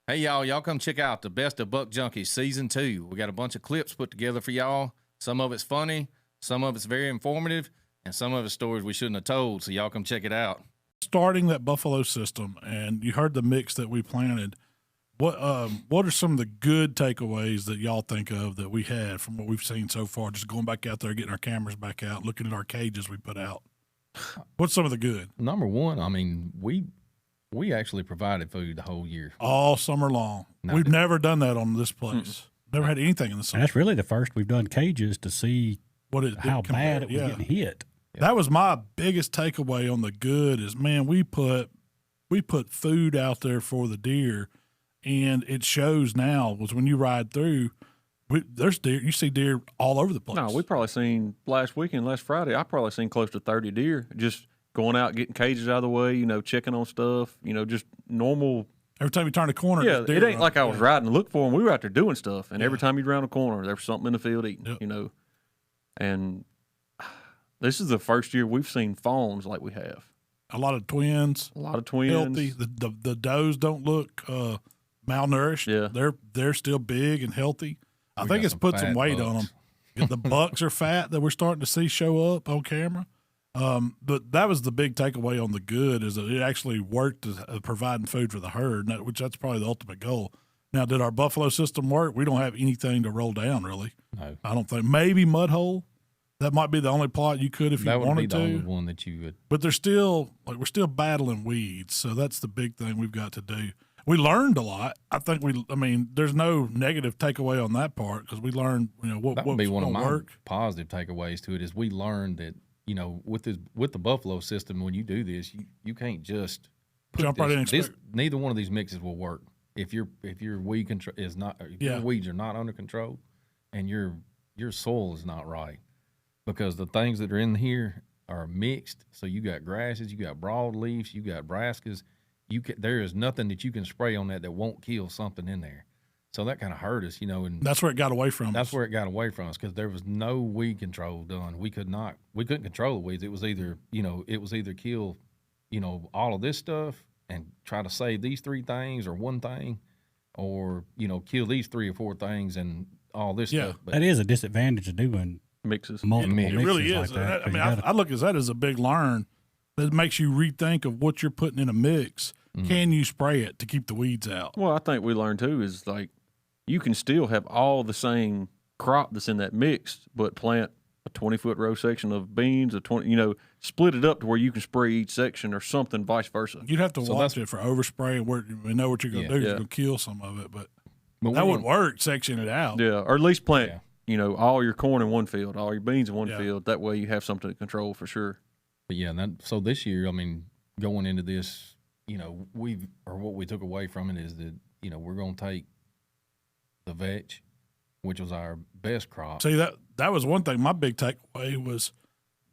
Hey, y'all come check out the Best of Buck Junkies Season 2. We got a bunch of clips put together for y'all. Some of it's funny, some of it's very informative, and some of it's stories we shouldn't have told, so y'all come check it out. Starting that buffalo system, and you heard the mix that we planted. What are some of the good takeaways that y'all think of that we had from what we've seen so far? Just going back out there, getting our cameras back out, looking at our cages we put out. What's some of the good? Number one, I mean, we actually provided food the whole year. All summer long. We've never done that on this place. Never had anything in the summer. And that's really the first we've done cages to see how bad it was getting hit. Yeah. That was my biggest takeaway on the good is, man, we put food out there for the deer, and it shows now was when you ride through, there's deer. You see deer all over the place. No, we probably seen last Friday, I probably seen close to 30 deer just going out, getting cages out of the way, checking on stuff, just normal. Every time you turn a corner, yeah, it ain't like I was riding to look for them. We were out there doing stuff, and every time you round a corner, there was something in the field eating, And this is the first year we've seen fawns like we have. A lot of twins. Healthy. The does don't look malnourished. Yeah. They're still big and healthy. I think it's put some weight on them. The bucks are fat that we're starting to see show up on camera. But that was the big takeaway on the good is that it actually worked as providing food for the herd, which that's probably the ultimate goal. Now, did our buffalo system work? We don't have anything to roll down, really. No. I don't think. Maybe mud hole. That might be the only plot you could if you wanted to. That would be the only one that you would. But there's still, we're still battling weeds, so that's the big thing we've got to do. We learned a lot. I think there's no negative takeaway on that part because we learned, what that would be one of my work. positive takeaways to it is we learned that, with the buffalo system, when you do this, you can't just jump right in. Neither one of these mixes will work if your weed control is not. If your weeds are not under control, and your soil is not right, because the things that are in here are mixed. So you got grasses, you got broadleafs, you got brassicas. There is nothing that you can spray on that won't kill something in there. So that kind of hurt us, and that's where it got away from us. That's where it got away from us because there was no weed control done. We couldn't control the weeds. It was either kill, all of this stuff and try to save these three things or one thing, or, kill these three or four things and all this stuff. But that is a disadvantage of doing mixes. Multiple mixes. It really like is. that, I look at that as a big learn that makes you rethink of what you're putting in a mix. Mm-hmm. Can you spray it to keep the weeds out? Well, I think we learned too is you can still have all the same crop that's in that mix, but plant a 20-foot row section of beans, split it up to where you can spray each section or something, vice versa. You'd have to watch it for overspray and we know what you're going to do. You're going to kill some of it, but that would work, section it out. Yeah, or at least plant, all your corn in one field, all your beans in one field. That way you have something to control for sure. But so this year, going into this, what we took away from it is that, we're going to take the vetch, which was our best crop. See, that was one thing. My big takeaway was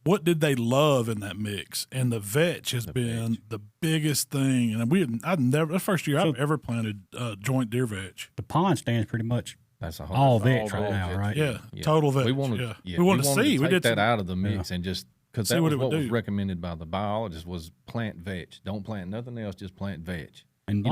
what did they love in that mix? And the vetch has been the biggest thing. And that's the first year I've ever planted joint deer vetch. The pond stands pretty much that's all vetch right now, right? Yeah, total vetch. We wanted to see. We did that out of the mix and just because that was what was do. recommended by the biologist was plant vetch. Don't plant nothing else, just plant vetch. And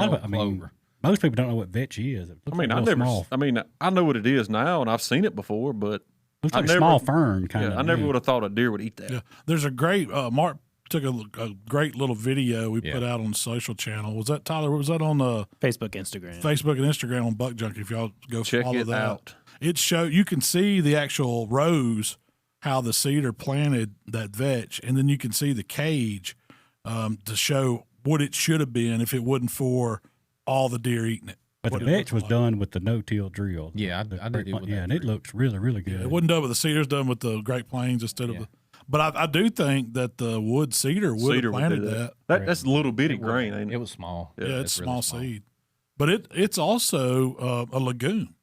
most people don't know what vetch is. It looks I know what it is now, and I've seen it before, but looks like a small fern kind of. I never would have thought a deer would eat that. Yeah, there's a great Mark took a great little video we put out on the social channel. Was that Tyler? Was that on Facebook, Instagram? Facebook and Instagram on Buck Junkie. If y'all go check follow it that out. You can see the actual rows, how the seeder planted that vetch, and then you can see the cage to show what it should have been if it wasn't for all the deer eating it. But the vetch was done with the no-till drill. Yeah, I did it with that. And it looks really, really good. Yeah, it wasn't done with the cedar. It was done with the Great Plains instead of the. But I do think that the wood cedar would have planted that. That's a little bitty grain, ain't it? It was small. Yeah, it's small seed. But it's also a lagoon.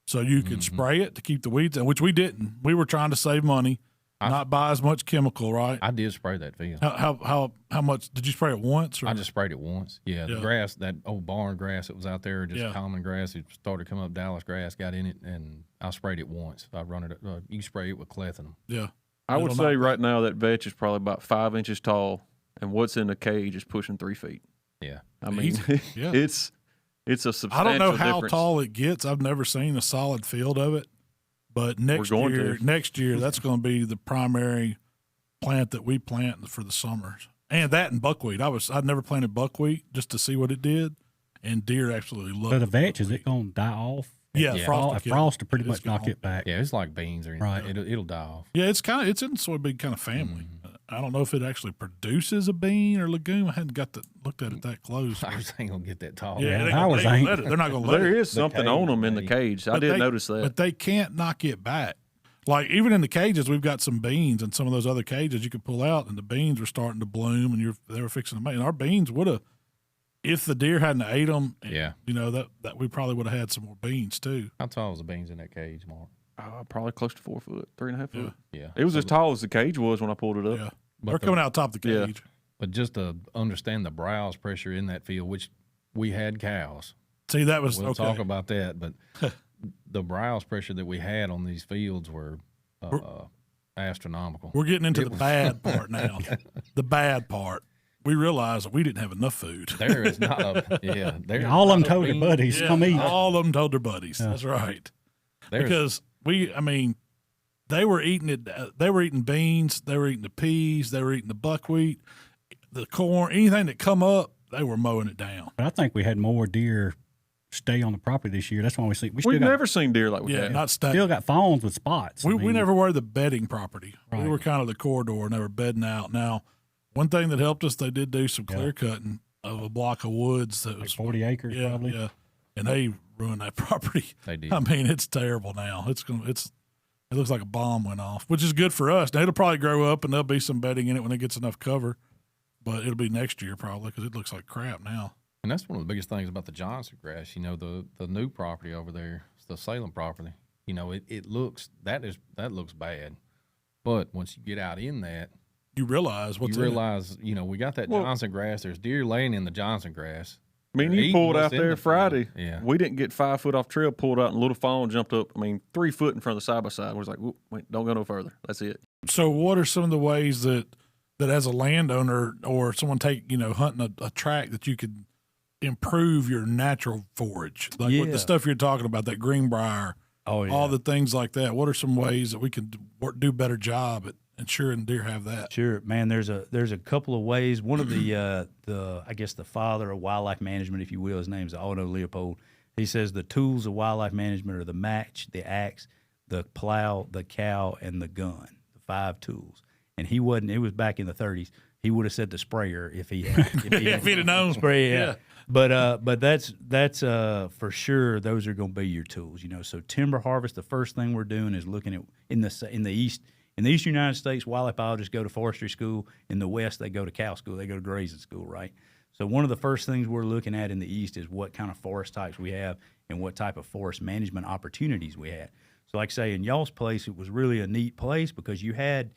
So you can spray it to keep the weeds out, which we didn't. We were trying to save money, not buy as much chemical, right? I did spray that field. How much? Did you spray it once? Or? I just sprayed it once. Yeah, the grass, that old barn grass that was out there, just common grass. It started to come up, Dallas grass, got in it, and I sprayed it once. I run it. You spray it with clethanum. Yeah. I would say right now that vetch is probably about 5 inches tall, and what's in the cage is pushing 3 feet. Yeah. I mean, It's a substantial I don't know how difference. tall it gets. I've never seen a solid field of it. But next year, that's going to be the primary plant that we plant for the summers. And that and buckwheat. I'd never planted buckwheat just to see what it did, and deer absolutely love it. But the vetch, is it going to die off? Yeah, frost will pretty much knock it back. Yeah, it's like beans or anything. Right. It'll die off. Yeah, it's in the soybean kind of family. I don't know if it actually produces a bean or legume. I hadn't looked at it that close. Ours ain't gonna get that tall. Yeah, they're not gonna let it. There is something on them in the cage. I did notice that. But they can't knock it back. Like even in the cages, we've got some beans, and some of those other cages you could pull out, and the beans were starting to bloom, and they were fixing to make. And our beans would have, if the deer hadn't ate them, that we probably would have had some more beans too. How tall was the beans in that cage, Mark? Probably close to 4 foot, 3.5 foot. Yeah. It was as tall as the cage was when I pulled it up. Yeah. They're coming out top of the cage. Yeah. But just to understand the browse pressure in that field, which we had cows. See, that was we'll talk about that, but the browse pressure that we had on these fields were astronomical. We're getting into the bad part now. The bad part. We realized that we didn't have enough food. There is not all of them told their buddies, come eat. All of them told their buddies. Yeah. That's right. Because they were eating it. They were eating beans. They were eating the peas. They were eating the buckwheat, the corn, anything that come up. They were mowing it down. But I think we had more deer stay on the property this year. That's why we've never seen deer like we have. Not stay. Still got fawns with spots. We never were the bedding property. Right. We were kind of the corridor, and they were bedding out. Now, one thing that helped us, they did do some clear cutting of a block of woods that was 40 acres, probably. Yeah, and they ruined that property. They did. I mean, it's terrible now. It looks like a bomb went off, which is good for us. Now, it'll probably grow up, and there'll be some bedding in it when it gets enough cover, but it'll be next year probably because it looks like crap now. And that's one of the biggest things about the Johnson grass. The new property over there, it's the Salem property. It looks that looks bad, but once you get out in that, you realize what's in it. We got that Johnson grass. There's deer laying in the Johnson grass. I mean, you pulled out there Friday. Yeah. We didn't get 5 foot off trail, pulled out, and a little fawn jumped up, 3 foot in front of the side-by-side. We was like, wait, don't go no further. That's it. So what are some of the ways that as a landowner or someone hunting a tract that you could improve your natural forage? Like with the stuff you're talking about, that greenbrier, all the things like that. What are some ways that we can do a better job at ensuring deer have that? Sure, man. There's a couple of ways. One of the I guess the father of wildlife management, if you will, his name's Otto Leopold. He says the tools of wildlife management are the match, the axe, the plow, the cow, and the gun. The 5 tools. And it was back in the 30s. He would have said the sprayer if he had known. Spray, yeah. But that's for sure. Those are going to be your tools. So timber harvest. The first thing we're doing is looking at in the east. In the eastern United States, wildlife biologists go to forestry school. In the west, they go to cow school. They go to grazing school, right? So one of the first things we're looking at in the east is what kind of forest types we have and what type of forest management opportunities we had. So like I say, in y'all's place, it was really a neat place because you had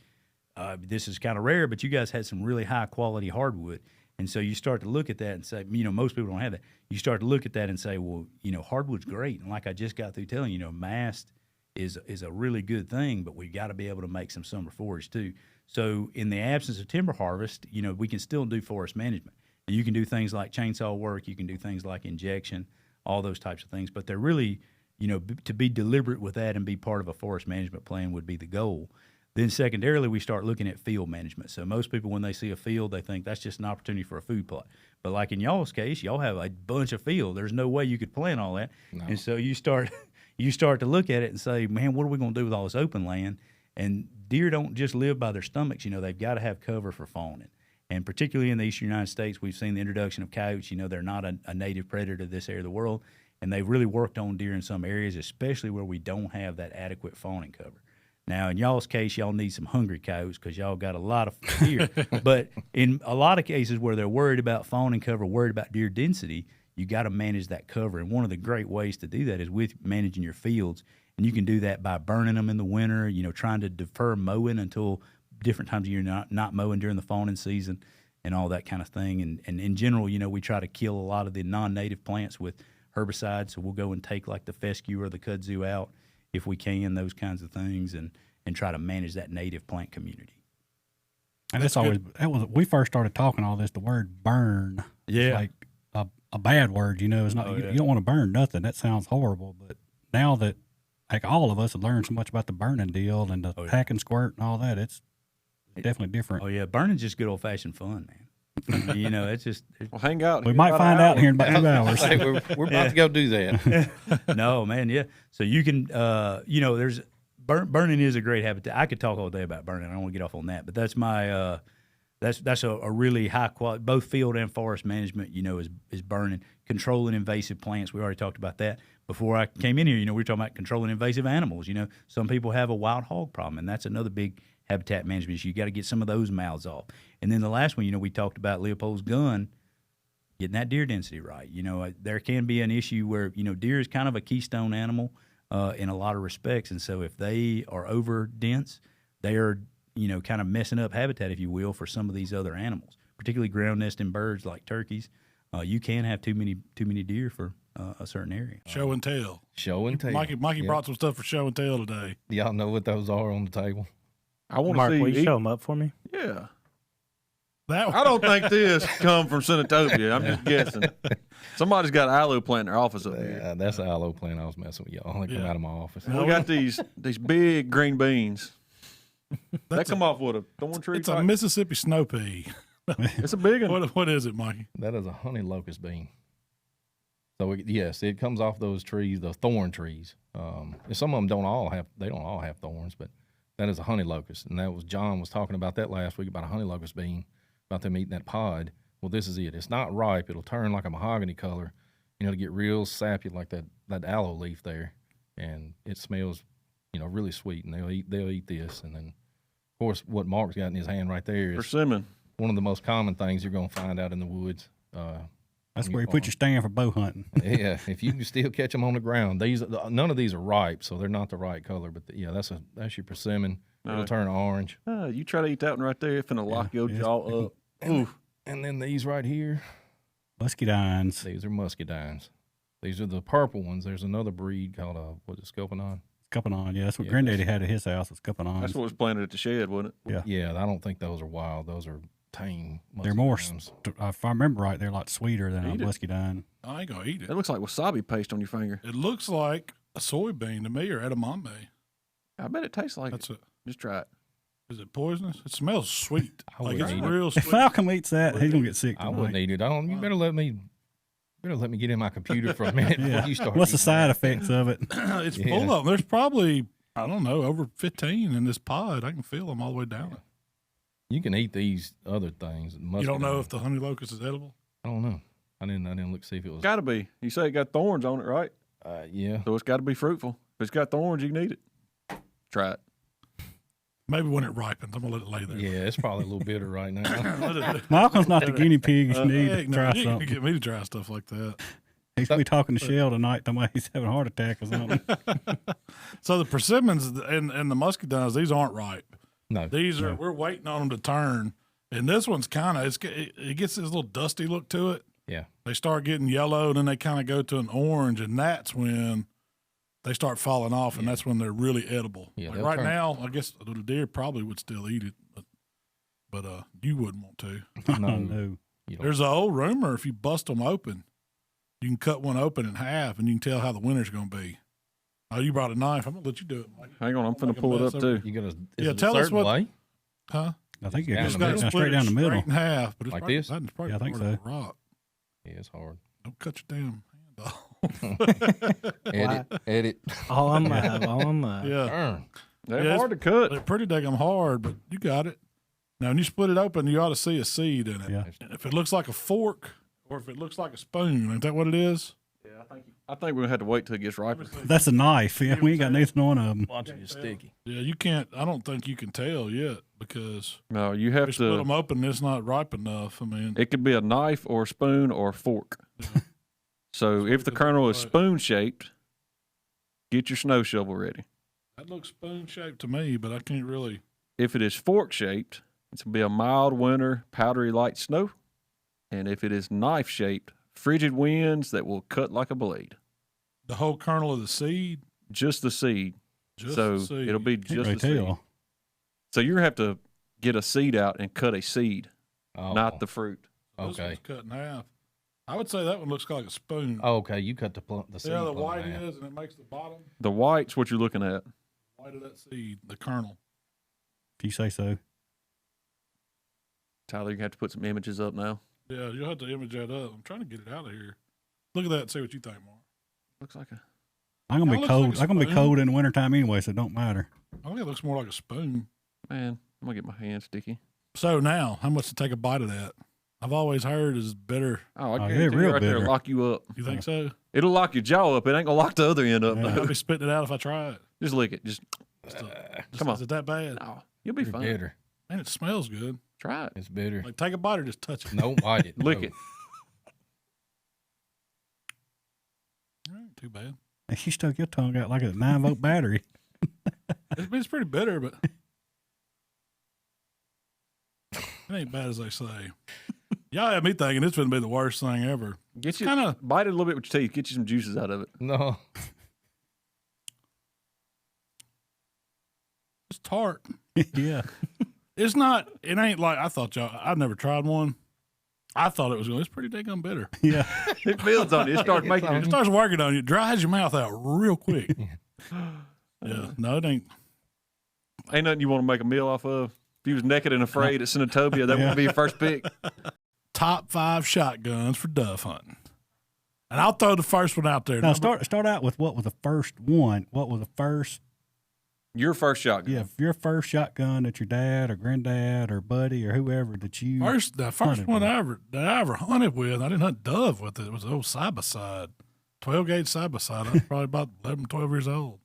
this is kind of rare, but you guys had some really high-quality hardwood. And so you start to look at that and say, most people don't have that. You start to look at that and say, well, hardwood's great. And like I just got through telling you, mast is a really good thing, but we got to be able to make some summer forage too. So in the absence of timber harvest, we can still do forest management. You can do things like chainsaw work. You can do things like injection, all those types of things. But they're really, to be deliberate with that and be part of a forest management plan would be the goal. Then secondarily, we start looking at field management. So most people, when they see a field, they think that's just an opportunity for a food plot. But like in y'all's case, y'all have a bunch of field. There's no way you could plant all that. No. And so you start to look at it and say, man, what are we going to do with all this open land? And deer don't just live by their stomachs. They've got to have cover for fawning. And particularly in the eastern United States, we've seen the introduction of coyotes. They're not a native predator to this area of the world. And they've really worked on deer in some areas, especially where we don't have that adequate fawning cover. Now, in y'all's case, y'all need some hungry coyotes because y'all got a lot of deer. But in a lot of cases where they're worried about fawning cover, worried about deer density, you got to manage that cover. And one of the great ways to do that is with managing your fields. And you can do that by burning them in the winter, trying to defer mowing until different times of year, not mowing during the fawning season and all that kind of thing. And in general, we try to kill a lot of the non-native plants with herbicides. So we'll go and take like the fescue or the kudzu out if we can, those kinds of things, and try to manage that native plant community. And we first started talking all this, the word burn. Yeah. Like a bad word, you know. It's not. You don't want to burn nothing. That sounds horrible. But now that like all of us have learned so much about the burning deal and the hack and squirt and all that, it's definitely different. Oh yeah, burning's just good old fashioned fun, man. You know, it's just. Well, hang out. We might find out here in about 2 hours. We're about to go do that. No, man, yeah. So you can, you know, there's burning is a great habitat. I could talk all day about burning. I don't want to get off on that, but that's my that's a really high quality. Both field and forest management, you know, is burning, controlling invasive plants. We already talked about that before I came in here. You know, we were talking about controlling invasive animals. You know, some people have a wild hog problem, and that's another big habitat management issue. You got to get some of those mouths off. And then the last one, you know, we talked about Leopold's gun, getting that deer density right. You know, there can be an issue where, you know, deer is kind of a keystone animal in a lot of respects. And so if they are over dense, they are, you know, kind of messing up habitat, if you will, for some of these other animals, particularly ground nesting birds like turkeys. You can have too many deer for a certain area. Show and tell. Show and tell. Mikey brought some stuff for show and tell today. Y'all know what those are on the table? I want to Mark, see. will you show them up for me? Yeah. I don't think this come from Senatobia. I'm just guessing. Somebody's got an aloe plant in their office up here. Yeah, that's the aloe plant I was messing with y'all. They come out of my office. We got these big green beans. That come off with a thorn tree. It's a Mississippi snow pea. It's a big one. What is it, Mikey? That is a honey locust bean. So yes, it comes off those trees, the thorn trees. Some of them don't all have thorns, but that is a honey locust. And that was John was talking about that last week about a honey locust bean, about them eating that pod. Well, this is it. It's not ripe. It'll turn like a mahogany color, you know, to get real sappy like that aloe leaf there, and it smells, you know, really sweet. And they'll eat this, and then of course what Mark's got in his hand right there is persimmon. One of the most common things you're going to find out in the woods. That's where you put your stand for bow hunting. Yeah, if you can still catch them on the ground. None of these are ripe, so they're not the right color. But that's your persimmon. It'll turn orange. You try to eat that one right there, it's finna lock your jaw up. And then these right here, muscadines. These are muscadines. These are the purple ones. There's another breed called Scopanon? Scopanon, yeah, that's what Granddaddy had at his house. It's Scopanon. That's what was planted at the shed, wasn't it? Yeah. I don't think those are wild. Those are tame. They're more, if I remember right, they're a lot sweeter than a muscadine. I ain't gonna eat it. It looks like wasabi paste on your finger. It looks like a soybean to me, or edamame. I bet it tastes like it. Just try it. Is it poisonous? It smells sweet. Like it's real sweet. If Malcolm eats that, he's gonna get sick tonight. I wouldn't eat it. You better let me get in my computer for a minute before you start. What's the side effects of it? It's full of them. There's probably, I don't know, over 15 in this pod. I can feel them all the way down it. You can eat these other things. You don't know if the honey locust is edible? I don't know. I didn't look see if it was. Got to be. You say it got thorns on it, right? Yeah. So it's got to be fruitful. If it's got thorns, you can eat it. Try it. Maybe when it ripens, I'm gonna let it lay there. Yeah, it's probably a little bitter right now. Malcolm's not the guinea pig you need to try you something. You get me to try stuff like that. He's gonna be talking to Shell tonight. He's having a heart attack or something. So the persimmons and the muscadines, these aren't ripe. No, these are. We're waiting on them to turn, and this one's kind of it gets this little dusty look to it. Yeah, they start getting yellow, and then they kind of go to an orange, and that's when they start falling off, and that's when they're really edible. Yeah, like right now, I guess the deer probably would still eat it, but you wouldn't want to. No. There's an old rumor if you bust them open, you can cut one open in half, and you can tell how the winter's going to be. Oh, you brought a knife. I'm gonna let you do it, Mike. Hang on, I'm finna pull it up too. You gonna tell us what? Way? Huh? I think you're got straight down the middle, straight in half, but it's like probably, this. It's probably I think so. Rock. Yeah, it's hard. Don't cut your damn hand off. Edit. All I'm Yeah, They're hard to cut. They're pretty daggum hard, but you got it. Now, when you split it open, you ought to see a seed in it. Yeah. And if it looks like a fork or if it looks like a spoon, ain't that what it is? Yeah, I think we're gonna have to wait till it gets riper. That's a knife. Yeah, we ain't got nothing on them. Watching it sticky. Yeah, you can't. I don't think you can tell yet because No, you have if you split to. them open, it's not ripe enough. I mean, It could be a knife or a spoon or a fork. So if the kernel is spoon shaped, get your snow shovel ready. that looks spoon shaped to me, but I can't really. If it is fork shaped, it's gonna be a mild winter, powdery light snow. And if it is knife shaped, frigid winds that will cut like a blade. The whole kernel of the seed. Just the seed. Just So the seed. it'll be Can't just really the seed. tell. So you're gonna have to get a seed out and cut a seed, Oh, not the fruit. This okay. one's cut in half. I would say that one looks like a spoon. Oh, okay, you cut the seed. Yeah, the plug white down. is, and it makes the bottom. The white's what you're looking at. White of that seed, the kernel. If you say so. Tyler, you have to put some images up now. Yeah, you'll have to image that up. I'm trying to get it out of here. Look at that and see what you think, Mark. Looks like a. I'm gonna That be looks cold. like a I'm gonna be spoon. cold in the wintertime anyway, so it don't matter. I think it looks more like a spoon. Man, I'm gonna get my hand sticky. So now, how much to take a bite of that? I've always heard is better. Oh, I Oh, guarantee yeah, you real right there, bitter. lock you up. You think so? It'll lock your jaw up. It ain't gonna lock the other end up. Yeah. I'll be spitting it out if I try it. Just lick it. Just come on. Is it that bad? no, you'll be It's fine. bitter. Man, it smells good. Try it. It's bitter. Like, take a bite or just touch it. Don't bite it. Lick No. it. Ain't too bad. You stuck your tongue out like a 9-volt battery. It's pretty bitter, but it ain't bad as they say. Y'all had me thinking this would be the worst thing ever. Get you kinda- bite it a little bit with your teeth. Get you some juices out of it. No. It's tart. Yeah. It's not. It ain't like I thought. I've never tried one. I thought it was going. It's pretty daggone bitter. Yeah. It builds on it. It starts making It it. starts working on you. It dries your mouth out real quick. Yeah. No, it ain't. Ain't nothing you want to make a meal off of. If you was naked and afraid at Senatobia, that would be your first pick. Top 5 shotguns for dove hunting. And I'll throw the first one out there. Now start out with what was the first one? What was the first? Your first shotgun. Yeah, your first shotgun that your dad or granddad or buddy or whoever that you The first hunted one with. I ever hunted with, I didn't hunt dove with it. It was an old side-by-side, 12-gauge side-by-side. I was probably about 11, 12 years old.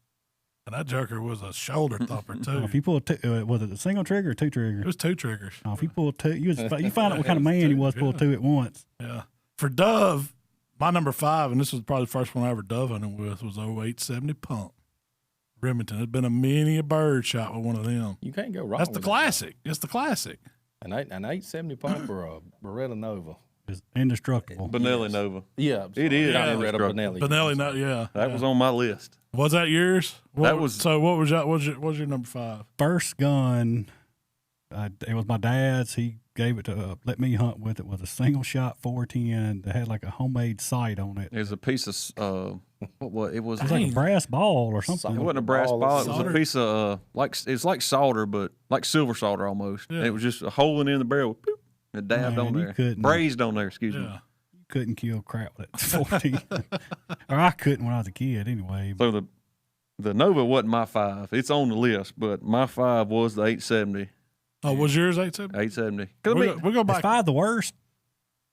And that joker was a shoulder thumper, too. If you pull was it a single trigger or two It trigger? was 2 triggers. If you pull two, you find out what kind of man you was pull two at once. Yeah. For dove, my number 5, and this was probably the first one I ever dove hunting with, was 0870 pump. Remington. There's been many a bird shot with one of them. You can't go wrong. That's the with classic. It's the classic. An 870 pump or a Beretta Nova. It's indestructible. Benelli Nova. Yeah, It is Yeah, indestructible. Benelli. Benelli, no, yeah. That was on my list. Was that yours? That was- So what was that? What was your number 5? First gun, it was my dad's. He gave it to let me hunt with it. Was a single shot 410 that had like a homemade sight on it. It was a piece of what? It was. It was like a brass ball or It something. wasn't a brass ball. It was Solder? a piece of it's like solder, but like silver solder almost. Yeah. And it was just a hole in the barrel. Boop, it dabbed Man, on you there, couldn't- braised on there. Excuse me. Yeah. Couldn't kill crap with it. 14, or I couldn't when I was a kid anyway. So the Nova wasn't my 5. It's on the list, but my 5 was the 870. Oh, was yours 870? 870. 'Cause I We mean, go Is back. 5 the worst?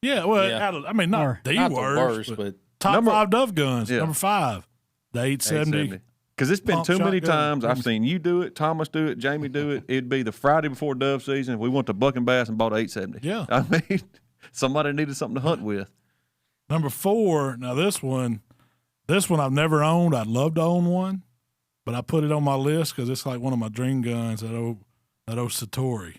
Yeah, well, Yeah. I mean, not Or- the Not worst, the worst, but top Number- 5 dove guns. Yeah. Number 5, the 870. Because it's been Pump too many shotgun. times I've seen you do it, Thomas do it, Jamie do it. It'd be the Friday before dove season. We went to Buck and Bass and bought 870. Yeah. I mean, somebody needed something to hunt with. Number 4, now this one I've never owned. I'd love to own one, but I put it on my list because it's like one of my dream guns, that old Satori.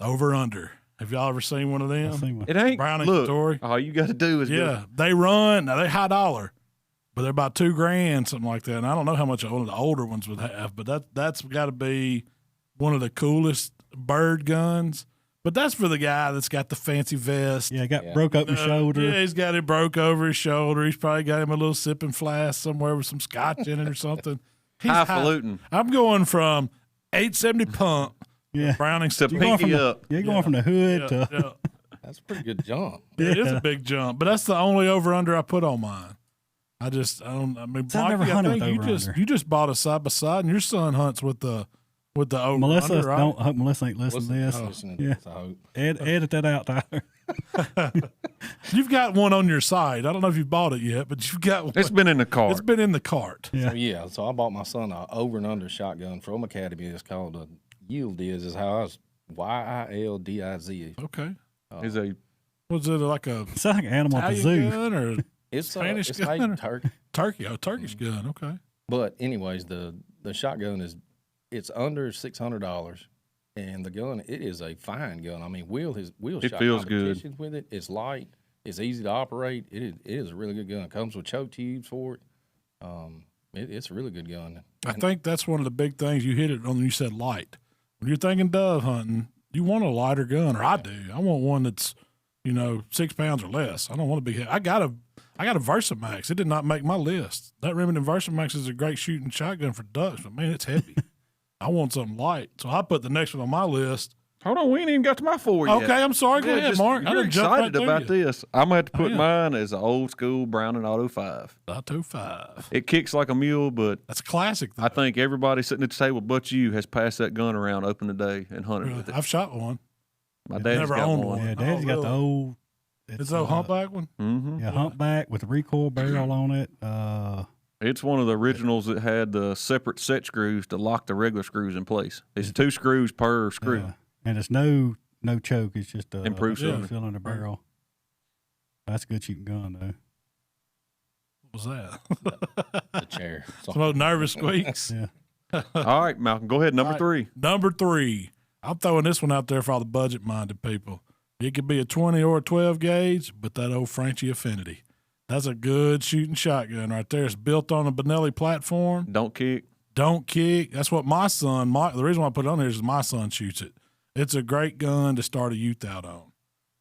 Over under. Have y'all ever seen one of I them? seen one. It ain't. Browning Look, story. all you got to do is Yeah, they run. Now they high dollar, but they're about $2,000, something like that. And I don't know how much one of the older ones would have, but that's got to be one of the coolest bird guns. But that's for the guy that's got the fancy vest. Yeah, broke up his shoulder. Yeah, he's got it broke over his shoulder. He's probably got him a little sipping flask somewhere with some scotch in it or something. He's highfalutin. I'm going from 870 pump, Yeah. Browning to Story. going pinky from the- up. You're going from the hood to Yeah. that's a pretty good jump. It is a big jump, but that's the only over under I put on mine. I mean, So I've Mikey, never I hunted think with you over-under. you just bought a side by side, and your son hunts with the over Melissa. under, right? Don't hope Melissa ain't listening to this. Listening to Yeah. this, I hope. Edit that out, Tyler. You've got one on your side. I don't know if you've bought it yet, but you've got one. It's been in the car. It's been in the cart. Yeah. So I bought my son a over and under shotgun from Academy. It's called a Yildiz. Is how I was YILDIZ. Okay. Is a Was it like a It's like an animal at the Italian zoo. gun or It's Spanish it's gun made or- Turkey. turkey? Oh, Turkish gun. Okay. But anyways, the shotgun it's under $600, and the gun it is a fine gun. I mean, Will It shot feels good. competitions with it. It's light. It's easy to operate. It is a really good gun. It comes with choke tubes for it. It's a really good gun. I think that's one of the big things you hit it on when you said light. When you're thinking dove hunting, you want a lighter gun, or I do. I want one that's 6 pounds or less. I don't want to be. I got a Versamax. It did not make my list. That Remington Versamax is a great shooting shotgun for ducks, but man, it's heavy. I want something light, so I put the next one on my list. Hold on, we ain't even got to my 4 yet. Okay, I'm sorry. Go ahead, Mark. You're excited about this. I'm going to have to put mine as an old school Browning Auto 5. Auto 5. It kicks like a mule, but that's a classic, though. I think everybody sitting at the table but you has passed that gun around open today and hunted with it. I've shot one. My dad's never got owned one. Yeah, Dad's got the old. It's the humpback one? Mm-hmm. Yeah, humpback with a recoil barrel on it. It's one of the originals that had the separate set screws to lock the regular screws in place. It's 2 screws per screw. Yeah. And it's no choke. It's just a improved cylinder barrel. That's a good shooting gun, though. What was that? The chair. Some old nervous squeaks. Yeah. All right, Malcolm, go ahead. Number 3. Number 3. I'm throwing this one out there for all the budget-minded people. It could be a 20 or a 12 gauge, but that old Frenchie Affinity. That's a good shooting shotgun right there. It's built on a Benelli platform. Don't kick. That's what my son, the reason why I put it on here is my son shoots it. It's a great gun to start a youth out on.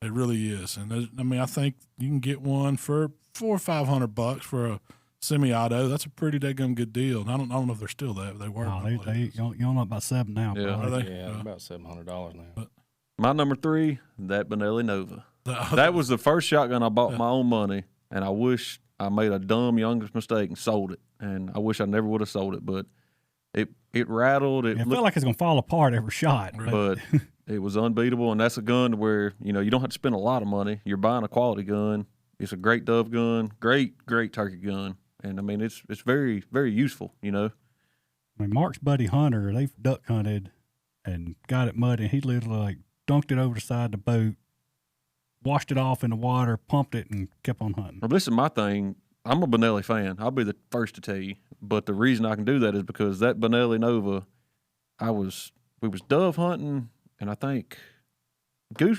It really is. And I think you can get one for $400 or $500 for a semi-auto. That's a pretty daggum good deal. And I don't know if they're still there. They were. You know about 7 now. Yeah. Are they? Yeah, about $700 now. My number 3, that Benelli Nova. That was the first shotgun I bought my own money, and I wish I made a dumb youngest mistake and sold it. And I wish I never would have sold it, but it rattled. It felt like it's going to fall apart every shot. But it was unbeatable, and that's a gun where, you don't have to spend a lot of money. You're buying a quality gun. It's a great dove gun, great turkey gun. And, it's very, very useful, Mark's buddy Hunter, they duck hunted and got it muddy. He literally, dunked it over the side of the boat, washed it off in the water, pumped it, and kept on hunting. Well, this is my thing. I'm a Benelli fan. I'll be the first to tell you. But the reason I can do that is because that Benelli Nova, we was dove hunting, and I think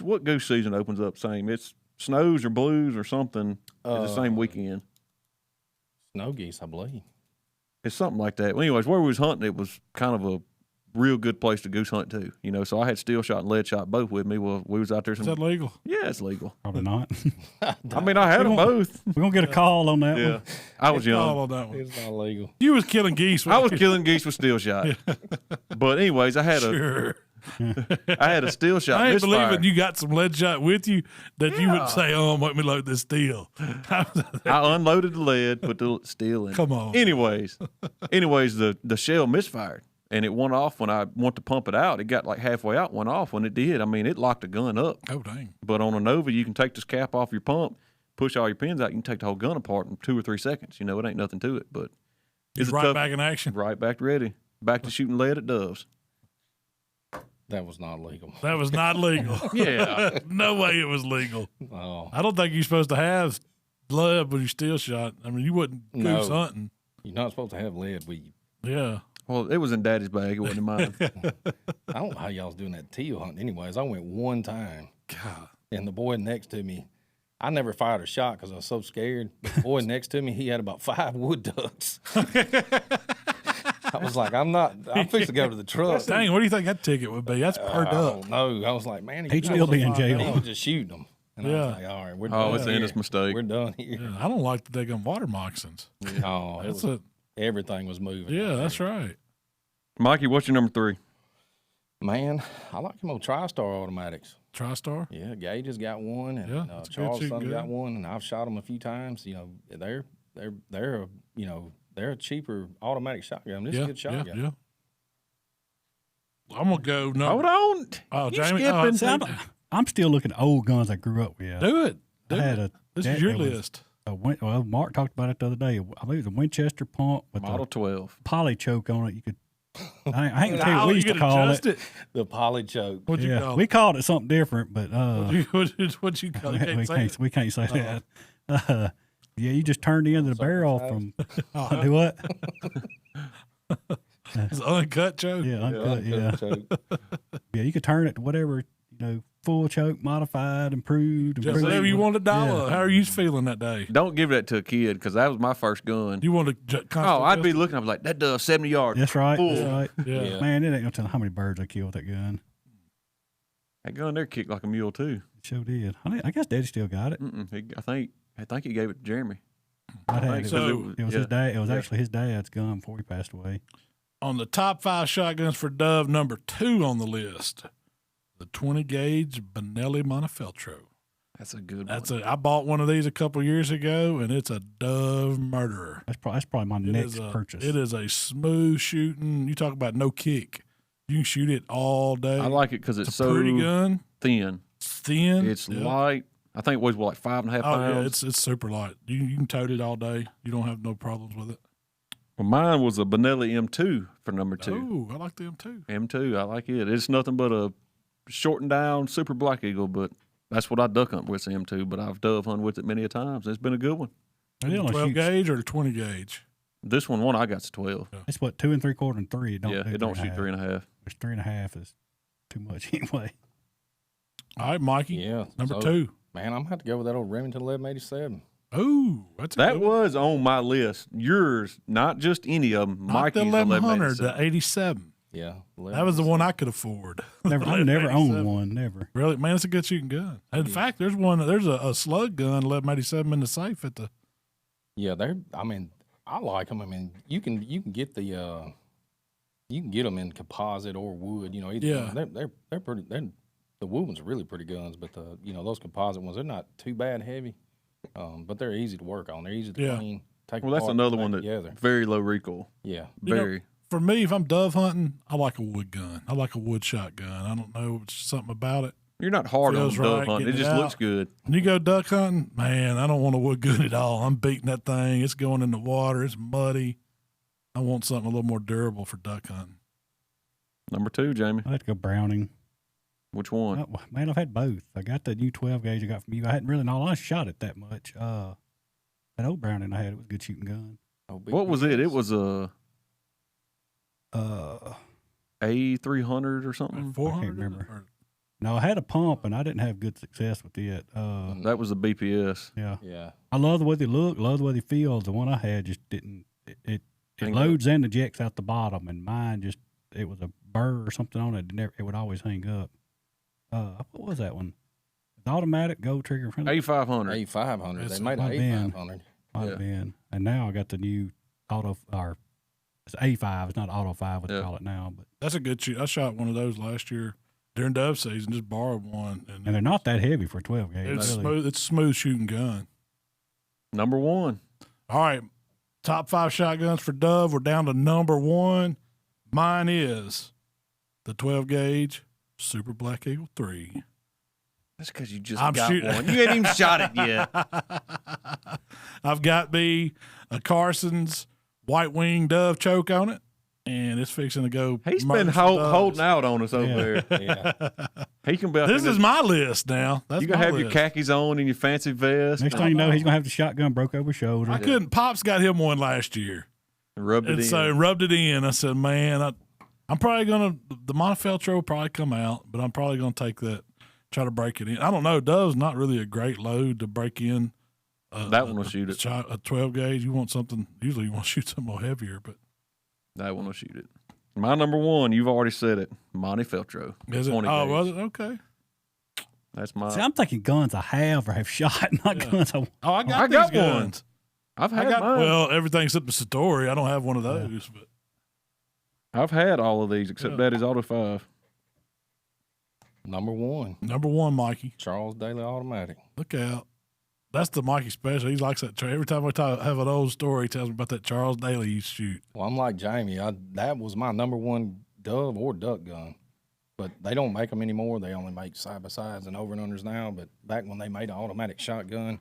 what goose season opens up same? It's snows or blues or something. It's the same weekend. Snow geese, I believe. It's something like that. Well, anyways, where we was hunting, it was kind of a real good place to goose hunt too. So I had steel shot and lead shot both with me. Well, we was out there. Is that legal? Yeah, it's legal. Probably not. I had them both. We're going to get a call on that one. I was young. Call on that one. It's not legal. You was killing geese. I was killing geese with steel shot. But anyways, I had a steel shot. I ain't believing you got some lead shot with you that you would say, let me load this steel. I unloaded the lead, put the steel in. Come on. Anyways, the shell misfired. And it went off when I went to pump it out. It got like halfway out, went off when it did. It locked the gun up. Oh, dang. But on a Nova, you can take this cap off your pump, push all your pins out, you can take the whole gun apart in 2 or 3 seconds. It ain't nothing to it. But it's right back in action. Right back ready. Back to shooting lead at doves. That was not legal. That was not legal. Yeah. No way it was legal. Oh. I don't think you're supposed to have lead when you steel shot. You wouldn't goose hunting. You're not supposed to have lead with you. Yeah. Well, it was in Daddy's bag. It wasn't in mine. I don't know how y'all was doing that teal hunting. Anyways, I went one time. God. And the boy next to me, I never fired a shot because I was so scared. But the boy next to me, he had about 5 wood ducks. I was like, I'm fixing to go to the truck. Dang, what do you think that ticket would be? That's per duck. I don't know. I was like, man, he'd still be in jail. I was just shooting them. And I was like, all right, we're done. Oh, it's an honest mistake. We're done here. Yeah, I don't like the daggum water moccasins. Oh, everything was moving. Yeah, that's right. Mikey, what's your number 3? Man, I like them old TriStar automatics. TriStar? Yeah, Gage has got one, and Yeah, Charles' son got one, and I've shot them a few times. They're a cheaper automatic shotgun. This is a good shotgun. Yeah. I'm gonna go. No, Hold on. Oh, You Jamie, skipping. I'm still looking at old guns I grew up with. do it. This is your it was list. Mark talked about it the other day. I believe it was a Winchester pump with Model a 12. poly choke on it. You could. I ain't gonna tell you what we used to call it. The poly choke. What'd you call We it? called it something different, but What'd you call it? we can't say that. Yeah, you just turned the end of the barrel from do what? It's uncut choke. Yeah, uncut. Yeah, yeah. You could turn it to whatever full choke, modified, improved. Just whatever you want to dial. How are you feeling that day? Don't give that to a kid because that was my first gun. You want to? I'd be looking. I'd be like, that does 70 yards. That's right. Full. That's right. Yeah. Man, it ain't gonna tell how many birds I killed with that gun. That gun there kicked like a mule too. It sure did. I guess Daddy still got it. I think he gave it to Jeremy. It was his dad. It was Yeah. actually his dad's gun before he passed away. On the top 5 shotguns for Dove, number 2 on the list, the 20 gauge Benelli Montefeltro. That's a good one. I bought one of these a couple years ago, and it's a Dove murderer. That's probably my next purchase. It is a smooth shooting. You talk about no kick. You can shoot it all day. I like it because it's a so pretty gun. thin. It's thin. It's light. I think it weighs like 5.5 pounds. Oh yeah, it's super light. You can tote it all day. You don't have no problems with it. Well, mine was a Benelli M2 for number 2. Oh, I like the M2. M2, I like it. It's nothing but a shortened down Super Black Eagle, but that's what I duck hunt with, the M2. But I've dove hunted with it many a times. It's been a good one. It only 12 shoots- gauge or the 20 gauge? This one I got's 12. It's what 2 3/4 and 3. It don't shoot 3.5. Which 3.5 is too much anyway. All right, Mikey. Yeah. Number 2. Man, I'm going to have to go with that old Remington 1187. Oh, that's a That good one. was on my list. Yours, not just any of them. Not the Mikey's 1100, 1187. the 87. Yeah. That was the one I could afford. I never owned one. Never. Really, man, it's a good shooting gun. In fact, there's a slug gun 1187 in the safe at the. Yeah, I like them. I mean, you can get the you can get them in composite or wood. You know, either Yeah. one. They're pretty. The wood ones are really pretty guns, but those composite ones, they're not too bad heavy, but they're easy to work on. They're easy to clean. Take Well, that's apart, another put one back that together. very low recoil. Yeah. Very. For me, if I'm dove hunting, I like a wood gun. I like a wood shotgun. I don't know, it's something about it. You're not hard on Feels dove right, hunting. It getting just it looks out. good. When you go duck hunting, man, I don't want a wood gun at all. I'm beating that thing. It's going in the water. It's muddy. I want something a little more durable for duck hunting. Number 2, Jamie. I had to go Browning. Which one? Oh, man, I've had both. I got the new 12 gauge I got from you. I hadn't really, in all honesty, shot it that much. That old Browning I had, it was a good shooting gun. Oh, big What was it? It BS. was a Uh, A300 or something. 400? remember. No, I had a pump, and I didn't have good success with it. That was a BPS. Yeah. Yeah. I love the way they look, love the way they feel. The one I had just didn't, it Hang loads and ejects out the bottom, and mine just, it was a burr or something on it. It would always hang up. What was that one? The automatic gold trigger. A500. A500. They It's made might an be. A500. Might have been. And now I got the new it's A5. It's not Auto 5, what they call it now. But That's a good shoot. I shot one of those last year during dove season, just borrowed one. and they're not that heavy for a 12 gauge. It's really. smooth. It's a smooth shooting gun. Number 1. All right, top 5 shotguns for Dove. We're down to number 1. Mine is the 12 gauge Super Black Eagle 3. That's because you just I'm got shooting- one. You ain't even shot it yet. I've got me a Carson's White Wing Dove choke on it, and it's fixing to go. He's murder been some doves. holding out on us over there. Yeah. He can be out This there. is my list now. That's You gonna my have your list. khakis on and your fancy vest. Next thing you know, he's going to have the shotgun broke over his shoulder. I couldn't. Pops got him one last year, and rubbed it and in. so rubbed it in. I said, "Man, I'm probably gonna the Montefeltro will probably come out, but I'm probably gonna take that, try to break it in. I don't know. Dove's not really a great load to break in. That one will shoot it. A 12 gauge. You want something. Usually, you want to shoot something more heavier, but That one will shoot it. My number 1, you've already said it. Montefeltro. is it? 20 Oh, gauge. was it? Okay. That's my. See, I'm thinking guns I have or have shot, not guns I Oh, I got I these got one. guns. I've I had got mine. well everything except the Satori. I don't have one of those, but I've had all of these except Yeah. Daddy's Auto 5. Number 1, number 1, Mikey. Charles Daly Automatic. Look out. That's the Mikey special. He likes that. Every time have an old story, he tells me about that Charles Daly he used to shoot. Well, I'm like Jamie. That was my number 1 dove or duck gun. But they don't make them anymore. They only make side-by-sides and over-and-unders now. But back when they made an automatic shotgun,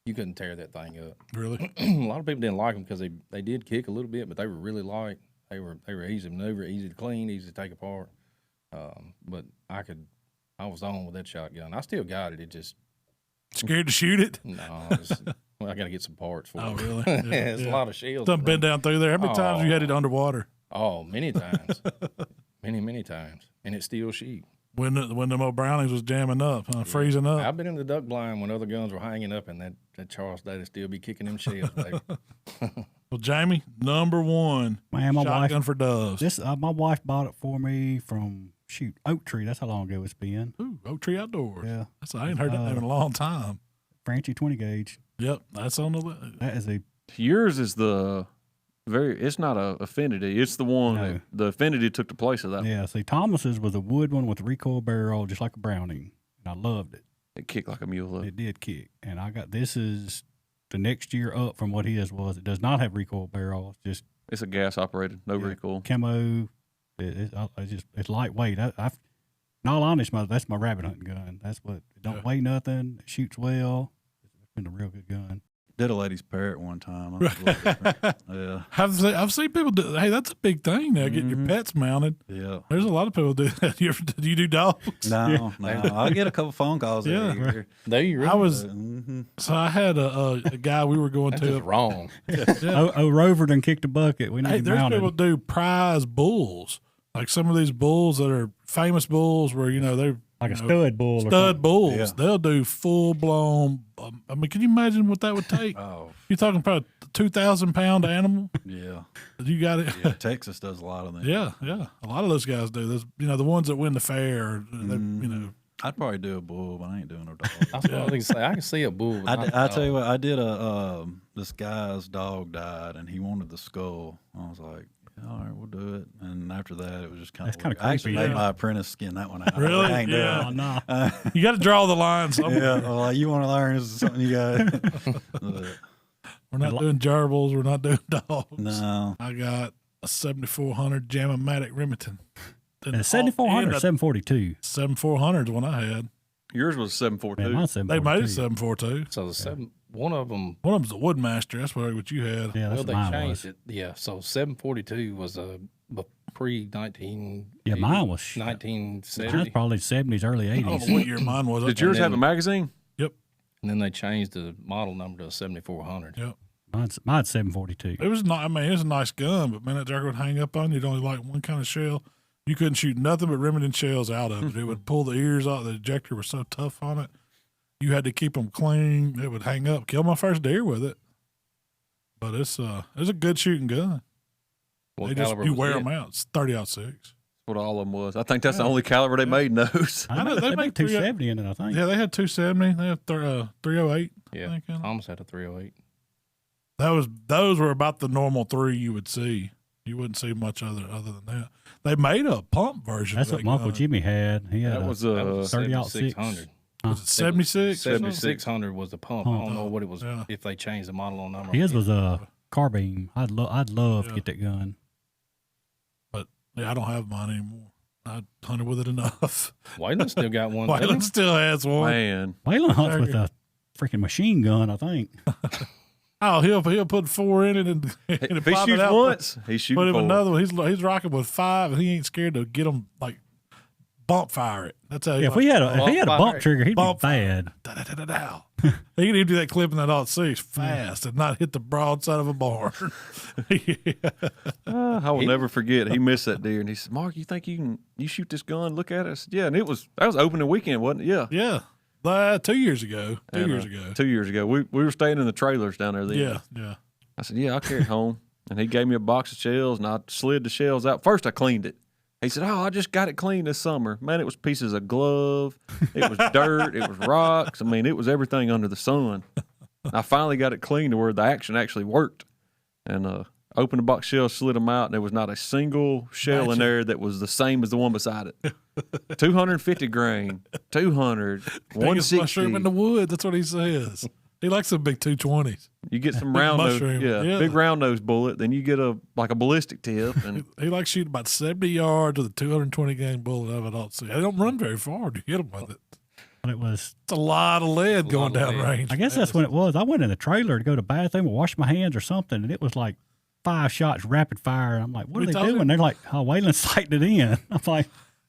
you couldn't tear that thing up. Really? A lot of people didn't like them because they did kick a little bit, but they were really light. They were easy to maneuver, easy to clean, easy to take apart. But I was on with that shotgun. I still got it. It just Scared to shoot it? no. Well, I got to get some parts for Oh, it. really? It's Yeah. a lot of shells. Done been down through there. How many times have you had it underwater? Oh, many times, many times, and it still shoot. When them old Brownings was jamming up, freezing up. I've been in the duck blind when other guns were hanging up, and that Charles Daly still be kicking them shells, baby. Well, Jamie, number 1 Man, my shotgun wife, for doves. my wife bought it for me from shoot, Oak Tree. That's how long ago it's been. Ooh, Oak Tree Outdoors. Yeah. I ain't heard that name in a long time. Franchi 20 gauge. Yep, that's on the list. That is a Yours is it's not a Affinity. It's the one that the Affinity took the place of that. Yeah, see, Thomas's was a wood one with a recoil barrel, just like a Browning, and I loved it. It kicked like a mule. It did kick, and this is the next year up from what his was. It does not have recoil barrel. It's a gas operated, no recoil. Camo. It's lightweight. In all honesty, that's my rabbit hunting gun. That's what it don't weigh nothing. It shoots well. It's been a real good gun. Did a lady's parrot one time. That was a little different. Yeah. I've seen people do. Hey, that's a big thing now. Getting your pets mounted. Yeah. There's a lot of people do that. Do you do dogs? No. I get a couple phone calls every year. No, you really? I was. So I had a guy we were going That's to. just wrong. Rover done kicked a bucket. We need Hey, there's mounted. people do prize bulls. Like some of these bulls that are famous bulls where, they're like a stud bull. Stud bulls. Yeah. They'll do full blown. I mean, can you imagine what that would take? Oh, You're talking about a 2,000-pound animal. yeah. You got it. Yeah. Texas does a lot of that. Yeah. A lot of those guys do. There's, the ones that win the fair. I'd probably do a bull, but I ain't doing no dog. That's what I was gonna say. I can see a bull. I tell you what, I did this guy's dog died and he wanted the skull. I was like, all right, we'll do it. And after that, it was just kind of. I actually made my apprentice skin that one out. Really? I ain't Yeah. doing No. it. You got to draw the line somewhere. Yeah, well, you want to learn this is something you got. We're not doing gerbils. We're not doing dogs. No, I got a 7400 Jammatic Remington. And 7400 or 742? 7400 is one I had. Yours was 742. Man, mine's They made it 742. 742. So one of them. One of them's the Woodmaster. That's what you had. Yeah, that's Well, what they mine changed was. it. Yeah. So 742 was a pre-19. Yeah, mine was 1970. Mine's probably 70s, early I don't 80s. know what year mine was. Did yours have a magazine? Yep. And then they changed the model number to a 7400. Yep. Mine's 742. It was not. I mean, it was a nice gun, but man, that jerk would hang up on you. You'd only like one kind of shell. You couldn't shoot nothing but Remington shells out of it. It would pull the ears out. The ejector was so tough on it. You had to keep them clean. It would hang up. Killed my first deer with it. But it's a good shooting gun. What You caliber was wear it? them out. It's 30-06. That's what all of them was. I think that's the only caliber they made in those. I know, know, they they make make 270 in it, I think. Yeah, they had 270. They had 308. Yeah. I think, in it. Thomas had a 308. Those were about the normal 3 you would see. You wouldn't see much other than that. They made a pump version. That's of what that my Uncle gun. Jimmy had. He had That a was 7600. Was it 76? 7600 was the pump. I don't know what it was. Yeah. If they changed the model on number. His was a carbine. I'd love to get that gun. But yeah, I don't have mine anymore. I hunted with it enough. Waylon still got one. Waylon still has one. Man, Waylon hunts with a freaking machine gun, I think. Oh, he'll put 4 in it and if he pop it shoots out, once, he's shooting put him 4. another one. He's rocking with 5, and he ain't scared to get them like bump fire it. That's how. Yeah, if he had a bump trigger, he'd Bump be bad. he can even do that clip in that .6 fast and not hit the broadside of a barn. I will never forget. He missed that deer, and he said, "Mark, you think you shoot this gun? Look at it." I said, "Yeah." And that was opening weekend, wasn't it? Yeah. Yeah. 2 years ago. 2 years ago. 2 years ago, we were staying in the trailers down there then. Yeah. I said, "Yeah, I'll carry it home." And he gave me a box of shells, and I slid the shells out. First, I cleaned it. He said, "Oh, I just got it cleaned this summer." Man, it was pieces of glove. It was dirt. It was rocks. I mean, it was everything under the sun. I finally got it cleaned to where the action actually worked. And opened the box shells, slid them out, and there was not a single shell in there that was the same as the one beside it. 250 grain, 200, Biggest 160. mushroom in the woods. That's what he says. He likes some big 220s. You get some round nose, mushroom, yeah. big round nose bullet. Then you get a ballistic tip, and He likes shooting about 70 yards with a 220 grain bullet out of it. They don't run very far to hit them with it. But it was, It's a lot of lead going down range. I guess that's when it was. I went in the trailer to go to the bathroom or wash my hands or something, and it was like 5 shots rapid fire. And I'm like, what are they doing? They're like, oh, Waylon's sighting it in. I'm like,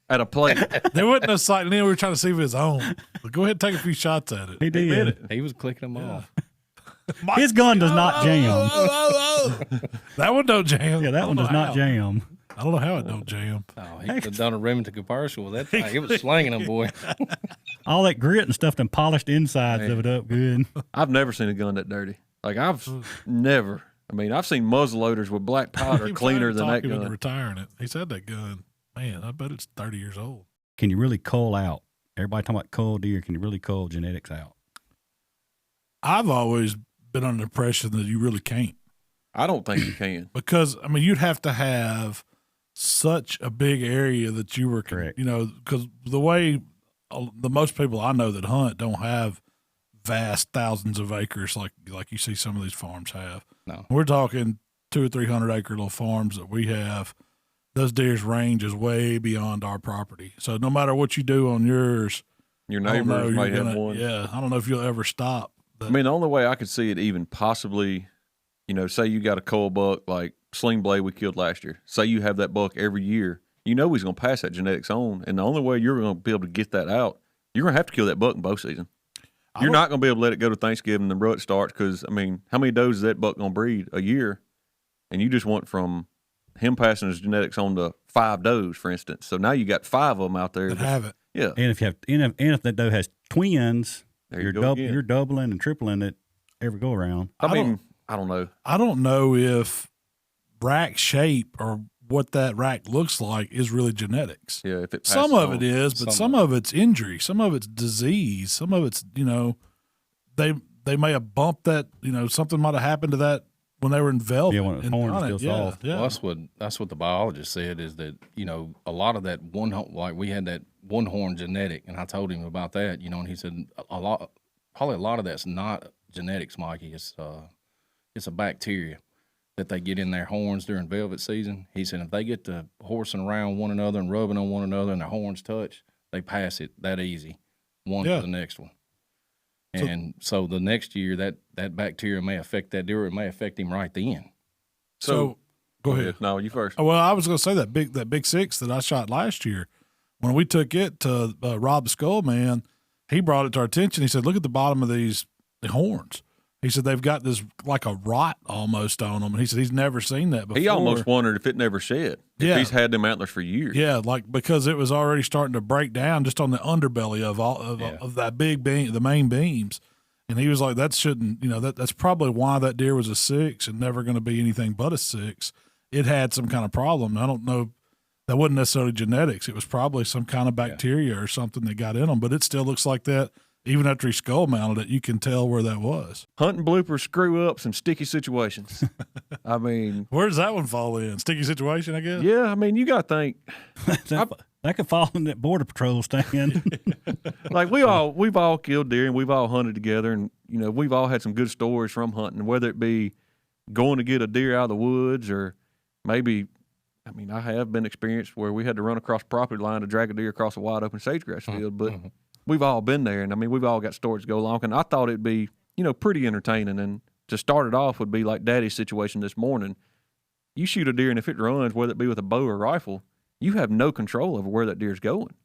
at a plate. There wasn't no sight in. We were trying to see if it was on. But go ahead and take a few shots at it. he did. He was clicking them off. His gun does not jam. That one don't jam. Yeah, that one does not jam. I don't know how it don't jam. Oh, he could have done a Remington commercial with that thing. It was slinging them, boy. All that grit and stuff, and polished insides of it up good. I've never seen a gun that dirty. Like I've never. I mean, I've seen muzzle loaders with black powder He was cleaner trying to than talk that him into gun. retiring it. He said that gun. Man, I bet it's 30 years old. Can you really cull out? Everybody talking about cull deer. Can you really cull genetics out? I've always been under the impression that you really can't. I don't think you can. Because, I mean, you'd have to have such a big area that you were, Correct. You know, because the way the most people I know that hunt don't have vast thousands of acres like you see some of these farms have. No. We're talking 200 or 300 acre little farms that we have. Those deer's range is way beyond our property. So no matter what you do on yours, Your neighbors might have one. Yeah, I don't know if you'll ever stop. I mean, the only way I could see it even possibly, you know, say you got a cull buck like Sling Blade we killed last year. Say you have that buck every year. You know he's going to pass that genetics on. And the only way you're going to be able to get that out, you're going to have to kill that buck in bow season. You're not going to be able to let it go to Thanksgiving and the rut starts because, I mean, how many does is that buck going to breed a year? And you just went from him passing his genetics on to 5 does, for instance. So now you got 5 of them out there that have it. Yeah. And if you have, and if that doe has twins, There you're you're doubling and tripling it every go around. I mean, I don't know. I don't know if rack shape or what that rack looks like is really genetics. Yeah, if it passes Some of on. it is, but some of it's injury, some of it's disease, some of it's, you know, they may have bumped that, you know, something might have happened to that when they were in velvet. Yeah, when the horn is still soft. Yeah. Well, that's what the biologist said is that, you know, a lot of that like we had that one horn genetic, and I told him about that, you know, and he said probably a lot of that's not genetics, Mikey. It's a bacteria that they get in their horns during velvet season. He said if they get to horsing around one another and rubbing on one another and their horns touch, they pass it that easy, one to the next one. And so the next year, that bacteria may affect that deer. It may affect him right then. So go ahead. No, you first. Well, I was going to say that big 6 that I shot last year, when we took it to Rob the Skull Man, he brought it to our attention. He said, look at the bottom of the horns. He said they've got this like a rot almost on them. And he said he's never seen that before. He almost wondered if it never shed. If he's had them antlers for years. Yeah, like because it was already starting to break down just on the underbelly of that big beam, the main beams. And he was like, that shouldn't, you know, that's probably why that deer was a 6 and never going to be anything but a 6. It had some kind of problem. I don't know. That wasn't necessarily genetics. It was probably some kind of bacteria or something that got in them. But it still looks like that. Even after he skull mounted it, you can tell where that was. Hunting bloopers, screw ups, and sticky situations. I mean, where does that one fall in? Sticky situation, I guess. Yeah, I mean, you got to think that could fall in that border patrol stand. Like we've all killed deer and we've all hunted together, and you know we've all had some good stories from hunting, whether it be going to get a deer out of the woods or maybe. I mean, I have been experienced where we had to run across property line to drag a deer across a wide open sagegrass field, but. We've all been there, and I mean, we've all got stories to go along. And I thought it'd be, you know, pretty entertaining. And to start it off would be like Daddy's situation this morning. You shoot a deer, and if it runs, whether it be with a bow or rifle, you have no control over where that deer's going.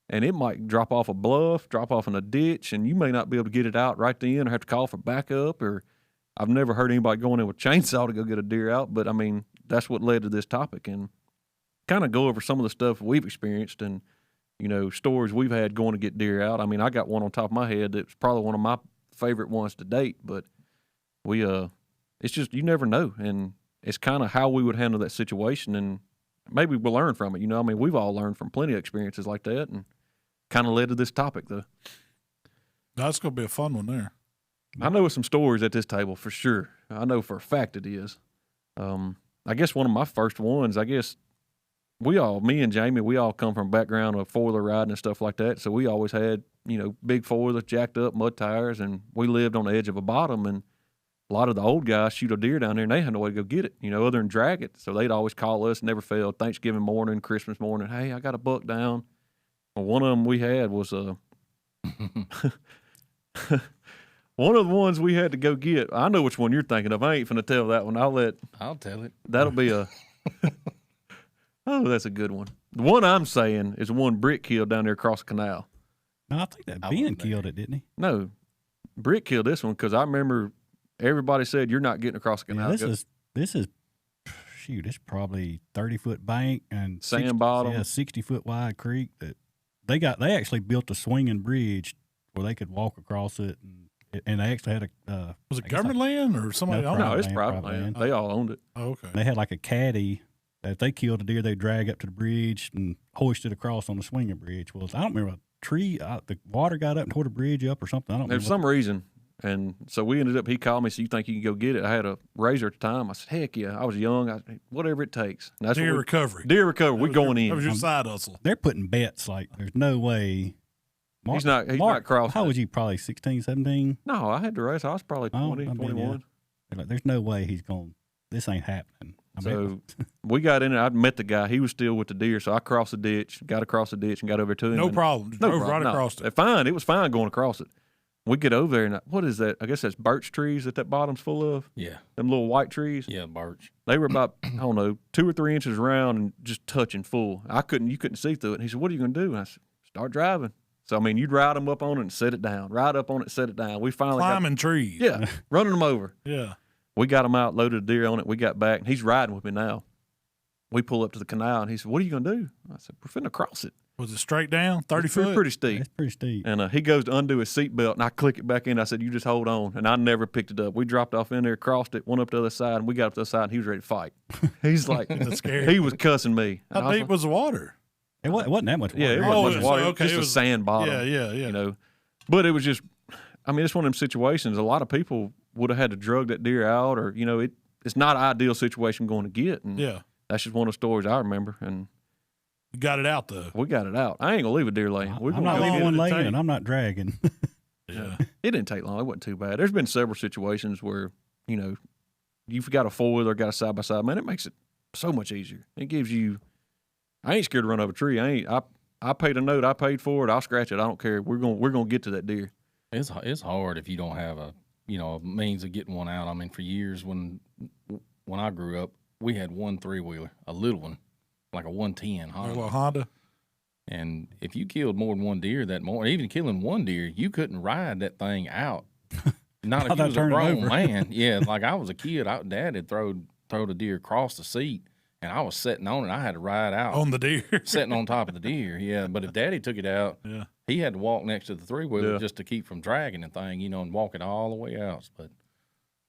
And it might drop off a bluff, drop off in a ditch, and you may not be able to get it out right then or have to call for backup. Or I've never heard anybody going in with a chainsaw to go get a deer out. But, I mean, that's what led to this topic. And kind of go over some of the stuff we've experienced and, you know, stories we've had going to get deer out. I mean, I got one on top of my head that's probably one of my favorite ones to date, but it's just, you never know. And it's kind of how we would handle that situation, and maybe we'll learn from it. You know, I mean, we've all learned from plenty of experiences like that, and kind of led to this topic, though. That's going to be a fun one there. I know some stories at this table for sure. I know for a fact it is. I guess one of my first ones, me and Jamie, we all come from a background of four-wheeler riding and stuff like that. So we always had, you know, big four-wheelers, jacked up, mud tires, and we lived on the edge of a bottom. And a lot of the old guys shoot a deer down there, and they had no way to go get it, you know, other than drag it. So they'd always call us, never failed, Thanksgiving morning, Christmas morning, hey, I got a buck down. Well, one of them we had was one of the ones we had to go get. I know which one you're thinking of. I ain't finna tell that one. I'll tell it. That'll be a oh, that's a good one. The one I'm saying is the one Brick killed down there across the canal. No, I think that Ben killed it, didn't he? No, Brick killed this one because I remember everybody said you're not getting across the canal. Yeah, this is shoot, it's probably 30-foot bank and sand bottom. Yeah, 60-foot wide creek that they actually built a swinging bridge where they could walk across it, and they actually had a was it government land or somebody owned it? No, it's private land. They all owned it. Oh, okay. They had like a caddy If they killed a deer, they drag up to the bridge and hoist it across on the swinging bridge. Well, I don't remember a tree. The water got up and tore the bridge up or something. I don't know. There's some reason. And so we ended up, he called me, so you think you can go get it? I had a razor at the time. I said, heck yeah. I was young. Whatever it takes. And that's deer recovery. Deer recovery. We're going in. That was your side hustle. They're putting bets like there's no way. He's not crossing. How was you? Probably 16, 17? No, I had to race. I was probably 20, 21. Yeah. Like, there's no way he's going, this ain't happening. So we got in there. I met the guy. He was still with the deer. So I crossed the ditch, got across the ditch, and got over to him. No problem. Drove right across it. Fine. It was fine going across it. We get over there, and what is that? I guess that's birch trees that bottom's full of. Yeah. Them little white trees. Yeah, birch. They were about, I don't know, 2 or 3 inches around and just touching full. You couldn't see through it. And he said, what are you going to do? And I said, start driving. So, I mean, you'd ride them up on it and set it down. Ride up on it, set it down. We finally climbing trees. Yeah, running them over. Yeah. We got him out, loaded a deer on it. We got back, and he's riding with me now. We pull up to the canal, and he said, what are you going to do? I said, we're finna cross it. Was it straight down, 30 foot? Pretty steep. It's pretty steep. And he goes to undo his seatbelt, and I click it back in. I said, you just hold on. And I never picked it up. We dropped off in there, crossed it, went up to the other side, and we got up to the side, and he was ready to fight. He's like, he was cussing me. How deep was the water? It wasn't that much water. Yeah, it wasn't much water. Okay, just a sand bottom. Yeah. You know, but it was just, I mean, it's one of them situations. A lot of people would have had to drug that deer out, or, you know, it's not an ideal situation going to get. And that's just one of the stories I remember. And you got it out, though. We got it out. I ain't going to leave a deer laying. I'm not leaving one laying, and I'm not dragging. Yeah. It didn't take long. It wasn't too bad. There's been several situations where, you know, you've got a four-wheeler, got a side-by-side. Man, it makes it so much easier. It gives you, I ain't scared to run over a tree. I paid a note. I paid for it. I'll scratch it. I don't care. We're gonna get to that deer. It's hard if you don't have a means of getting one out. I mean, for years when I grew up, we had one 3-wheeler, a little one, like a 110 Honda. A little Honda. And if you killed more than one deer that morning, even killing one deer, you couldn't ride that thing out. Not if you was a grown man. Yeah, like I was a kid. Dad had throw the deer across the seat, and I was sitting on it. I had to ride out on the deer, sitting on top of the deer. Yeah, but if Daddy took it out, he had to walk next to the 3-wheeler just to keep from dragging the thing, and walk it all the way out. But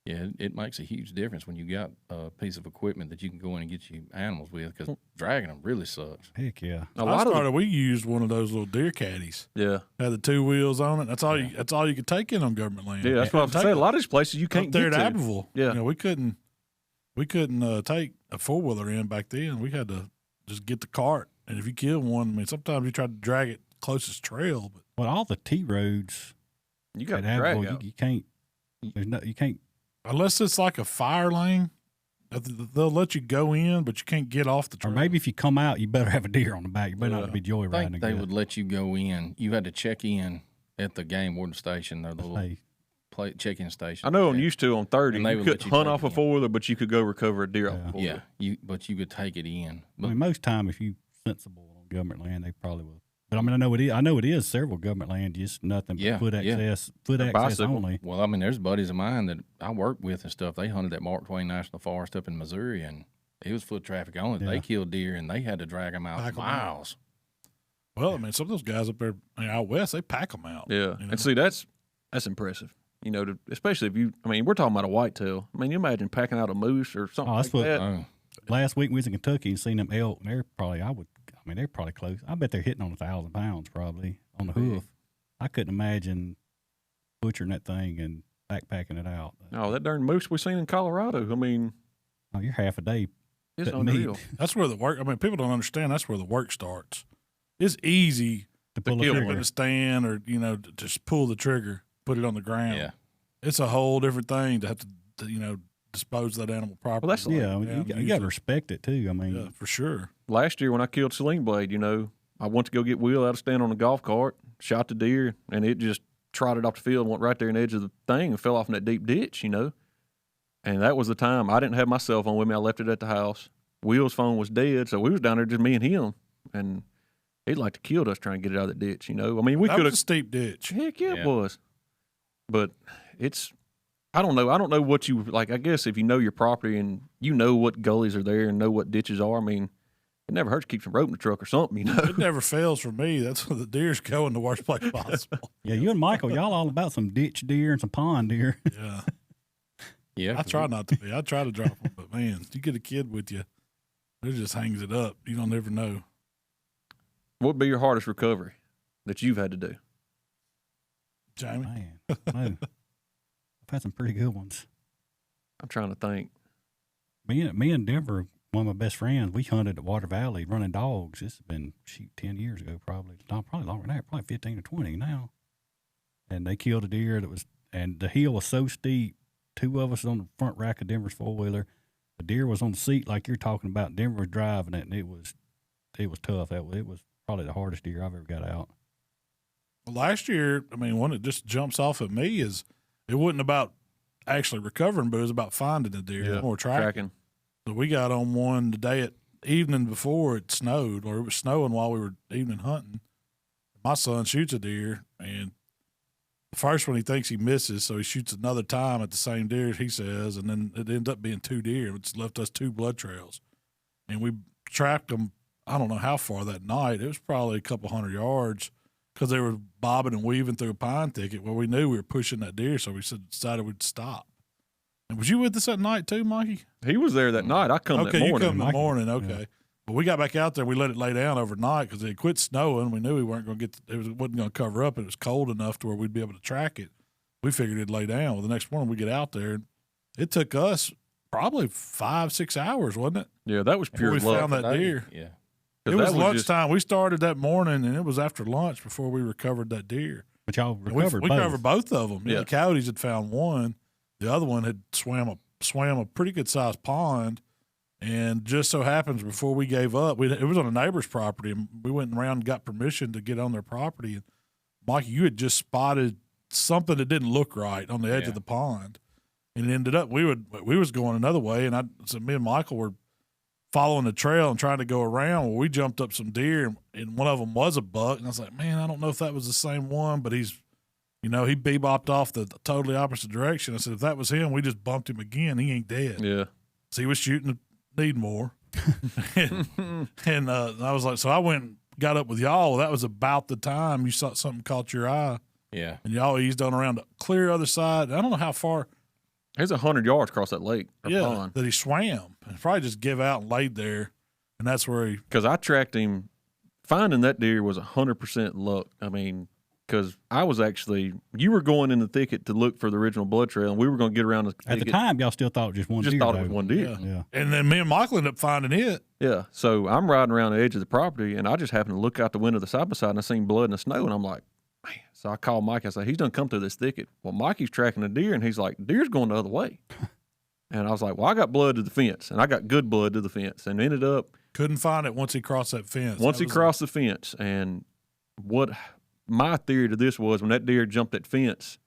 yeah, it makes a huge difference when you got a piece of equipment that you can go in and get you animals with, because dragging them really sucks. Heck yeah! We used one of those little deer caddies. Yeah, had the 2 wheels on it. That's all you could take in on government land. Yeah, that's what I'm saying. A lot of these places you can't up there get at to. Abbeville. Yeah, we couldn't take a 4-wheeler in back then. We had to just get the cart, and if you killed one, I mean, sometimes you tried to drag it closest trail, but all the T roads, you got to drag out. You can't. You can't. Unless it's like a fire lane, they'll let you go in, but you can't get off the trail. Or maybe if you come out, you better have a deer on the back. You better not be joyriding. I think they would let you go in. You had to check in at the game warden station, or the little check-in station. I know I'm used to on 30. You could hunt off a 4-wheeler, but you could go recover a deer off a 4-wheeler. Yeah, but you could take it in. But, I mean, most time, if you sensible on government land, they probably will. But I mean, I know it is several government land, just nothing but foot access only. Well, I mean, there's buddies of mine that I work with and stuff. They hunted at Mark Twain National Forest up in Missouri, and it was foot traffic only. Yeah. They killed deer, and they had to drag them out miles. Well, I mean, some of those guys up there out west, they pack them out. Yeah, and see, that's impressive. Especially if we're talking about a whitetail. I mean, you imagine packing out a moose or something like that. Last week we was in Kentucky and seen them elk, and they're probably close. I bet they're hitting on 1,000 pounds probably on the hoof. I couldn't imagine butchering that thing and backpacking it out. Oh, that darn moose we seen in Colorado. I mean, you're half a day. It's unreal. That's where the work. I mean, people don't understand. That's where the work starts. It's easy to pull the trigger, to stand, or to just pull the trigger, put it on the ground. Yeah, it's a whole different thing to have to dispose of that animal properly. Well, you got to respect it too. I mean, yeah, for sure. Last year when I killed Sling Blade, I went to go get Will out of stand on a golf cart, shot the deer, and it just trotted off the field and went right there in the edge of the thing and fell off in that deep ditch, And that was the time. I didn't have my cell phone with me. I left it at the house. Will's phone was dead, so we was down there just me and him. And he'd like to kill us trying to get it out of the ditch, I mean, we could have. That was a steep ditch. Heck yeah, it was. But I don't know. I don't know what you like. I guess if you know your property and you know what gullies are there and know what ditches are, I mean, it never hurts to keep some rope in the truck or something, It never fails for me. That's where the deers go in the worst place possible. Yeah, you and Michael, y'all all about some ditch deer and some pond deer. Yeah. Yeah. I try not to be. I try to drop them, but man, you get a kid with you. It just hangs it up. You don't ever know. What would be your hardest recovery that you've had to do? Jamie? Man, no. I've had some pretty good ones. I'm trying to think. Me and Denver, one of my best friends, we hunted at Water Valley running dogs. This has been 10 years ago, probably. No, probably longer than that, probably 15 or 20 now. And they killed a deer and the hill was so steep. Two of us on the front rack of Denver's 4-wheeler. The deer was on the seat like you're talking about. Denver was driving it, and it was tough. It was probably the hardest deer I've ever got out. Well, last year, I mean, one that just jumps off at me is it wasn't about actually recovering, but it was about finding the deer. Yeah, More tracking. So we got on one the day evening before it snowed, or it was snowing while we were evening hunting. My son shoots a deer, and the first one he thinks he misses, so he shoots another time at the same deer, he says, and then it ends up being 2 deer, which left us 2 blood trails. And we tracked them, I don't know how far that night. It was probably a couple 100 yards because they were bobbing and weaving through a pine thicket. Well, we knew we were pushing that deer, so we decided we'd stop. And was you with us that night too, Mikey? He was there that night. I come that morning. Okay, you come in the morning, okay. Yeah. But we got back out there. We let it lay down overnight because it quit snowing. We knew we weren't going to wasn't going to cover up. It was cold enough to where we'd be able to track it. We figured it'd lay down. Well, the next morning we get out there. It took us probably 5-6 hours, wasn't it? Yeah, that was pure luck. We found that deer. Yeah. It was lunchtime. We started that morning, and it was after lunch before we recovered that deer. But y'all recovered we covered both of them. Yeah. The coyotes had found one. The other one had swam a pretty good-sized pond. And just so happens before we gave up, it was on a neighbor's property, and we went around and got permission to get on their property. And Mikey, you had just spotted something that didn't look right on the edge of the pond, and it ended up we was going another way, and so me and Michael were following the trail and trying to go around. Well, we jumped up some deer, and one of them was a buck, and I was like, man, I don't know if that was the same one, but he bebopped off the totally opposite direction. I said, if that was him, we just bumped him again. He ain't dead. Yeah. So he was shooting. Need more. and I was like, so I went and got up with y'all. That was about the time you saw something caught your eye. Yeah. And y'all eased on around the clear other side. I don't know how far. There's 100 yards across that lake or pond. That he swam. And probably just give out and laid there. And that's where because I tracked him. Finding that deer was 100% luck. I mean, because I was you were going in the thicket to look for the original blood trail, and we were going to get around the thicket. At the time, y'all still thought it was just one deer. Just thought it was one deer. Yeah. And then me and Michael ended up finding it. Yeah. So I'm riding around the edge of the property, and I just happened to look out the window of the side-by-side, and I seen blood in the snow, and I'm like, man. So I called Mike. I said, he's done come through this thicket. Well, Mikey's tracking a deer, and he's like, deer's going the other way. And I was like, well, I got blood to the fence, and I got good blood to the fence, and ended up. Couldn't find it once he crossed that fence. Once he crossed the fence, and what my theory to this was when that deer jumped that fence,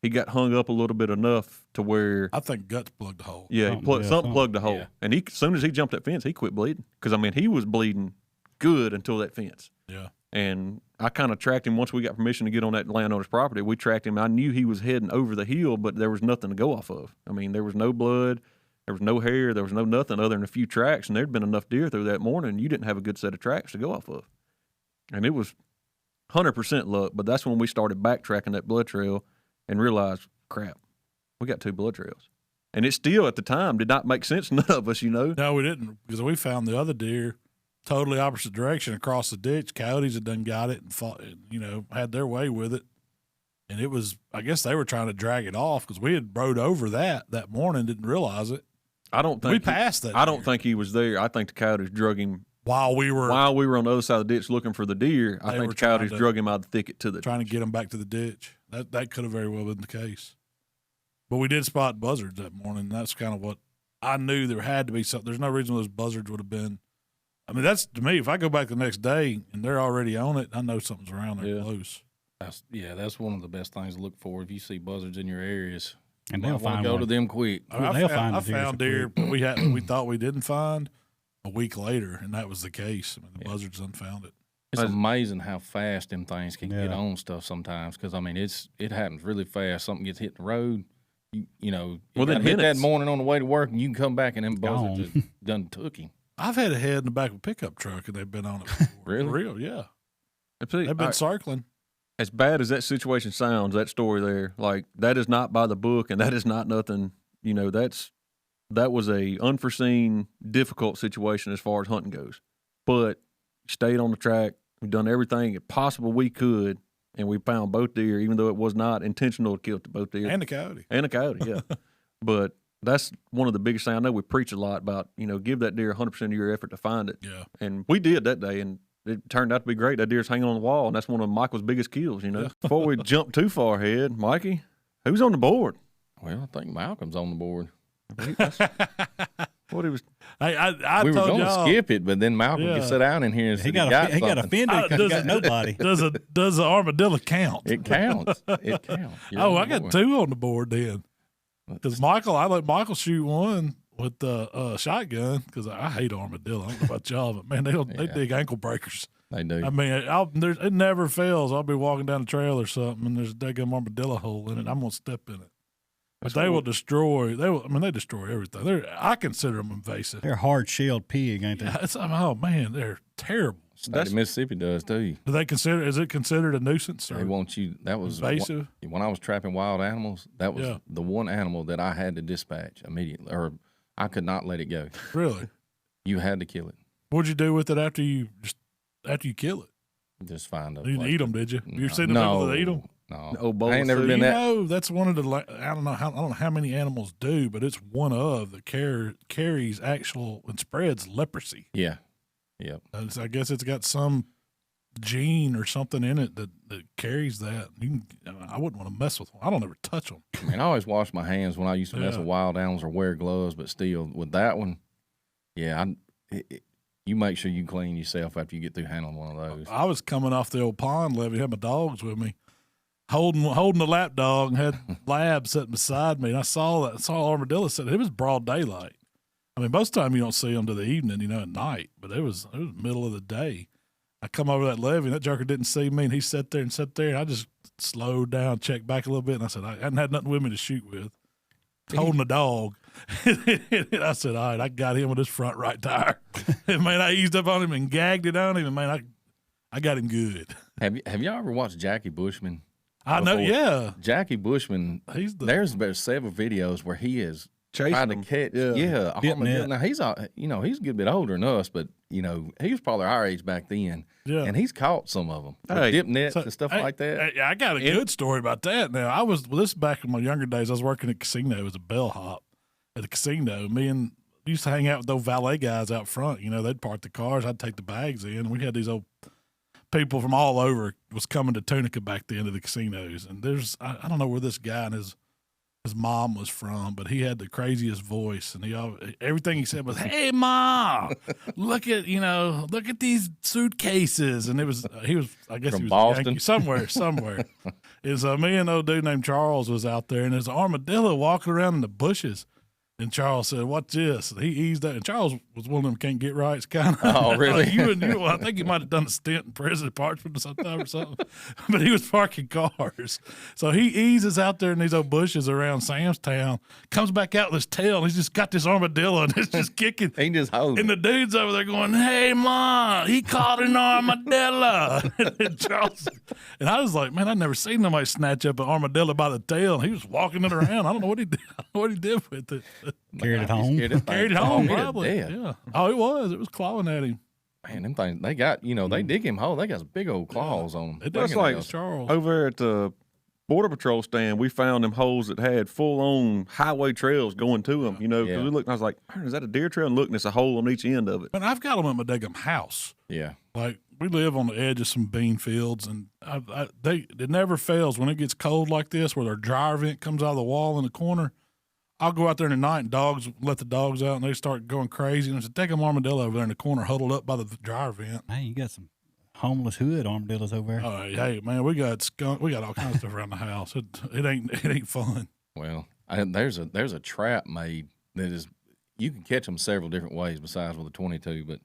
he got hung up a little bit enough to where I think guts plugged the hole. Yeah, something plugged the hole, and as soon as he jumped that fence, he quit bleeding. Because I mean, he was bleeding good until that fence. Yeah, and I kind of tracked him once we got permission to get on that landowner's property. We tracked him. I knew he was heading over the hill, but there was nothing to go off of. I mean, there was no blood, there was no hair, there was no nothing other than a few tracks, and there'd been enough deer through that morning. You didn't have a good set of tracks to go off of, and it was 100% luck, but that's when we started backtracking that blood trail and realized, crap, we got 2 blood trails. And it still, at the time, did not make sense to none of us, No, we didn't, because we found the other deer totally opposite direction across the ditch. Coyotes had done got it and fought, had their way with it. And it was, I guess they were trying to drag it off because we had rode over that morning, didn't realize it. I don't think we passed that. I don't think he was there. I think the coyotes drug him. While we were on the other side of the ditch looking for the deer, I think the coyotes drug him out of the thicket trying to get him back to the ditch. That could have very well been the case. But we did spot buzzards that morning. And that's kind of what I knew there had to be something. There's no reason those buzzards would have been. I mean, that's to me. If I go back the next day and they're already on it, I know something's around there close. That's one of the best things to look for if you see buzzards in your areas. And they'll find go to them quick. I found deer we thought we didn't find a week later, and that was the case. I mean, the buzzards unfound it. It's amazing how fast them things can get on stuff sometimes. Because I mean, it happens really fast. Something gets hit in the road. You got hit that morning on the way to work, and you can come back and them buzzards have done took him. I've had a head in the back of a pickup truck, and they've been on it before. Really? For real, yeah. They've been circling. As bad as that situation sounds, that story there, like that is not by the book, and that is not nothing. That's that was a unforeseen, difficult situation as far as hunting goes. But stayed on the track. We've done everything possible we could, and we found both deer, even though it was not intentional to kill both deer. And the coyote. And the coyote, yeah. But that's one of the biggest things. I know we preach a lot about, give that deer 100% of your effort to find it. Yeah. And we did that day, and it turned out to be great. That deer's hanging on the wall, and that's one of Michael's biggest kills, Yeah. Before we jump too far ahead, Mikey, who's on the board? Well, I think Malcolm's on the board. What he was. I We were told going to y'all. skip it, but then Malcolm could sit down in here and say He got something. offended because he got nobody. Does the armadillo count? It counts. It counts. You're Oh, on I the got board. 2 on the board then. Because I let Michael shoot one with the shotgun because I hate armadillo. I don't know about y'all, but man, they dig ankle breakers. They do. I mean, it never fails. I'll be walking down the trail or something, and there's a daggum armadillo hole in it. I'm gonna step in it. But they will destroy. They destroy everything. I consider them invasive. They're hard-shelled pig, ain't they? Oh man, they're terrible. State of Mississippi does too. Do they consider? Is it considered a nuisance? Or They want you. That was invasive? when I was trapping wild animals. That was Yeah. the one animal that I had to dispatch immediately, or I could not let it go. Really? You had to kill it. What'd you do with it after you kill it? Just find a You didn't place eat to- them, did you? You No. seen the people that eat them? No, Oh, bowl I ain't of never food. been You that. know, that's one of the. I don't know how many animals do, but it's one of that carries actual and spreads leprosy. Yeah, yep. I guess it's got some gene or something in it that carries that. I wouldn't want to mess with them. I don't ever touch them. I mean, I always wash my hands when I used to mess Yeah. with wild animals or wear gloves, but still, with that one, yeah, you make sure you clean yourself after you get through handling one of those. I was coming off the old pond levee, had my dogs with me, holding the lap dog, and had Lab sitting beside me, and I saw armadillo sitting. It was broad daylight. I mean, most of the time you don't see them to the evening, at night, but it was middle of the day. I come over that levee, and that jerker didn't see me, and he sat there, and I just slowed down, checked back a little bit, and I said, I hadn't had nothing with me to shoot with. Holding the dog. And I said, all right, I got him with his front right tire. And, man, I eased up on him and gagged it on him, and, man, I got him good. Have y'all ever watched Jackie Bushman? I know, Before? yeah. Jackie Bushman, there's been several videos where he is Chasing trying to them. catch. Yeah. Armadillo. Now he's he's a good bit older than us, but he was probably our age back then. Yeah. And he's caught some of them. Hey, Dip nets and stuff like that. I got a good story about that. Now, this back in my younger days. I was working at a casino as a bellhop at the casino. Me and used to hang out with those valet guys out front. They'd park the cars. I'd take the bags in. We had these old people from all over was coming to Tunica back then to the casinos. And I don't know where this guy and his mom was from, but he had the craziest voice, and everything he said was, "Hey, Mom, look at these suitcases." And he was I guess From he was Boston? Yankee, somewhere. Is me and old dude named Charles was out there, and there's an armadillo walking around in the bushes. And Charles said, "What's this?" And he eased up. And Charles was one of them can't get rights kind of. Oh, really? I think he might have done a stint in prison department or something. But he was parking cars. So he eases out there in these old bushes around Samstown, comes back out with his tail, and he's just got this armadillo, and it's just kicking. He just holds And the dude's over there going, "Hey, Mom, he caught an armadillo." And Charles, and I was like, man, I've never seen somebody snatch up an armadillo by the tail. And he was walking it around. I don't know what he did. I don't know what he did with it. Carried it home. Carried it home, He'd have probably. dead. Yeah. Oh, it was. It was clawing at him. Man, them things, they got, they dig him whole. They got some big old claws on them. It That's does like Charles. over at the Border Patrol stand, we found them holes that had full-on highway trails going to them, 'cause Yeah. we looked and I was like, is that a deer trail? And look, and it's a hole on each end of it. And I've got them at my daggum house. Yeah. Like, we live on the edge of some bean fields, and it never fails when it gets cold like this, where their dryer vent comes out of the wall in the corner. I'll go out there in the night, and let the dogs out, and they start going crazy. And there's a daggum armadillo over there in the corner, huddled up by the dryer vent. Man, you got some homeless hood armadillos over there. Oh, hey, man, we got skunk. We got all kinds of stuff around the house. It ain't fun. Well, there's a trap made that is, you can catch them several different ways besides with a 22, but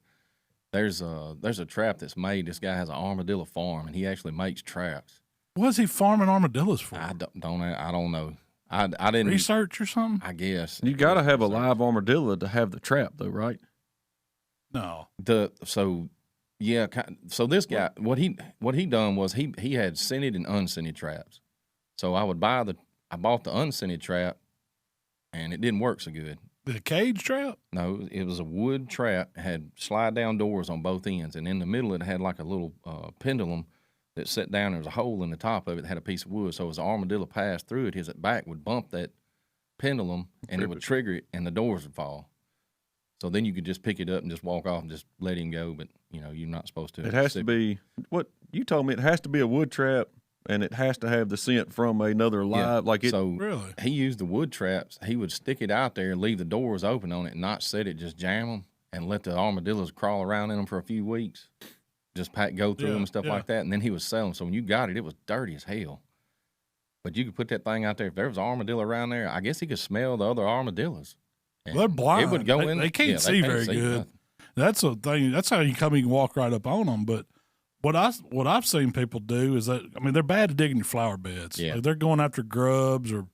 there's a trap that's made. This guy has an armadillo farm, and he actually makes traps. What's he farming armadillos for? I don't know. I didn't Research or something? I guess You got to have a live armadillo to have the trap, though, right? No. So this guy, what he done was he had scented and unscented traps. So I bought the unscented trap, and it didn't work so good. The cage trap? No, it was a wood trap, had slide down doors on both ends, and in the middle it had like a little pendulum that set down. There was a hole in the top of it that had a piece of wood. So as the armadillo passed through it, his back would bump that pendulum, and it would trigger it, and the doors would fall. So then you could just pick it up and just walk off and just let him go. But, you're not supposed to. It has to be, what you told me, it has to be a wood trap, and it has to have the scent from another live. Yeah. So really? He used the wood traps. He would stick it out there and leave the doors open on it and not set it, just jam them and let the armadillos crawl around in them for a few weeks. Just go through them and stuff like that. And then he was selling. So when you got it, it was dirty as hell. But you could put that thing out there. If there was an armadillo around there, I guess he could smell the other armadillos. Well, they're blind. It would go in. They can't see very good. Nothing. That's a thing. That's how you can walk right up on them. But what I've seen people do is that, they're bad at digging your flower beds. Yeah. Like they're going after grubs or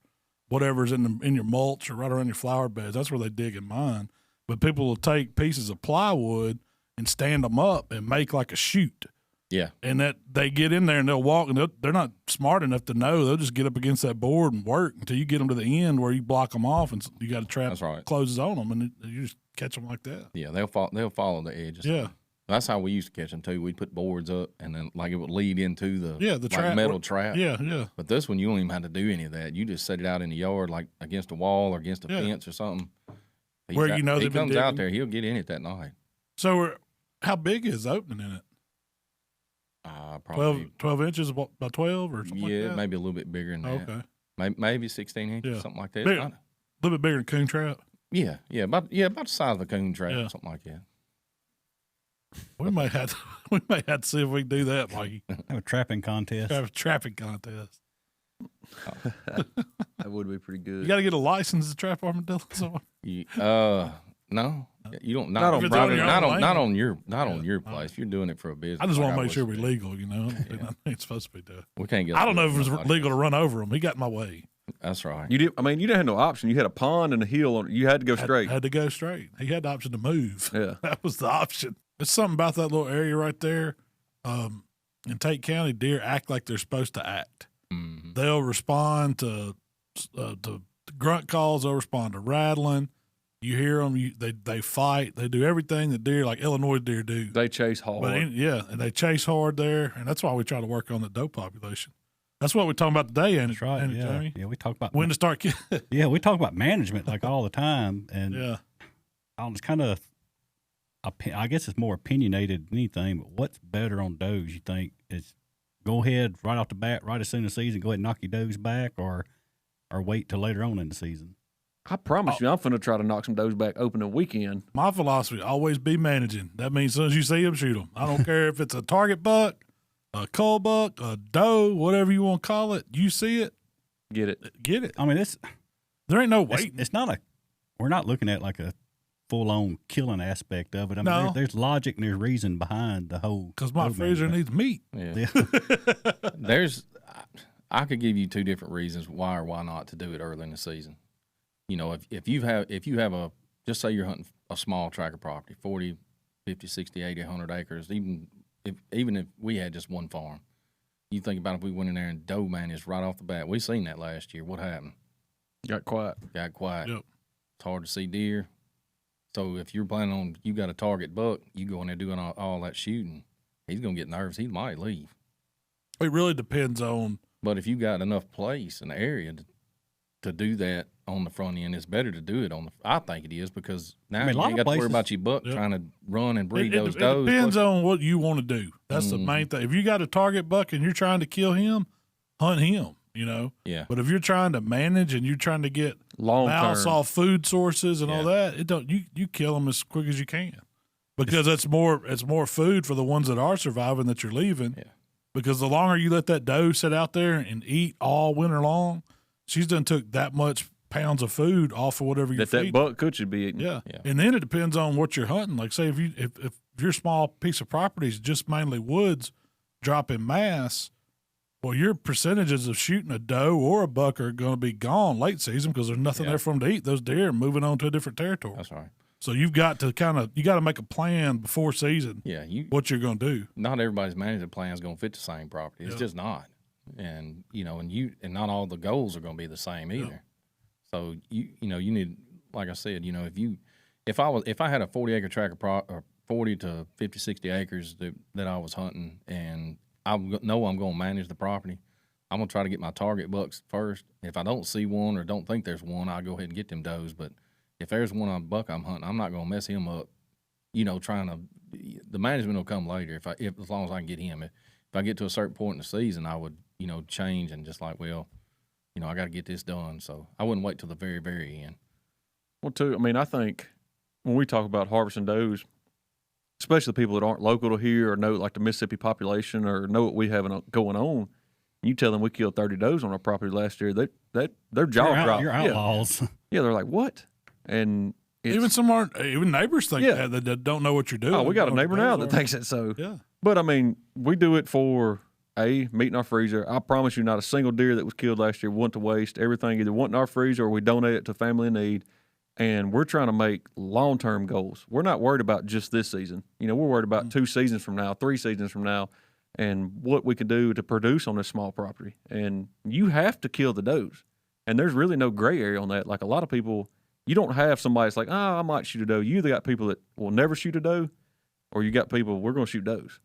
whatever's in your mulch or right around your flower beds. That's where they dig in mine. But people will take pieces of plywood and stand them up and make like a chute. Yeah. And that they get in there and they'll walk, and they're not smart enough to know. They'll just get up against that board and work until you get them to the end where you block them off and you got a trap closes on them, and you just catch them like that. Yeah, they'll follow the edges. Yeah. That's how we used to catch them too. We'd put boards up, and then it would lead into the trap, metal trap. Yeah, yeah. But this one, you don't even have to do any of that. You just set it out in the yard, like against a wall or against a fence or something. He comes out there, he'll get in it that night. So, how big is the opening in it? Probably 12 inches by 12 or something like that? Yeah, maybe a little bit bigger than that. Okay. Maybe 16 inches, something like that. A little bit bigger than coon trap? Yeah, about the size of a coon trap, something like that. We may have to see if we can do that, Mikey. Have a trapping contest. Have a trapping contest. That would be pretty good. You got to get a license to trap armadillos. No, you don't. Not on your place. If you're doing it for a business, I just want to make sure we're legal. I ain't supposed to be doing. We can't get. I don't know if it was legal to run over him. He got in my way. That's right. You did. You didn't have no option. You had a pond and a hill. You had to go straight. Had to go straight. He had the option to move. Yeah, that was the option. There's something about that little area right there. In Tate County, deer act like they're supposed to act. Mm-hmm. They'll respond to grunt calls. They'll respond to rattling. You hear them. They fight. They do everything that deer, like Illinois deer, do. They chase hard. And they chase hard there, and that's why we try to work on the doe population. That's what we're talking about today, ain't it? That's right. Ain't it, Jamie? Yeah, we talk about when to start. Yeah, we talk about management like all the time, and it's kind of, I guess it's more opinionated than anything. But what's better on does? You think it's go ahead right off the bat, right as soon as the season, go ahead and knock your does back, or wait till later on in the season? I promise you, I'm going to try to knock some does back opening weekend. My philosophy, always be managing. That means as soon as you see them, shoot them. I don't care if it's a target buck, a cull buck, a doe, whatever you want to call it. You see it, get it. Get it. I mean, there ain't no waiting. It's not we're not looking at like a full-on killing aspect of it. I mean, no. there's logic and there's reason behind the whole. Because my freezer needs meat. Yeah. I could give you two different reasons why or why not to do it early in the season. If you have a, just say you're hunting a small tract of property, 40, 50, 60, 80, 100 acres, even if we had just one farm, you think about if we went in there and doe managed right off the bat. We seen that last year. What happened? Got quiet. Got quiet. Yep. It's hard to see deer. So if you're planning on, you got a target buck, you go in there doing all that shooting, he's going to get nervous. He might leave. It really depends on. But if you got enough place in the area to do that on the front end, it's better to do it I think it is, because now you ain't got to worry about your buck trying to run and breed those does. It depends on what you want to do. That's the main thing. If you got a target buck and you're trying to kill him, hunt him, Yeah. But if you're trying to manage and you're trying to get mouse off food sources and all that, you kill them as quick as you can, because it's more food for the ones that are surviving that you're leaving. Yeah. Because the longer you let that doe sit out there and eat all winter long, she's done took that much pounds of food off of whatever you're feeding. That buck should be eating. Yeah. And then it depends on what you're hunting. Like, say, if your small piece of property is just mainly woods, dropping mass, well, your percentages of shooting a doe or a buck are going to be gone late season because there's nothing there for them to eat. Those deer are moving on to a different territory. That's right. So you've got to make a plan before season. Yeah, what you're going to do. Not everybody's management plan is going to fit the same property. It's just not, and and not all the goals are going to be the same either. So you need like I said, if I had a 40-acre tract or 40 to 50, 60 acres that I was hunting, and I know I'm going to manage the property, I'm going to try to get my target bucks first. If I don't see one or don't think there's one, I'll go ahead and get them does. But if there's one on buck I'm hunting, I'm not going to mess him up, the management will come later as long as I can get him. If I get to a certain point in the season, I would, change and just like, well, I got to get this done. So I wouldn't wait till the very, very end. Well, too, I mean, I think when we talk about harvesting does, especially the people that aren't local to here or know like the Mississippi population or know what we have going on, you tell them we killed 30 does on our property last year, their jaw dropped. You're outlaws. Yeah, they're like, what? And even neighbors think that don't know what you're doing. Oh, we got a neighbor now that thinks it. So, yeah. But I mean, we do it for meat in our freezer. I promise you, not a single deer that was killed last year went to waste. Everything either went in our freezer or we donate it to family in need. And we're trying to make long-term goals. We're not worried about just this season. We're worried about 2 seasons from now, 3 seasons from now, and what we can do to produce on this small property. And you have to kill the does. And there's really no gray area on that. Like a lot of people, you don't have somebody that's like, I might shoot a doe. You either got people that will never shoot a doe, or you got people, we're going to shoot does.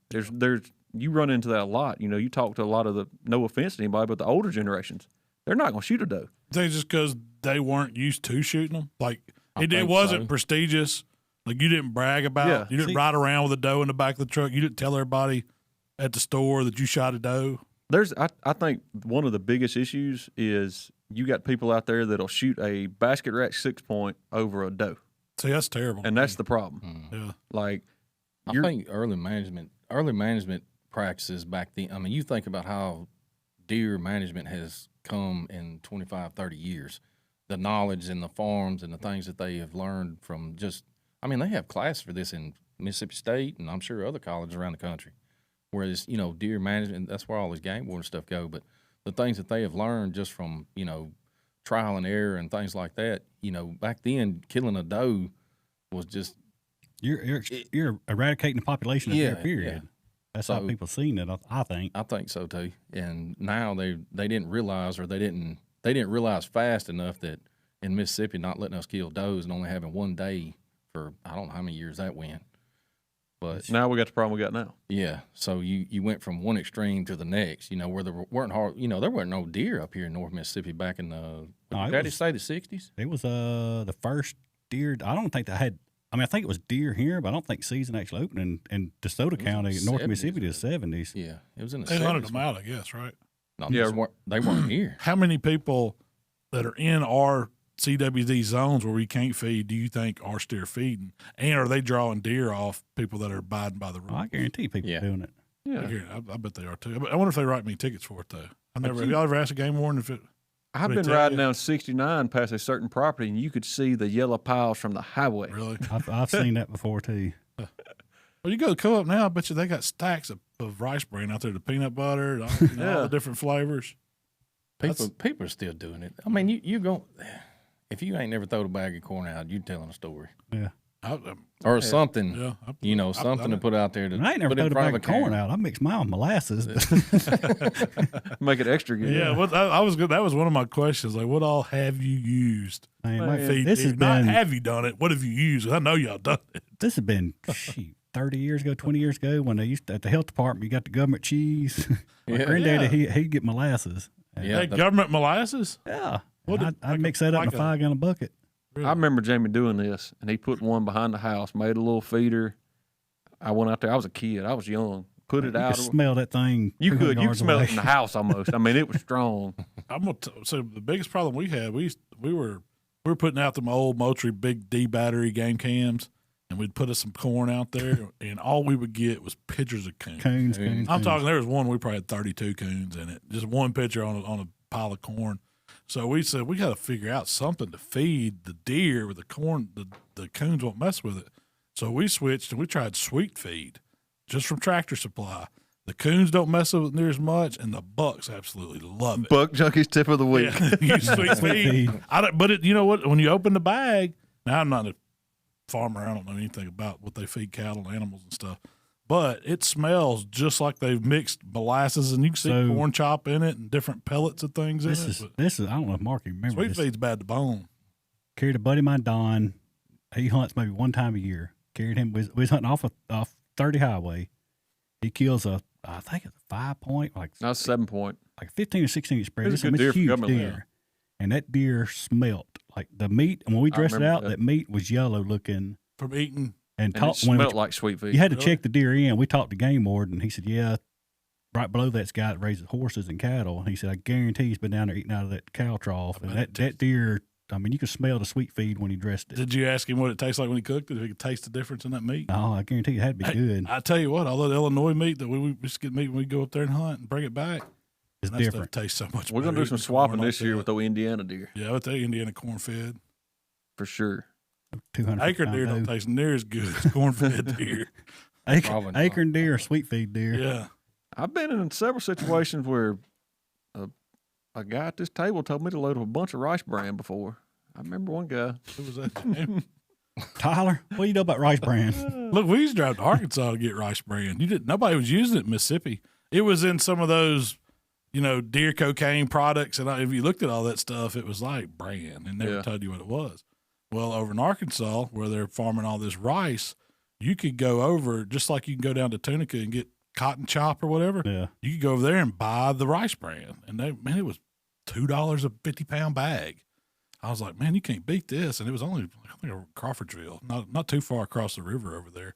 You run into that a lot. You talk to a lot of the, no offense to anybody, but the older generations, they're not going to shoot a doe. They just because they weren't used to shooting them. Like it wasn't prestigious. Like you didn't brag about it. You didn't ride around with a doe in the back of the truck. You didn't tell everybody at the store that you shot a doe. I think one of the biggest issues is you got people out there that'll shoot a basket rack 6-point over a doe. See, that's terrible. And that's the problem. Yeah. Like I think early management practices back then, I mean, you think about how deer management has come in 25, 30 years. The knowledge and the farms and the things that they have learned from they have classes for this in Mississippi State and I'm sure other colleges around the country. Whereas, deer management, that's where all this game warden stuff go. But the things that they have learned just from, trial and error and things like that, back then killing a doe was just you're eradicating the population of deer, period. Yeah. That's how people seen it, I think. I think so too. And now they didn't realize, or they didn't realize fast enough that in Mississippi not letting us kill does and only having 1 day for I don't know how many years that went. But now we got the problem we got now. Yeah. So you went from one extreme to the next, where there weren't there weren't no deer up here in North Mississippi back in the did say the 60s? It was the first deer. I don't think they had. I mean, I think it was deer here, but I don't think season actually opened in DeSoto County, North Mississippi, to the 70s. Yeah, it was in the 70s. They hunted them out, I guess, right? No, they weren't here. How many people that are in our CWD zones where we can't feed do you think are steer feeding? And are they drawing deer off people that are abiding by the rules? I guarantee people are doing it. Yeah, I bet they are too. I wonder if they write me tickets for it, though. Have y'all ever asked a game warden if it... I've been riding down 69 past a certain property, and you could see the yellow piles from the highway. Really? I've seen that before, too. Well, you go to Co-op now, I bet you they got stacks of rice bran out there, the peanut butter, all the different flavors. People are still doing it. I mean, you go... If you ain't never thrown a bag of corn out, you telling a story. Yeah. Or something, something to put out there. I ain't never thrown a bag of corn out. I mix mine with molasses. Make it extra good. Yeah, I was good. That was one of my questions. Like, what all have you used? Have you done it? What have you used? I know y'all done it. This has been 30 years ago, 20 years ago, when they used to, at the health department, you got the government cheese. My granddaddy, he'd get molasses. Government molasses? Yeah. I'd mix that up in a 5-gallon bucket. I remember Jamie doing this, and he put one behind the house, made a little feeder. I went out there. I was a kid. I was young. Put it out. You could smell that thing. You could smell it in the house almost. I mean, it was strong. So the biggest problem we had, we were putting out them old Moultrie big D battery game cams, and we'd put some corn out there, and all we would get was pictures of coons. I'm talking. There was one we probably had 32 coons in it. Just one picture on a pile of corn. So we said we got to figure out something to feed the deer with the corn. The coons won't mess with it. So we switched and we tried sweet feed, just from Tractor Supply. The coons don't mess with it near as much, and the bucks absolutely love it. Buck Junkies tip of the week. Yeah, sweet feed. You know what? When you open the bag, now I'm not a farmer. I don't know anything about what they feed cattle and animals and stuff. But it smells just like they've mixed molasses, and you can see corn chop in it and different pellets of things in it. This is I don't know if Mark remembers. Sweet feed's bad to bone. carried a buddy of mine, Don. He hunts maybe one time a year. Carried him. We was hunting off 30 highway. He kills I think it's a 5-point, like not 7-point, like 15 or 16 inch spread. It's a good deer for huge government deer. land. And that deer smelt like the meat. And when we dressed it out, that. that meat was yellow looking. From eating. And it smelled like sweet feed. You had to check the deer in. We talked to game warden, and he said, yeah, right below that's guy that raises horses and cattle. And he said, I guarantee he's been down there eating out of that cow trough. And that deer, I mean, you could smell the sweet feed when he dressed it. Did you ask him what it tastes like when he cooked it? If he could taste the difference in that meat? No, I guarantee it had to be good. I tell you what, all that Illinois meat that we just get meat when we go up there and hunt and bring it back. It's that different. Stuff tastes so much We're better. going to do some swapping this year with the Indiana deer. Yeah, with the Indiana corn fed. For sure. 200 Acre deer don't taste near as good as corn fed deer. Acre deer or sweet feed deer. Yeah. I've been in several situations where a guy at this table told me to load up a bunch of rice bran before. I remember one guy. Who was that? Tyler, what do you know about rice bran? Look, we used to drive to Arkansas to get rice bran. Nobody was using it in Mississippi. It was in some of those, deer cocaine products. And if you looked at all that stuff, it was like bran and never told you what it was. Well, over in Arkansas, where they're farming all this rice, you could go over, just like you can go down to Tunica and get cotton chop or whatever. Yeah. You could go over there and buy the rice bran. And it was $2 a 50-pound bag. I was like, man, you can't beat this. And it was only, I think, Crawfordsville, not too far across the river over there.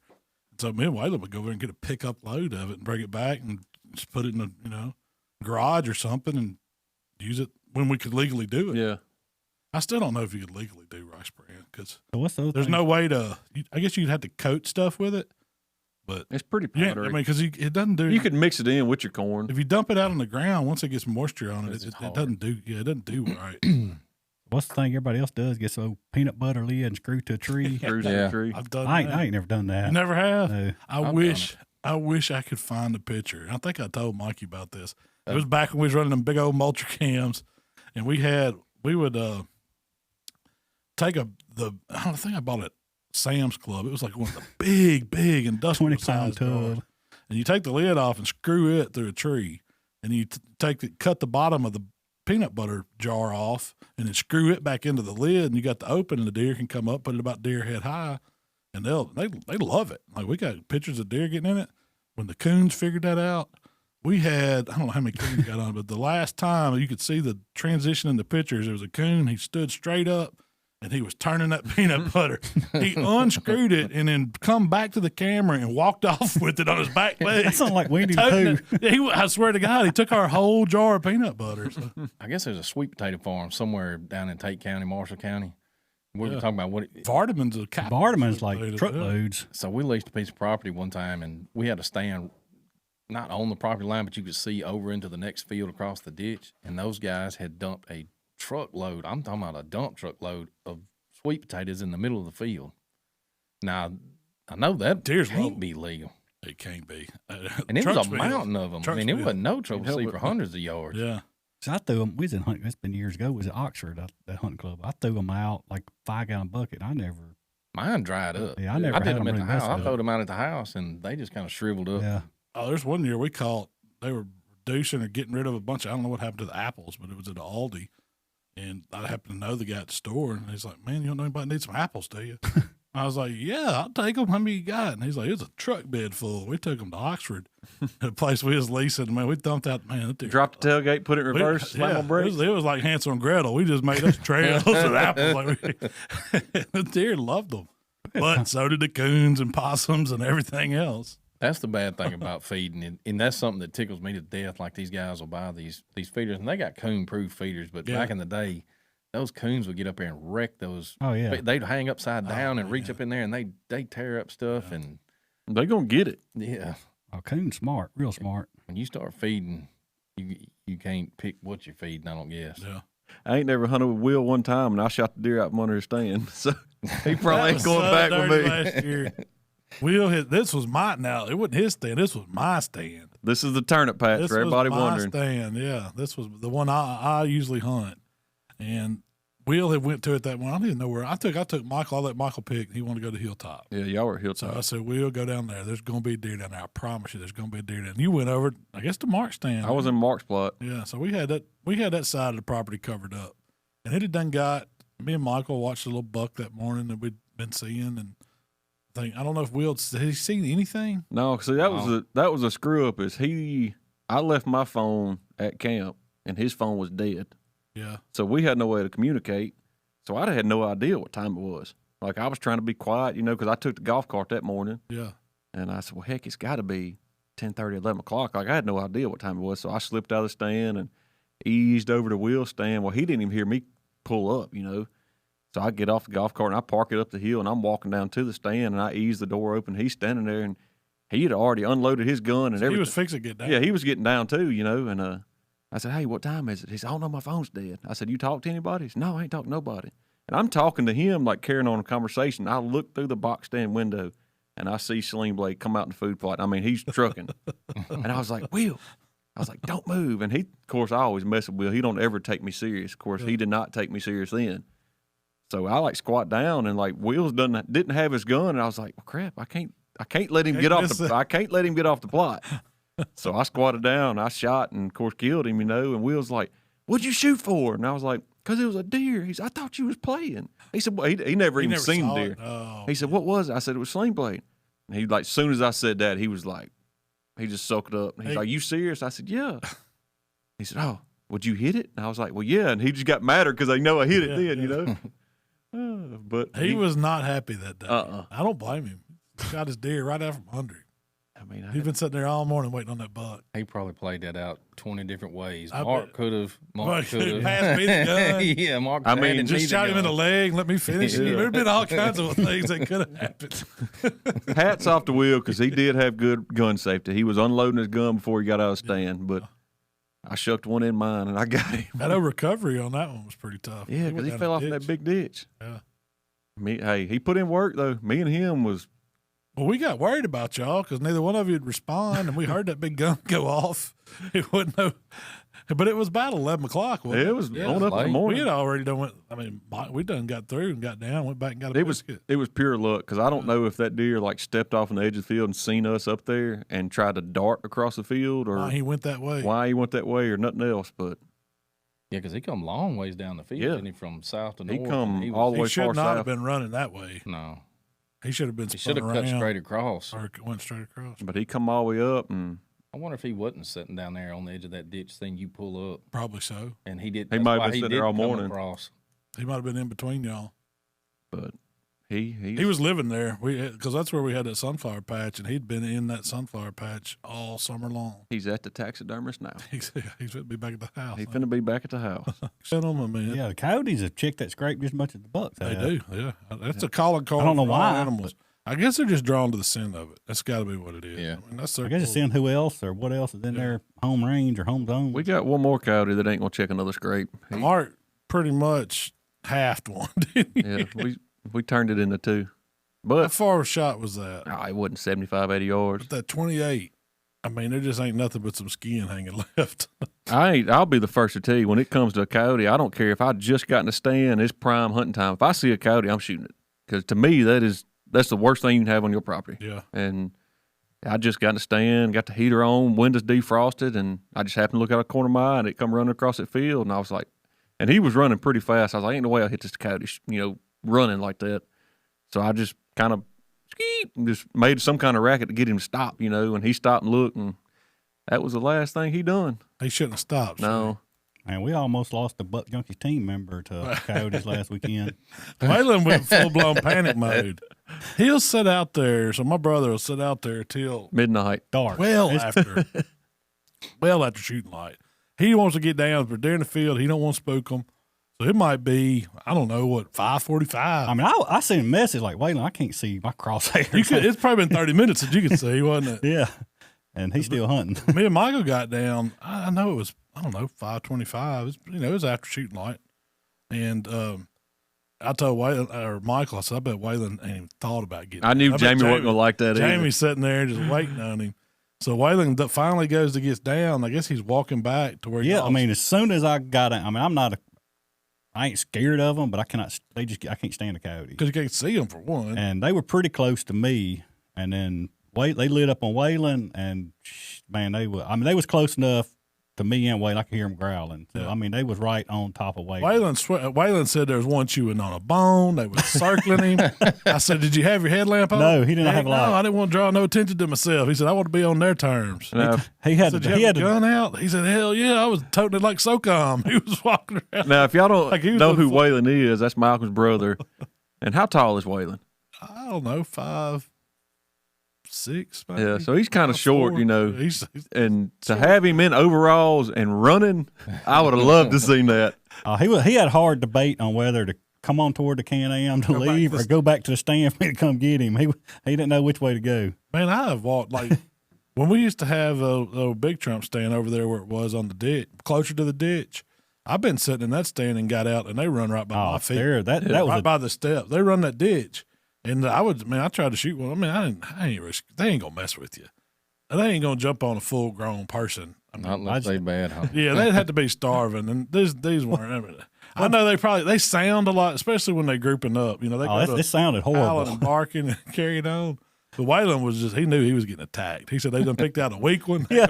And so me and Waylon would go over and get a pickup load of it and bring it back and just put it in a garage or something and use it when we could legally do it. Yeah. I still don't know if you could legally do rice bran because there's no way to. I guess you'd have to coat stuff with it, but it's pretty yeah. powdery. I mean, because it doesn't do. You could mix it in with your corn. If you dump it out on the ground, once it gets moisture on it, it doesn't do. Yeah, it doesn't do right. What's the thing everybody else does? Gets a peanut butter lid and screw to a tree. Screws to a tree. I've done. I ain't never done that. You never have. No. I wish I could find the picture. I think I told Mikey about this. It was back when we was running them big old mulcher cams, and we would take I think I bought it at Sam's Club. It was like one of the big industrial size tub. And you take the lid off and screw it through a tree, and you cut the bottom of the peanut butter jar off, and then screw it back into the lid, and you got the open, and the deer can come up, put it about deer head high, and they love it. Like, we got pictures of deer getting in it. When the coons figured that out, we had, I don't know how many coons got on, but the last time you could see the transition in the pictures, there was a coon. He stood straight up, and he was turning that peanut butter. He unscrewed it and then come back to the camera and walked off with it on his back leg. That sounds like Winnie the Pooh. I swear to God, he took our whole jar of peanut butter. So. I guess there's a sweet potato farm somewhere down in Tate County, Marshall County. We were talking about Vardaman's a capital. Vardaman's like truckloads. So we leased a piece of property one time, and we had to stand not on the property line, but you could see over into the next field across the ditch. And those guys had dumped a truckload. I'm talking about a dump truckload of sweet potatoes in the middle of the field. Now, I know that can't be legal. It can't be. And it was a mountain of them. I mean, it wasn't no trouble to see for hundreds of yards. Yeah. So I threw them. We was in hunting. It's been years ago. It was at Oxford, that hunting club. I threw them out like 5-gallon bucket. Mine dried up. Yeah, I did them at the house. I threw them out at the house, and they just kind of shriveled up. Yeah. Oh, there's one year we caught. They were reducing or getting rid of a bunch. I don't know what happened to the apples, but it was at Aldi, and I happened to know the guy at the store, and he's like, "Man, you don't know anybody needs some apples, do you?" I was like, "Yeah, I'll take them. How many you got?" And he's like, "It's a truck bed full." We took them to Oxford, a place we was leasing. Man, we dumped out. Man, dropped the tailgate, put it in reverse, slam on brakes. It was like Hansel and Gretel. We just made us trails of apples. The deer loved them, but so did the coons and possums and everything else. That's the bad thing about feeding, and that's something that tickles me to death. Like, these guys will buy these feeders, and they got coon-proof feeders. But back in the day, those coons would get up there and wreck those. Oh yeah, they'd hang upside down and reach up in there, and they tear up stuff, and they gonna get it. Yeah. Oh, coon's smart, real smart. When you start feeding, you can't pick what you're feeding. I don't guess. Yeah. I ain't never hunted with Will one time, and I shot the deer out from under his stand. So he probably ain't going back with me. Last year. This was it wasn't his stand. This was my stand. This is the turnip patch for everybody wondering. Stand, yeah. This was the one I usually hunt, and Will had went to it that one. I don't even know where I took Michael. I let Michael pick. He wanted to go to Hilltop. Yeah, y'all were at Hilltop. So I said, "We'll go down there. There's going to be a deer down there. I promise you, there's going to be a deer down." And you went over, I guess, to Mark's stand. I was in Mark's plot. Yeah, so we had that side of the property covered up, and it had done got Me and Michael watched a little buck that morning that we'd been seeing, and I don't know if Will, had he seen anything? No, see, that was a screw up. I left my phone at camp, and his phone was dead. Yeah. So we had no way to communicate. So I had no idea what time it was. Like, I was trying to be quiet, because I took the golf cart that morning. Yeah. And I said, well, heck, it's got to be 10:30, 11 o'clock. Like, I had no idea what time it was. So I slipped out of the stand and eased over to Will's stand. Well, he didn't even hear me pull up, So I get off the golf cart and I park it up the hill, and I'm walking down to the stand, and I ease the door open. He's standing there, and he had already unloaded his gun and everything. He was fixing to get down. Yeah, he was getting down too, and I said, hey, what time is it? He said, oh, no, my phone's dead. I said, you talk to anybody? He said, no, I ain't talking to nobody. And I'm talking to him, like carrying on a conversation. I look through the box stand window, and I see Sling Blade come out in the food fight. I mean, he's trucking. And I was like, Will. I was like, don't move. And he, of course, I always mess with Will. He don't ever take me serious. Of course, he did not take me serious then. So I squat down, and Will's didn't have his gun, and I was like, well, crap, I can't let him get off the plot. So I squatted down, I shot, and of course killed him, and Will's like, what'd you shoot for? And I was like, because it was a deer. He said, I thought you was playing. He said, well, he never even seen the deer. Oh, he said, what was it? I said, it was Sling Blade. And he as soon as I said that, he was like, he just soaked up. And he's like, you serious? I said, yeah. He said, oh, would you hit it? And I was like, well, yeah. And he just got madder because I know I hit it then, But he was not happy that day. Uh-uh. I don't blame him. He got his deer right out from under him. I mean, He's been sitting there all morning waiting on that buck. He probably played that out 20 different ways. I Mark bet. could have. Mark passed me the gun. Yeah, Mark. I mean, Just shot him in the leg and let me finish it. There'd been all kinds of things that could have happened. Hats off to Will, because he did have good gun safety. He was unloading his gun before he got out of the stand, but I shucked one in mine and I got him. That recovery on that one was pretty tough. Yeah, because he fell off in that big ditch. Yeah. He put in work though. Me and him was. Well, we got worried about y'all because neither one of you would respond, and we heard that big gun go off. It wouldn't know, but it was about 11 o'clock. Wasn't it? It was on up in the morning. We had already done. We done got through and got down, went back and got a biscuit. It was pure luck, because I don't know if that deer stepped off on the edge of the field and seen us up there and tried to dart across the field, or why he went that way. Or nothing else. But yeah, because he come long ways down the field, didn't he, from south to north. He come all the way far south. He should not have been running that way. No. He should have been. He should have cut straight across. Or went straight across. But he come all the way up, and I wonder if he wasn't sitting down there on the edge of that ditch thing you pull up. Probably so. And he did. He might have been sitting there all morning. Across. He might have been in between y'all. But he was living there. Because that's where we had that sunflower patch, and he'd been in that sunflower patch all summer long. He's at the taxidermist now. He's finna be back at the house. He's finna be back at the house. Man. Yeah, the coyotes have chick that scrape just as much as the bucks. They do. Yeah, that's a calling card. I don't know why. Animals. I guess they're just drawn to the scent of it. That's got to be what it is. Yeah. That's I guess it's seeing who else or what else is in their home range or home zone. We got one more coyote that ain't gonna check another scrape. Mark pretty much halved one. Yeah, we turned it into two. But how far a shot was that? It wasn't 75, 80 yards. But that 28. I mean, there just ain't nothing but some skin hanging left. I'll be the first to tell you, when it comes to a coyote, I don't care if I just got in the stand, it's prime hunting time. If I see a coyote, I'm shooting it. Because to me, that's the worst thing you can have on your property. Yeah. And I just got in the stand, got the heater on, windows defrosted, and I just happened to look out a corner of my eye, and it come running across that field, and I was like, and he was running pretty fast. I was like, ain't no way I'll hit this coyote, running like that. So I just kind of just made some kind of racket to get him to stop, and he stopped and looked, and that was the last thing he done. He shouldn't have stopped. No. Man, we almost lost a Buck Junkies team member to coyotes last weekend. Waylon went full-blown panic mode. He'll sit out there. So my brother will sit out there till midnight, dark. Well after shooting light. He wants to get down, but they're in the field. He don't want to spook them. So it might be, I don't know, 5:45. I mean, I seen a message like, Waylon, I can't see my crosshairs. It's probably been 30 minutes that you could see, wasn't it? Yeah. And he's still hunting. Me and Michael got down. I know it was, 5:25. It was after shooting light. And I told Michael, I said, I bet Waylon ain't even thought about getting I knew Jamie wasn't going to like that either. Jamie's sitting there just waiting on him. So Waylon finally goes to get down. I guess he's walking back to where as soon as I got it, I ain't scared of them, but I can't stand a coyote. Because you can't see them for one. And they were pretty close to me. And then they lit up on Waylon, and man, they was close enough to me and Waylon, I could hear them growling. So, I mean, they was right on top of Waylon. Waylon said there was one chewing on a bone. They was circling him. I said, did you have your headlamp on? No, he didn't have a light. No, I didn't want to draw no attention to myself. He said, I want to be on their terms. He had a gun out. He said, hell yeah, I was toting it like SOCOM. He was walking around. Now, if y'all don't know who Waylon is, that's Malcolm's brother. And how tall is Waylon? I don't know, 5'6", maybe. Yeah, so he's kind of short, you know. And to have him in overalls and running, I would have loved to see that. He had hard debate on whether to come on toward the Can-Am to leave or go back to the stand for me to come get him. He didn't know which way to go. Man, I have walked like when we used to have a Big Trump stand over there where it was on the ditch, closer to the ditch. I've been sitting in that stand and got out, and they run right by my feet. That was right by the steps. They run that ditch. And I tried to shoot one. I mean, they ain't gonna mess with you. They ain't gonna jump on a full grown person. Not unless they bad, huh? Yeah, they'd have to be starving, and these weren't. I know they sound a lot, especially when they're grouping up. You know, this sounded horrible. And barking and carrying on. But Waylon was he knew he was getting attacked. He said they done picked out a weak one. They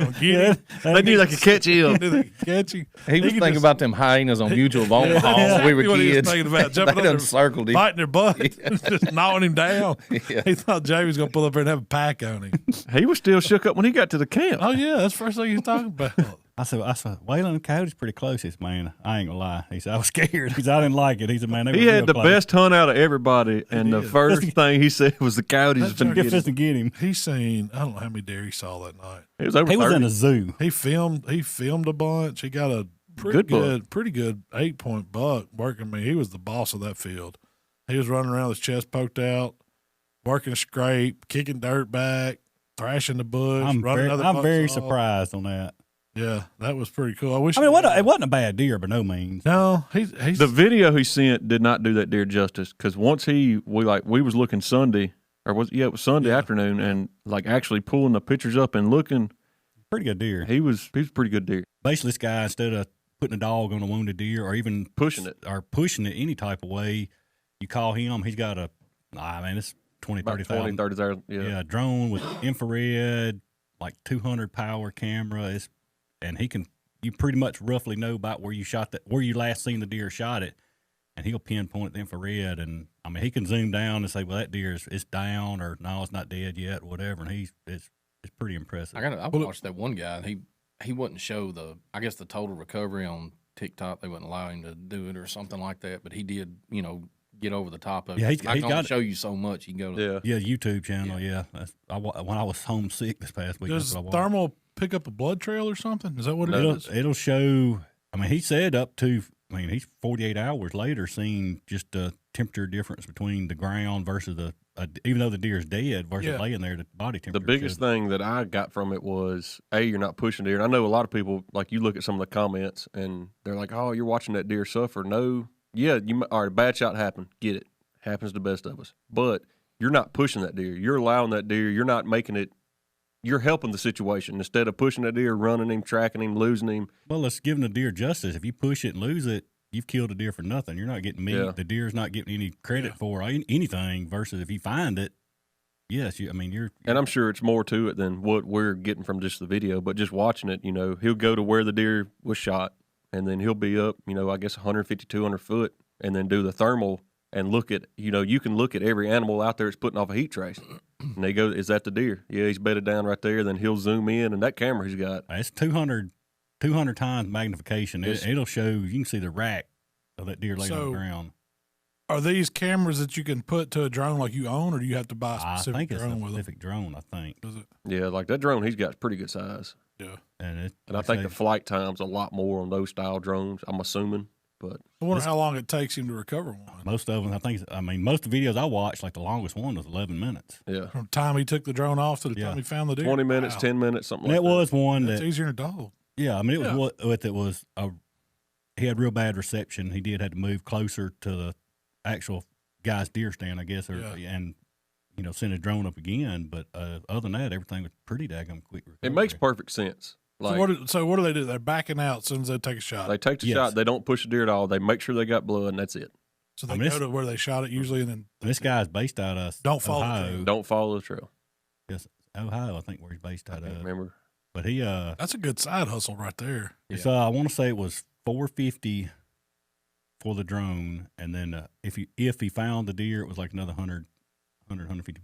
knew they could catch him. They could catch him. He was thinking about them hyenas on Mutual of Omaha when we were kids. He was thinking about jumping they done circled him, biting their butt, just gnawing him down. Yeah. He thought Jamie was going to pull up there and have a pack on him. He was still shook up when he got to the camp. Oh, yeah, that's the first thing he was talking about. I said, Waylon and Cody's pretty close. Man, I ain't gonna lie. He said I was scared. He said I didn't like it. He said, man, he had the best hunt out of everybody, and the first thing he said was the Cody's going to get him. He seen I don't know how many deer he saw that night. He was over. He was in a zoo. He filmed a bunch. He got a pretty good 8-point buck working me. He was the boss of that field. He was running around with his chest poked out, working a scrape, kicking dirt back, thrashing the bush. I'm very surprised on that. Yeah, that was pretty cool. It wasn't a bad deer by no means. No, he's the video he sent did not do that deer justice because once we was looking Sunday it was Sunday afternoon and like actually pulling the pictures up and looking. Pretty good deer. He was a pretty good deer. Basically, this guy instead of putting a dog on a wounded deer or even pushing it any type of way, you call him. He's got it's 30,000. Yeah, drone with infrared, like 200 power camera. And you pretty much roughly know about where you last seen the deer shot it, and he'll pinpoint the infrared. And I mean, he can zoom down and say, well, that deer is down, or no, it's not dead yet, or whatever. And it's pretty impressive. I watched that one guy. He wouldn't show the total recovery on TikTok. They wouldn't allow him to do it or something like that. But he did, get over the top of it. Yeah, he's got to show you so much. You can go to YouTube channel. Yeah, when I was homesick this past week. Does thermal pick up a blood trail or something? Is that what it is? It'll show. I mean, he said up to. I mean, he's 48 hours later seeing just a temperature difference between the ground versus even though the deer is dead versus laying there, the body temperature. The biggest thing that I got from it was you're not pushing deer. And I know a lot of people like you look at some of the comments and they're like, "Oh, you're watching that deer suffer." No, yeah, a bad shot happened. Get it. Happens to the best of us. But you're not pushing that deer. You're allowing that deer. You're not making it. You're helping the situation instead of pushing that deer, running him, tracking him, losing him. Well, it's giving the deer justice. If you push it and lose it, you've killed a deer for nothing. You're not getting meat. Yeah. The deer's not getting any credit for anything. Versus if you find it, yes, you're. And I'm sure it's more to it than what we're getting from just the video. But just watching it, he'll go to where the deer was shot, and then he'll be up, I guess 150, 200 foot, and then do the thermal and look at, you can look at every animal out there that's putting off a heat trace. And they go, is that the deer? Yeah, he's bedded down right there. Then he'll zoom in, and that camera he's got. It's 200 times magnification. It'll show, you can see the rack of that deer laying on the ground. Are these cameras that you can put to a drone like you own, or do you have to buy a specific drone with it? Specific drone, I think. Is it? Yeah, like that drone he's got is pretty good size. Yeah. And I think the flight time's a lot more on those style drones, I'm assuming. But I wonder how long it takes him to recover one. Most of them, most of the videos I watched, like the longest one was 11 minutes. Yeah. From the time he took the drone off to the time he found the deer. 20 minutes, 10 minutes, something like that. It was one that's easier than a dog. Yeah, he had real bad reception. He had to move closer to the actual guy's deer stand, I guess, and send a drone up again. But other than that, everything was pretty daggum quick recovery. It makes perfect sense. So what do they do? They're backing out as soon as they take a shot. They take the shot. They don't push the deer at all. They make sure they got blood, and that's it. So they go to where they shot it usually, and then this guy's based out of Ohio. Don't follow the trail. Yes, Ohio, I think, where he's based out of. Remember? But he that's a good side hustle right there. So I want to say it was $450 for the drone, and then if he found the deer, it was like another $150.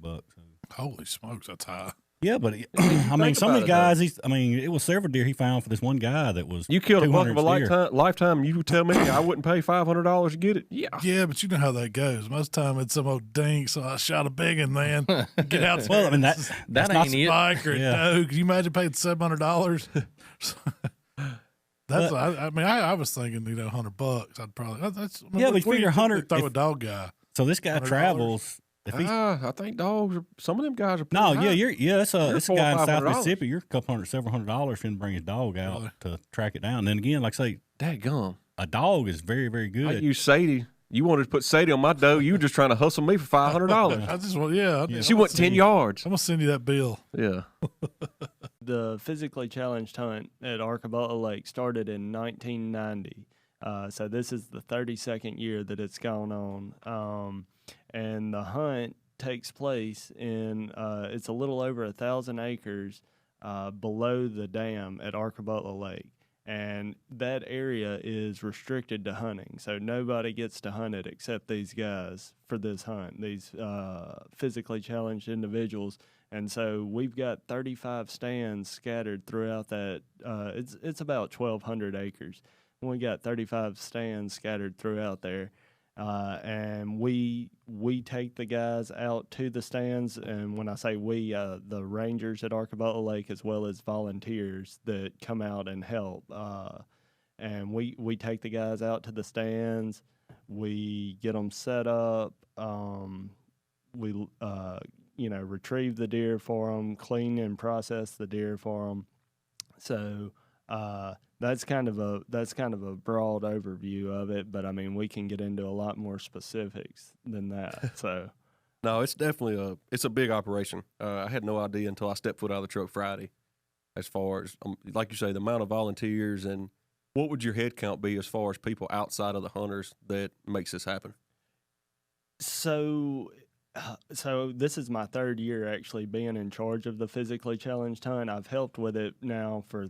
So. Holy smokes, that's high. Yeah, but I mean, some of the guys. It was several deer he found for this one guy that was. You killed a buck of a lifetime. You tell me I wouldn't pay $500 to get it? Yeah, yeah, but you know how that goes. Most of the time it's some old dink, so I shot a big one, man. Get out. Well, I mean that's not not a spike or a doe. Can you imagine paying $700? That's. I was thinking, $100. I'd probably. That's. But you figure 100. Throw a dog guy. So this guy travels. I think dogs are. Some of them guys are. No, high. That's a guy in South Mississippi. You're several $100 for him to bring his dog out to track it down. And then again, like I say, dadgum, a dog is very, very good. I use Sadie. You wanted to put Sadie on my doe. You were just trying to hustle me for $500. I just want, She went 10 yards. I'm gonna send you that bill. Yeah. The physically challenged hunt at Arcabola Lake started in 1990. So this is the 32nd year that it's gone on. And the hunt takes place in it's a little over 1,000 acres below the dam at Arcabola Lake, and that area is restricted to hunting, so nobody gets to hunt it except these guys for this hunt, these physically challenged individuals. And so we've got 35 stands scattered throughout that. It's about 1,200 acres. We got 35 stands scattered throughout there. And we take the guys out to the stands, and when I say we, the rangers at Arcabola Lake as well as volunteers that come out and help. And we take the guys out to the stands. We get them set up. We retrieve the deer for them, clean and process the deer for them. So. That's kind of a broad overview of it, but I mean we can get into a lot more specifics than that. So, no, it's definitely a big operation. I had no idea until I stepped foot out of the truck Friday, as far as like you say, the amount of volunteers and what would your head count be as far as people outside of the hunters that makes this happen? So this is my third year actually being in charge of the physically challenged hunt. I've helped with it now for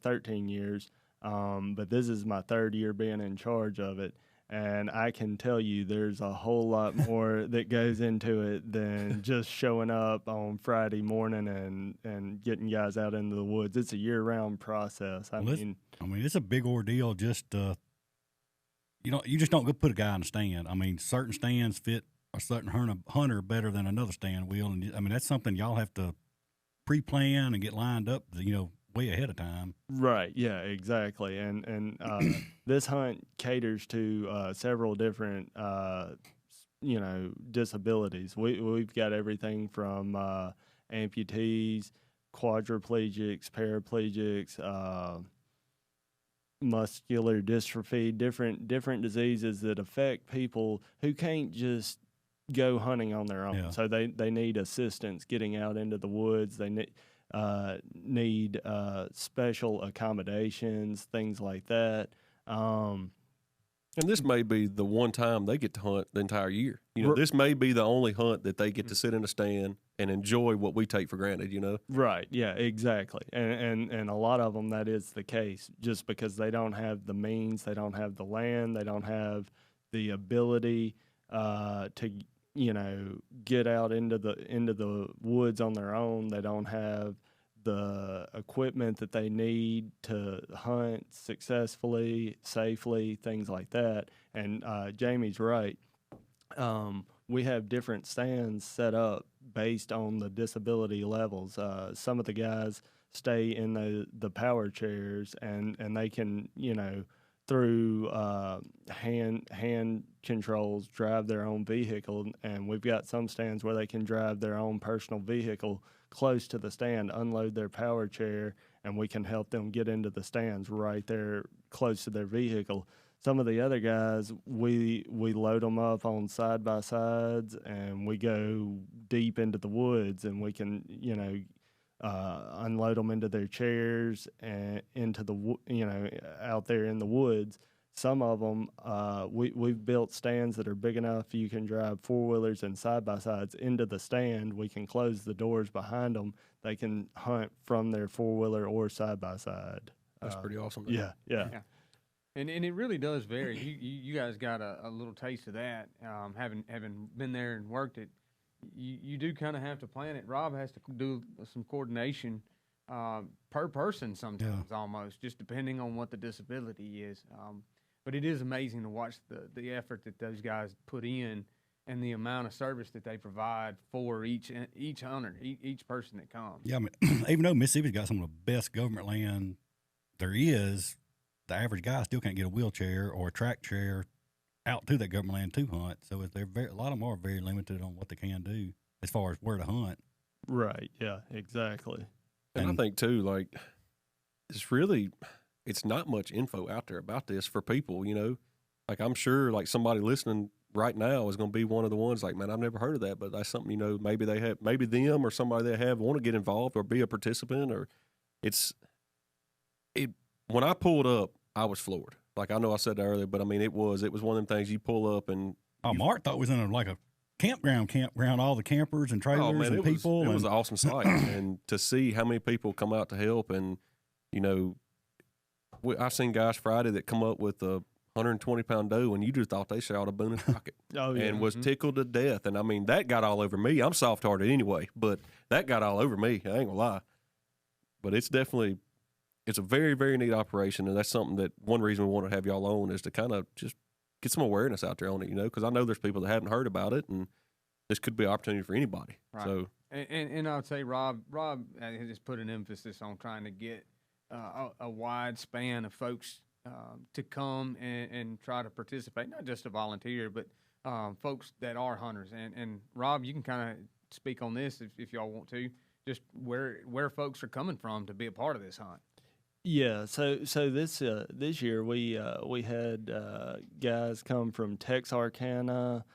13 years, but this is my third year being in charge of it, and I can tell you there's a whole lot more that goes into it than just showing up on Friday morning and getting guys out into the woods. It's a year-round process. I mean, it's a big ordeal. Just you just don't go put a guy in a stand. I mean, certain stands fit a certain hunter better than another stand will, and I mean that's something y'all have to pre-plan and get lined up, way ahead of time. Right. Yeah. Exactly. And this hunt caters to several different disabilities. We've got everything from amputees, quadriplegics, paraplegics, muscular dystrophy, different diseases that affect people who can't just go hunting on their own. Yeah. So they need assistance getting out into the woods. They need special accommodations, things like that. And this may be the one time they get to hunt the entire year. This may be the only hunt that they get to sit in a stand and enjoy what we take for granted, Right, yeah, exactly. And a lot of them, that is the case, just because they don't have the means, they don't have the land, they don't have the ability to get out into the woods on their own. They don't have the equipment that they need to hunt successfully, safely, things like that. And Jamie's right. We have different stands set up based on the disability levels. Some of the guys stay in the power chairs, and they can, through hand controls, drive their own vehicle. And we've got some stands where they can drive their own personal vehicle close to the stand, unload their power chair, and we can help them get into the stands right there close to their vehicle. Some of the other guys, we load them up on side-by-sides, and we go deep into the woods, and we can, unload them into their chairs and into the, out there in the woods. some of them, we've built stands that are big enough you can drive 4-wheelers and side-by-sides into the stand. We can close the doors behind them. They can hunt from their 4-wheeler or side-by-side. That's pretty awesome. Yeah. And it really does vary. You guys got a little taste of that, having been there and worked it. You do kind of have to plan it. Rob has to do some coordination per person sometimes, almost, just depending on what the disability is. But it is amazing to watch the effort that those guys put in and the amount of service that they provide for each hunter, each person that comes. Yeah, I mean, even though Mississippi's got some of the best government land there is, the average guy still can't get a wheelchair or a track chair out to that government land to hunt. So a lot of them are very limited on what they can do as far as where to hunt. Right. Yeah. Exactly. And I think too, like it's not much info out there about this for people. You know, like I'm sure like somebody listening right now is going to be one of the ones like, man, I've never heard of that, but that's something, you know, maybe them or somebody they have want to get involved or be a participant, or when I pulled up, I was floored. Like I know I said that earlier, but I mean, it was one of them things you pull up and. Oh, Mark thought it was in a campground, all the campers and trailers and people. It was an awesome sight. And to see how many people come out to help, and, you know, I've seen guys Friday that come up with a 120-pound doe, and you just thought they shot a Boone and Crockett. And was tickled to death. And I mean, that got all over me. I'm soft-hearted anyway, but that got all over me. I ain't gonna lie. But it's a very, very neat operation, and that's something that one reason we want to have y'all on is to kind of just get some awareness out there on it, you know, because I know there's people that haven't heard about it, and this could be an opportunity for anybody. Right. So, and I would say Rob has just put an emphasis on trying to get a wide span of folks to come and try to participate, not just to volunteer, but folks that are hunters. And Rob, you can kind of speak on this if y'all want to, just where folks are coming from to be a part of this hunt. Yeah, so this year we had guys come from Texarkana,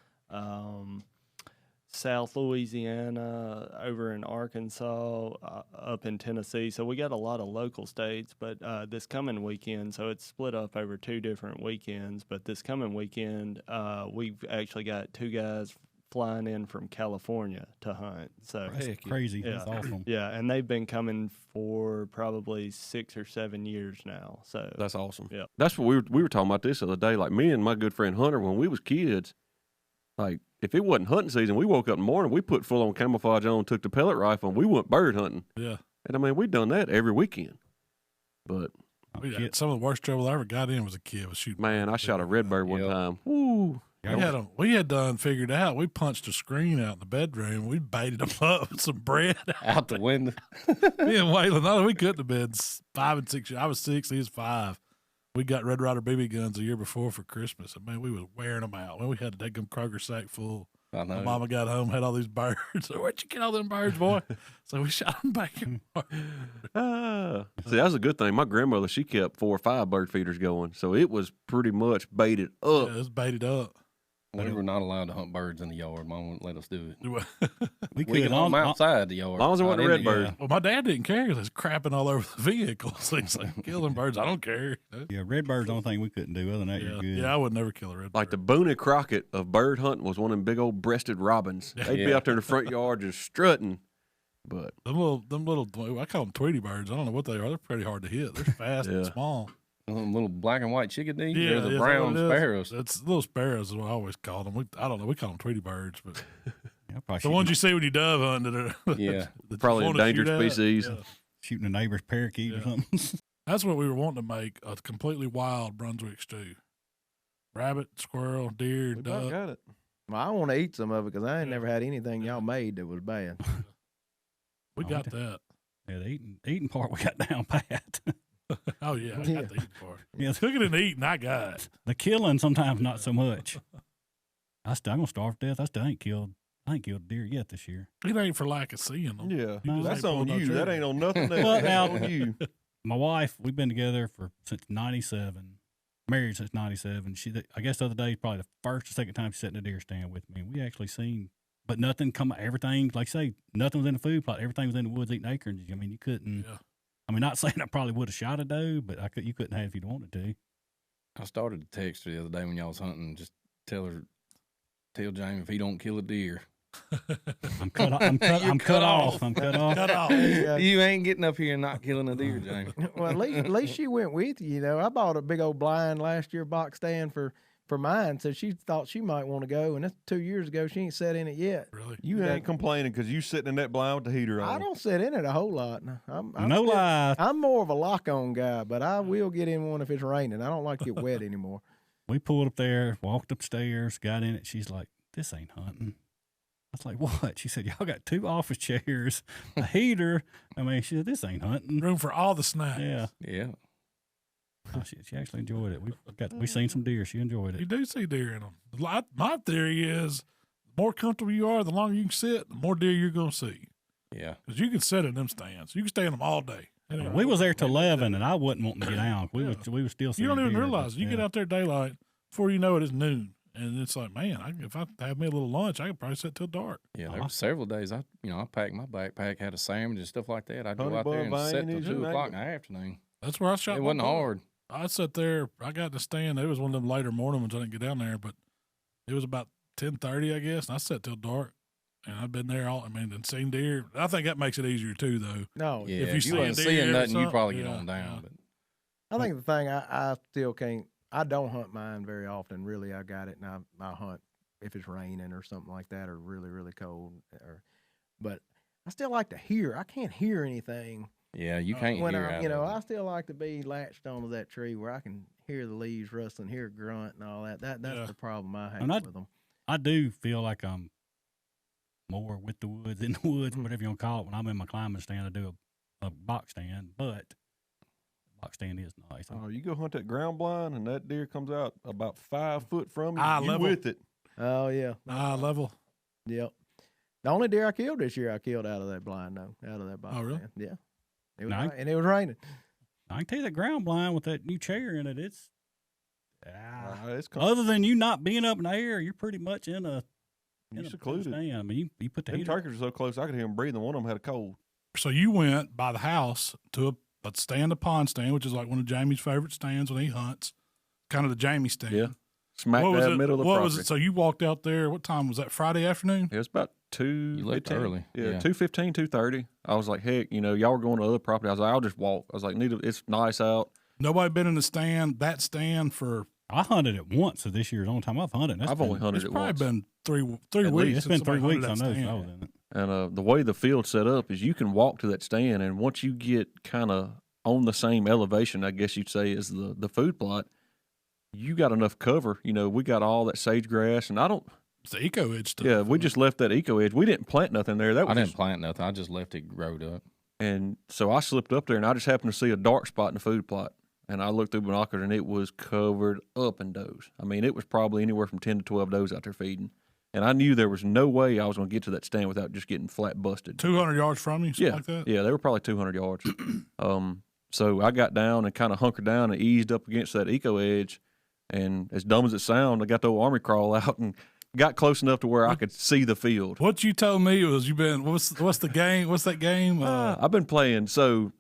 South Louisiana, over in Arkansas, up in Tennessee. So we got a lot of local states, but this coming weekend, so it's split up over 2 different weekends. But this coming weekend, we've actually got 2 guys flying in from California to hunt. So that's crazy. Yeah. That's awesome. Yeah, and they've been coming for probably 6 or 7 years now. So that's awesome. Yeah, that's what we were talking about this the other day. Like me and my good friend Hunter, when we was kids, like if it wasn't hunting season, we woke up in the morning, we put full on camouflage on, took the pellet rifle, and we went bird hunting. Yeah, and I mean we'd done that every weekend. But some of the worst trouble I ever got in was a kid was shooting. Man, I shot a red bird one time. Woo. We had done figured out. We punched a screen out in the bedroom. We baited them up with some bread out the window. Me and Waylon, we couldn't have been 5 and 6. I was 6, he was 5. We got Red Ryder BB guns a year before for Christmas, and man, we was wearing them out. We had to take them Kroger sack full. I know. My mama got home, had all these birds. So where'd you get all them birds, boy? So we shot them back in March. See, that's a good thing. My grandmother, she kept 4 or 5 bird feeders going, so it was pretty much baited up. Yeah, it was baited up. We were not allowed to hunt birds in the yard. Mom wouldn't let us do it. we could hunt them outside the yard. As long as it wasn't a red bird. Well, my dad didn't care because it's crapping all over the vehicle. So he's like, kill them birds. I don't care. Yeah, red bird's the only thing we couldn't do. Other than that, you're good. Yeah, I would never kill a red bird. Like the Boone and Crockett of bird hunting was one of them big old breasted robins. They'd be out there in the front yard just strutting. But them little, I call them Tweety birds. I don't know what they are. They're pretty hard to hit. They're fast and small. Little black and white chickadees. Yeah, They're the brown sparrows. It's little sparrows is what I always call them. I don't know. We call them Tweety birds, but yeah, the ones you see when you dove hunt that are probably endangered species. Yeah. Shooting a neighbor's parakeet or something. That's what we were wanting to make, a completely wild Brunswick stew. Rabbit, squirrel, deer, duck. Got it. Well, I want to eat some of it because I ain't never had anything y'all made that was bad. We got that. Yeah, the eating part we got down pat. Oh, yeah, I got the eating part. Yeah, cooking and eating, I got it. The killing sometimes not so much. I'm going to starve to death. I still ain't killed deer yet this year. It ain't for lack of seeing them. Yeah, no, that's on you. That ain't on nothing else. Well, now, on you. My wife, we've been together since 97, married since 97. I guess the other day, probably the first or second time she sat in a deer stand with me. And we actually seen, but nothing everything, like I say, nothing was in the food plot. Everything was in the woods eating acorns. I mean, you couldn't. Yeah. I mean, not saying I probably would have shot a doe, but you couldn't have if you'd wanted to. I started to text her the other day when y'all was hunting. Just tell Jamie if he don't kill a deer. I'm cut off. You ain't getting up here and not killing a deer, Jamie. Well, at least she went with you. You know, I bought a big old blind last year, box stand for mine, so she thought she might want to go. And that's 2 years ago. She ain't sat in it yet. Really? You ain't complaining because you sitting in that blind with the heater on. I don't sit in it a whole lot. Lie. I'm more of a lock-on guy, but I will get in one if it's raining. I don't like to get wet anymore. We pulled up there, walked upstairs, got in it. She's like, "This ain't hunting." I was like, "What?" She said, "Y'all got 2 office chairs, a heater." I mean, she said, "This ain't hunting." Room for all the snacks. Yeah. Yeah. Oh, she actually enjoyed it. We seen some deer. She enjoyed You it. do see deer in them. My theory is the more comfortable you are, the longer you can sit, the more deer you're going to see. Yeah. Because you can sit in them stands. You can stay in them all day. We was there till 11, and I wasn't wanting to get out. We was still seeing You don't even deer, realize. You get out there daylight, before you know it, it's noon. And it's like, man, if I have me a little lunch, I could probably sit till dark. Yeah, there were several days I packed my backpack, had a sandwich and stuff like that. I'd go out there and Honey sit bun, till 2 o'clock in the afternoon. That's where I shot. It my wasn't buck. hard. I sat there. I got to stand. It was one of them later morning ones. I didn't get down there, but it was about 10:30, I guess. And I sat till dark, and I've been there and seen deer. I think that makes it easier too, though. No, Yeah, if you wasn't see a deer seeing or nothing, you something, probably get yeah, on down. yeah. But I think the thing I still can't. I don't hunt mine very often. Really, I got it, and I hunt if it's raining or something like that, or really, really cold. But I still like to hear. I can't hear anything. yeah, you can't When hear out of I it. still like to be latched onto that tree where I can hear the leaves rustling, hear a grunt and all that. That's Yeah. the problem I have And with them. I do feel like I'm more with the woods, in the woods, whatever you want to call it. When I'm in my climbing stand, I do a box stand, but the box stand is nice. Oh, you go hunt that ground blind, and that deer comes out about 5 foot from you. Eye You level. with it. Oh yeah, Eye level. yep. The only deer I killed this year, I killed out of that blind, though, out of that box. Oh, really? stand. Yeah. It was Nice. and it was raining. I can tell you that ground blind with that new chair in it, it's It's other than you not being up in the air, you're pretty much in a secluded. stand. I mean, you put the Them heater. turkeys were so close I could hear them breathing. One of them had a cold. So you went by the house to a stand, a pond stand, which is like one of Jamie's favorite stands when he hunts, kind of the Jamie stand. Yeah. Smack What was dab it? middle of the What property. was it? So you walked out there. What time was that? Friday afternoon. It was about 2:15. You left early. Yeah, Yeah. 2:15, 2:30. I was like, heck, y'all were going to other property. I was like, I'll just walk. I was like, it's nice out. Nobody been in the stand, that stand for. I hunted it once, so this year's the only time I've hunted. That's I've only been- hunted It's it probably once. been three At weeks. least. It's been since 3 somebody weeks. I hunted know. that since I stand. was in it. And the way the field's set up is you can walk to that stand, and once you get kind of on the same elevation, I guess you'd say, as the food plot, you got enough cover. We got all that sage grass, and I don't. It's the eco edge stuff. Yeah, we just left that eco edge. We didn't plant nothing there. That was I didn't just- plant nothing. I just left it growed up. And so I slipped up there, and I just happened to see a dark spot in the food plot. And I looked through binoculars, and it was covered up in does. I mean, it was probably anywhere from 10 to 12 does out there feeding. And I knew there was no way I was going to get to that stand without just getting flat busted. 200 yards from you, something Yeah, like that. yeah, they were probably 200 yards. So I got down and kind of hunkered down and eased up against that eco edge. And as dumb as it sounds, I got the old army crawl out and got close enough to where I could see the field. What you told me was you've been. What's the game? What's that game? I've been playing. So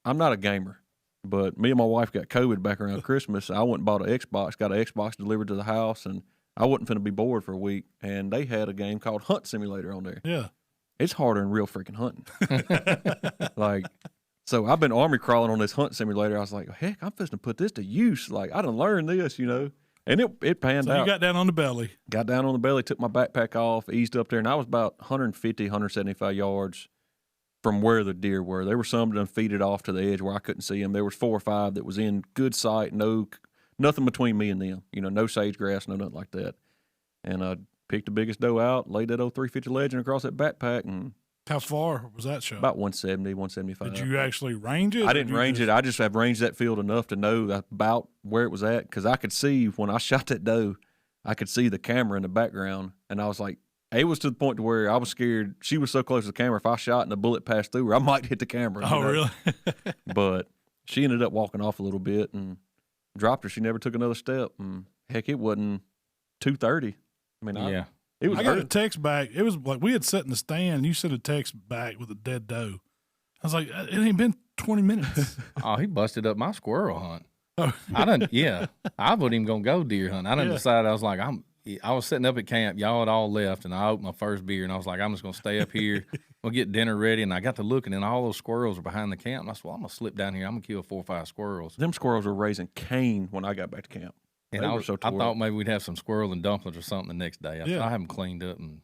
I'm not a gamer, but me and my wife got COVID back around Christmas. I went and bought an Xbox, got an Xbox delivered to the house, and I wasn't finna be bored for a week. And they had a game called Hunt Simulator on there. Yeah. It's harder than real freaking hunting. So I've been army crawling on this hunt simulator. I was like, heck, I'm supposed to put this to use. Like, I done learned this, And it panned So out. you got down on the belly. Got down on the belly, took my backpack off, eased up there, and I was about 150, 175 yards from where the deer were. There were some that feeded off to the edge where I couldn't see them. There was 4 or 5 that was in good sight, nothing between me and them. No sage grass, no nothing like that. And I picked the biggest doe out, laid that old 350 Legend across that backpack, and How far was that shot? about 170, 175. Did you actually range it? I didn't range it. I just have ranged that field enough to know about where it was at, because I could see when I shot that doe, I could see the camera in the background, and I was like, it was to the point to where I was scared. She was so close to the camera, if I shot and a bullet passed through her, I might hit the camera. Oh, really? But she ended up walking off a little bit and dropped her. She never took another step. And heck, it wasn't 2:30. I mean, Yeah. it was I got a early. text back. It was like we had sat in the stand. And you sent a text back with a dead doe. I was like, it ain't been 20 minutes. Oh, he busted up my squirrel hunt. I wasn't even gonna go deer hunting. I done decided I was like, I was sitting up at camp. Y'all had all left, and I opened my first beer, and I was like, I'm just gonna stay up here. We'll get dinner ready, and I got to looking, and all those squirrels are behind the camp. And I said, well, I'm gonna slip down here. I'm gonna kill 4 or 5 squirrels. Them squirrels were raising Cain when I got back to camp. And I thought maybe we'd have some squirrel and dumplings or something the next day. I have them cleaned up and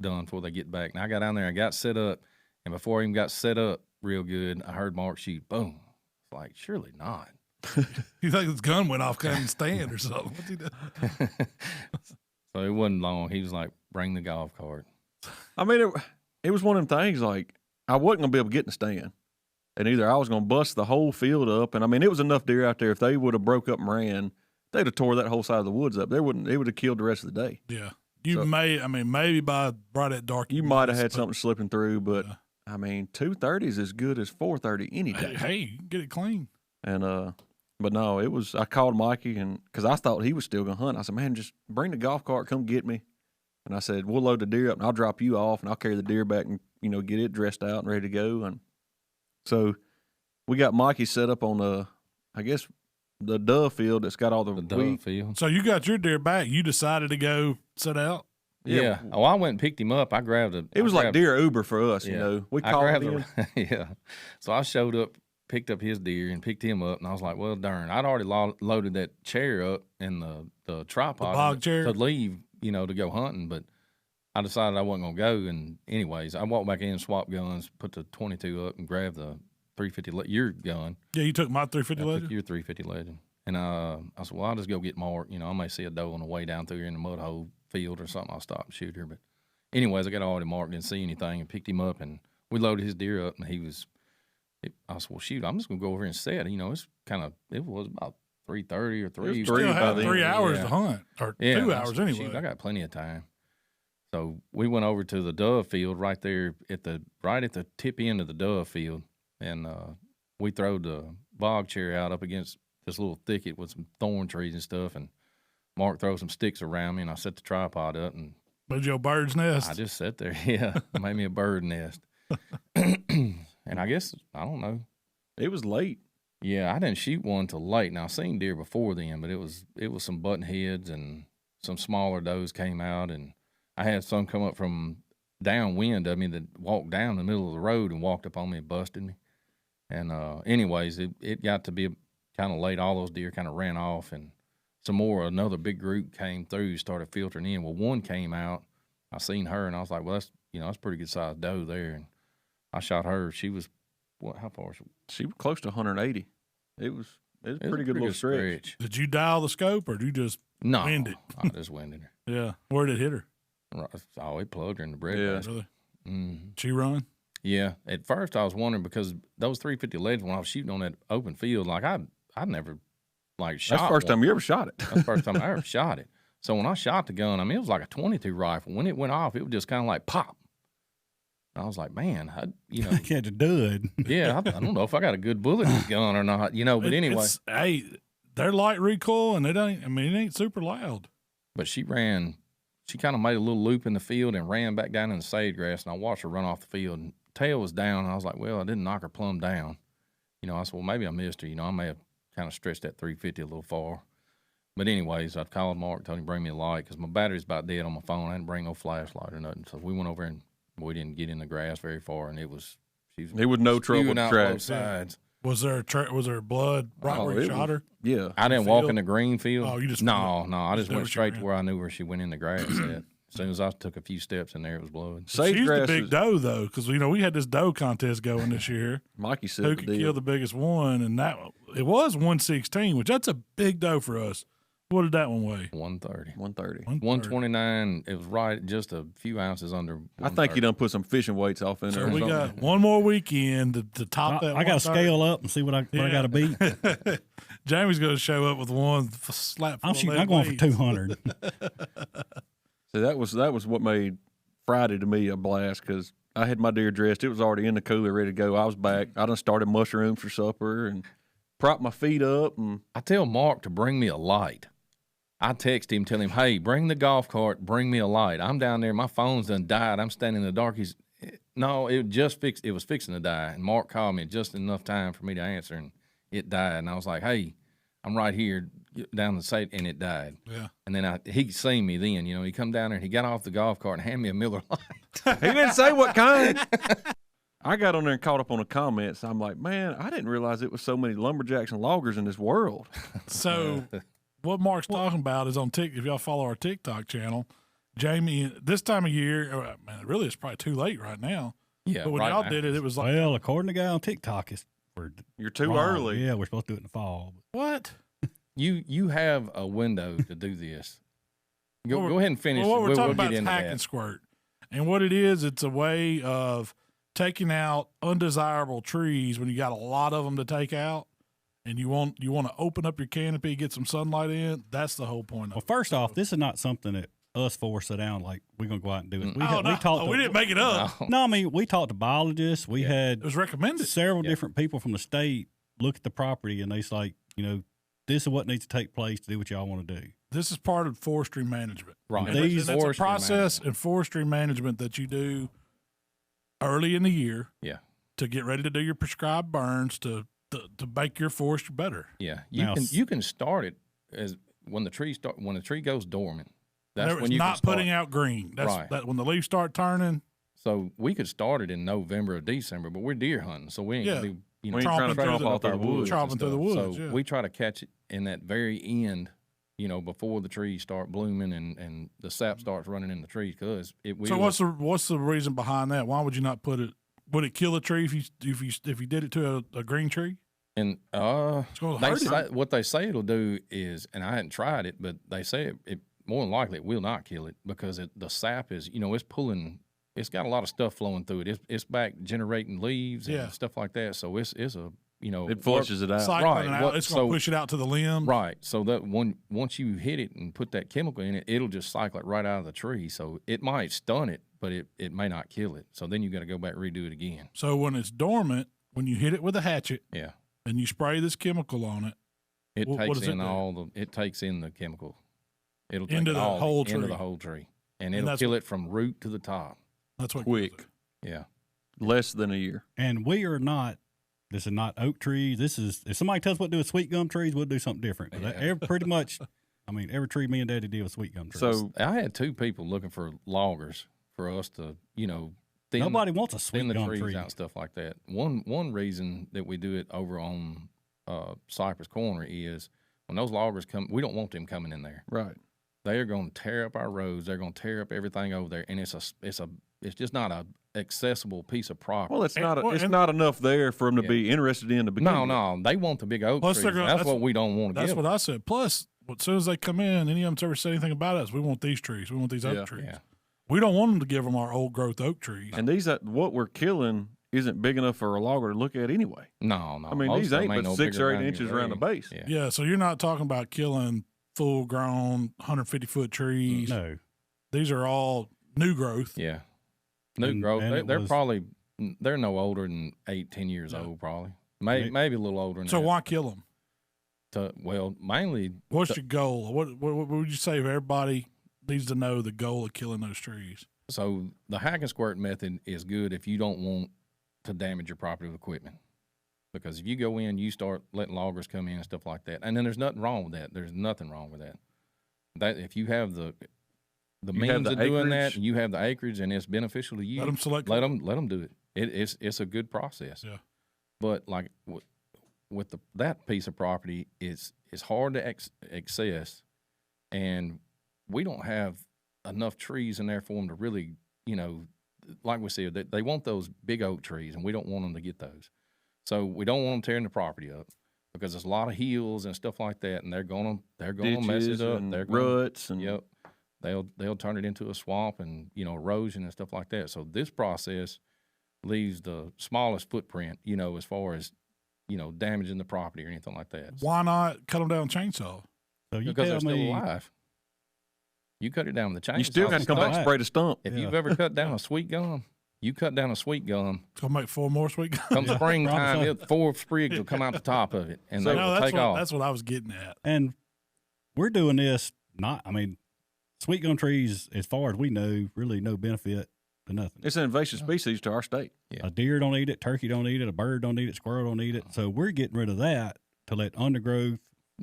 done before they get back. And I got down there, I got set up, and before I even got set up real good, I heard Mark shoot. Boom! It's like, surely not. You think his gun went off, couldn't stand or something? What's he doing? So it wasn't long. He was like, bring the golf cart. I mean, it was one of them things like I wasn't going to be able to get in the stand. And either I was going to bust the whole field up. And I mean, it was enough deer out there. If they would have broke up and ran, they'd have tore that whole side of the woods up. It would have killed the rest of the day. Yeah. Maybe by right at dark. You might have had something slipping through, but I mean, 2:30 is as good as 4:30 any day. Hey, you can get it clean. And, but no, I called Mikey because I thought he was still going to hunt. I said, man, just bring the golf cart, come get me. And I said, we'll load the deer up and I'll drop you off and I'll carry the deer back and, get it dressed out and ready to go. And so we got Mikey set up on the dove field that's got all the dove field. So you got your deer back. You decided to go set out? Yeah. Oh, I went and picked him up. I grabbed it. It was like deer Uber for us, We called him. Yeah. So I showed up, picked up his deer and picked him up, and I was like, well, darn, I'd already loaded that chair up in the tripod, the bog chair, to leave, to go hunting, but I decided I wasn't going to go, and anyways, I walked back in, swapped guns, put the 22 up, and grabbed the 350, your gun. Yeah, you took my 350 Legend? I took your 350 Legend. And I said, well, I'll just go get Mark. I may see a doe on the way down through here in the mud hole field or something. I'll stop and shoot her. But anyways, I got already marked, didn't see anything, and picked him up, and we loaded his deer up, and I said, well, shoot, I'm just going to go over here and set. It was about 3:30 or 3. You still had 3 hours to hunt, or 2 hours anyway. Shoot, I got plenty of time. So we went over to the dove field right there at the tip end of the dove field, and we threw the bog chair out up against this little thicket with some thorn trees and stuff, and Mark threw some sticks around me, and I set the tripod up and made you a bird's nest. I just sat there, made me a bird nest. And I guess, I don't know. It was late. Yeah, I didn't shoot one till late. Now, I seen deer before then, but it was some button heads and some smaller does came out, and I had some come up from downwind of me that walked down the middle of the road and walked up on me and busted me. And anyways, it got to be kind of late. All those deer kind of ran off, and another big group came through, started filtering in. Well, one came out. I seen her, and I was like, well, that's a pretty good sized doe there. And I shot her. She was, how far was she? She was close to 1180. It was a pretty good little stretch. Did you dial the scope, or did you just wind it? I just winded her. Yeah. Where did it hit her? Oh, it plugged her in the bread basket. Really? Mm-hmm. She run? Yeah. At first, I was wondering because those 350 Legends, when I was shooting on that open field, like I never shot. That's the first time you ever shot it. That's the first time I ever shot it. So when I shot the gun, it was like a 22 rifle. When it went off, it was just kind of like pop. And I was like, man, you had to do it. Yeah, I don't know if I got a good bullet in this gun or not, but anyway. They're light recoil, and it ain't super loud. But she kind of made a little loop in the field and ran back down in the sage grass, and I watched her run off the field, and tail was down, and I was like, well, I didn't knock her plumb down. I said, well, maybe I missed her. I may have kind of stretched that 350 a little far. But anyways, I called Mark, told him to bring me a light because my battery's about dead on my phone. I didn't bring no flashlight or nothing. So we went over and we didn't get in the grass very far, and it was no trouble with both sides. Was there blood right where you shot her? Yeah. I didn't walk in the green field. Oh, you just No, I just went straight to where I knew where she went in the grass at. As soon as I took a few steps in there, it was blood. She's the big doe, though, because we had this doe contest going this year. Mikey said who could kill the biggest one, and it was 116, which that's a big doe for us. What did that one weigh? 130. 129. It was right just a few ounces under. I think you done put some fishing weights off in there. So we got one more weekend to top that. I got to scale up and see what I got to beat. Jamie's going to show up with one slap. I'm going for 200. So that was what made Friday to me a blast because I had my deer dressed. It was already in the cooler, ready to go. I was back. I done started mushrooms for supper and propped my feet up. And I tell Mark to bring me a light. I text him, tell him, hey, bring the golf cart, bring me a light. I'm down there. My phone's done died. I'm standing in the dark. No, it was fixing to die. And Mark called me just enough time for me to answer, and it died. And I was like, hey, I'm right here down the side, and it died. Yeah. And then he seen me then, he come down there and he got off the golf cart and handed me a Miller Lite. He didn't say what kind. I got on there and caught up on the comments. I'm like, man, I didn't realize it was so many lumberjacks and loggers in this world. So what Mark's talking about is on TikTok. If y'all follow our TikTok channel, Jamie, this time of year, man, really it's probably too late right now. Yeah. But when y'all did it, it was like, well, according to the guy on TikTok, You're too wrong. early. Yeah, we're supposed to do it in the fall. what? You have a window to do this. Go ahead and finish. Well, what we're we'll talking get about is into hack that. and squirt. And what it is, it's a way of taking out undesirable trees when you got a lot of them to take out, and you want to open up your canopy, get some sunlight in. That's the whole point of Well, it. first off, this is not something that us four sit down like we're going to go out and do it. We didn't make it up. No, I mean, we talked to biologists. We had It was recommended. several different people from the state look at the property, and they's like, this is what needs to take place to do what y'all want to do. This is part of forestry management. Right. And These that's a forestry process management. in forestry management that you do early in the year. Yeah. To get ready to do your prescribed burns to make your forest better. Yeah. Now, You can start it as when the tree goes dormant. That's It's when you not can start. putting out green. That's Right. that when the leaves start turning. So we could start it in November or December, but we're deer hunting, so we ain't Yeah. gonna be We ain't trying to Tromping tromp all through the woods. Tromping and through the stuff. woods, So yeah. we try to catch it in that very end, before the trees start blooming and the sap starts running in the trees. Because it will. So what's the reason behind that? Why would you not put it? Would it kill a tree if you did it to a green tree? And It's going to hurt it. what they say it'll do is, and I hadn't tried it, but they say it more than likely it will not kill it because the sap is, it's pulling. It's got a lot of stuff flowing through it. It's back generating leaves and stuff like that. So it's a It flushes it out. Cycling it out. What- It's going so- to push it out to the limb. Right. So that once you hit it and put that chemical in it, it'll just cycle it right out of the tree. So it might stun it, but it may not kill it. So then you got to go back and redo it again. So when it's dormant, when you hit it with a hatchet Yeah. and you spray this chemical on it, It What takes does it in do? it takes in the chemical. It'll take Into the whole into tree. the whole tree, and And it'll that's kill it from root to the top. that's what Quick. Yeah. Less than a year. And we are not. This is not oak trees. This is if somebody tells us what to do with sweet gum trees, we'll do something different. Yeah. Pretty much, every tree me and Daddy did with sweet gum trees. So I had two people looking for loggers for us to, thin, nobody wants a thin sweet the gum trees tree. out and stuff like that. One reason that we do it over on Cypress Corner is when those loggers come, we don't want them coming in there. right. They are going to tear up our roads. They're going to tear up everything over there, and it's just not a accessible piece of property. Well, it's And- not enough there for them to be interested in to begin with. No, they want the big oak Plus trees. they're gonna- That's that's- what we don't want to That's give what them. I said. Plus, as soon as they come in, any of them's ever said anything about us. We want these trees. We want these Yeah. oak trees. Yeah. We don't want them to give them our old growth oak trees. And these what we're killing isn't big enough for a logger to look at anyway. No. I mean, most these of them ain't but no 6 bigger or 8 than inches your around the leg. base. Yeah. Yeah, so you're not talking about killing full grown 150-foot trees. No, These are all new growth. Yeah. New And- growth. and it They're was- probably they're no older than 8-10 years old, probably. Maybe a little older than So that. why kill them? Mainly What's your goal? What would you say if everybody needs to know the goal of killing those trees? so the hack and squirt method is good if you don't want to damage your property with equipment. Because if you go in, you start letting loggers come in and stuff like that. And then there's nothing wrong with that. There's nothing wrong with that. That if you have the You have means the of doing that, acreage. and you have the acreage and it's beneficial to you, Let them select. let them do it. It's a good process. Yeah. But like with that piece of property, it's hard to access, and we don't have enough trees in there for them to really, like we said, they want those big oak trees, and we don't want them to get those. So we don't want them tearing the property up because there's a lot of hills and stuff like that, and they're gonna mess Ditches it up. and They're gonna, ruts and Yep. They'll turn it into a swamp and, erosion and stuff like that. So this process leaves the smallest footprint, as far as, damaging the property or anything like that. Why not cut them down with chainsaw? so you Because tell they're still me. alive. You cut it down with the chainsaw. you still got to come back and spray the stump. If Yeah. you've ever cut down a sweet gum, you cut down a sweet gum. It's gonna make 4 more sweet gums. Come Yeah, springtime, probably 4 sprigs will come out the top of it, and they No, will take off. that's what I was getting at. And we're doing this sweet gum trees, as far as we know, really no benefit to nothing. It's an invasive species to our state. Yeah. A deer don't eat it, turkey don't eat it, a bird don't eat it, squirrel don't eat it. So we're getting rid of that to let undergrowth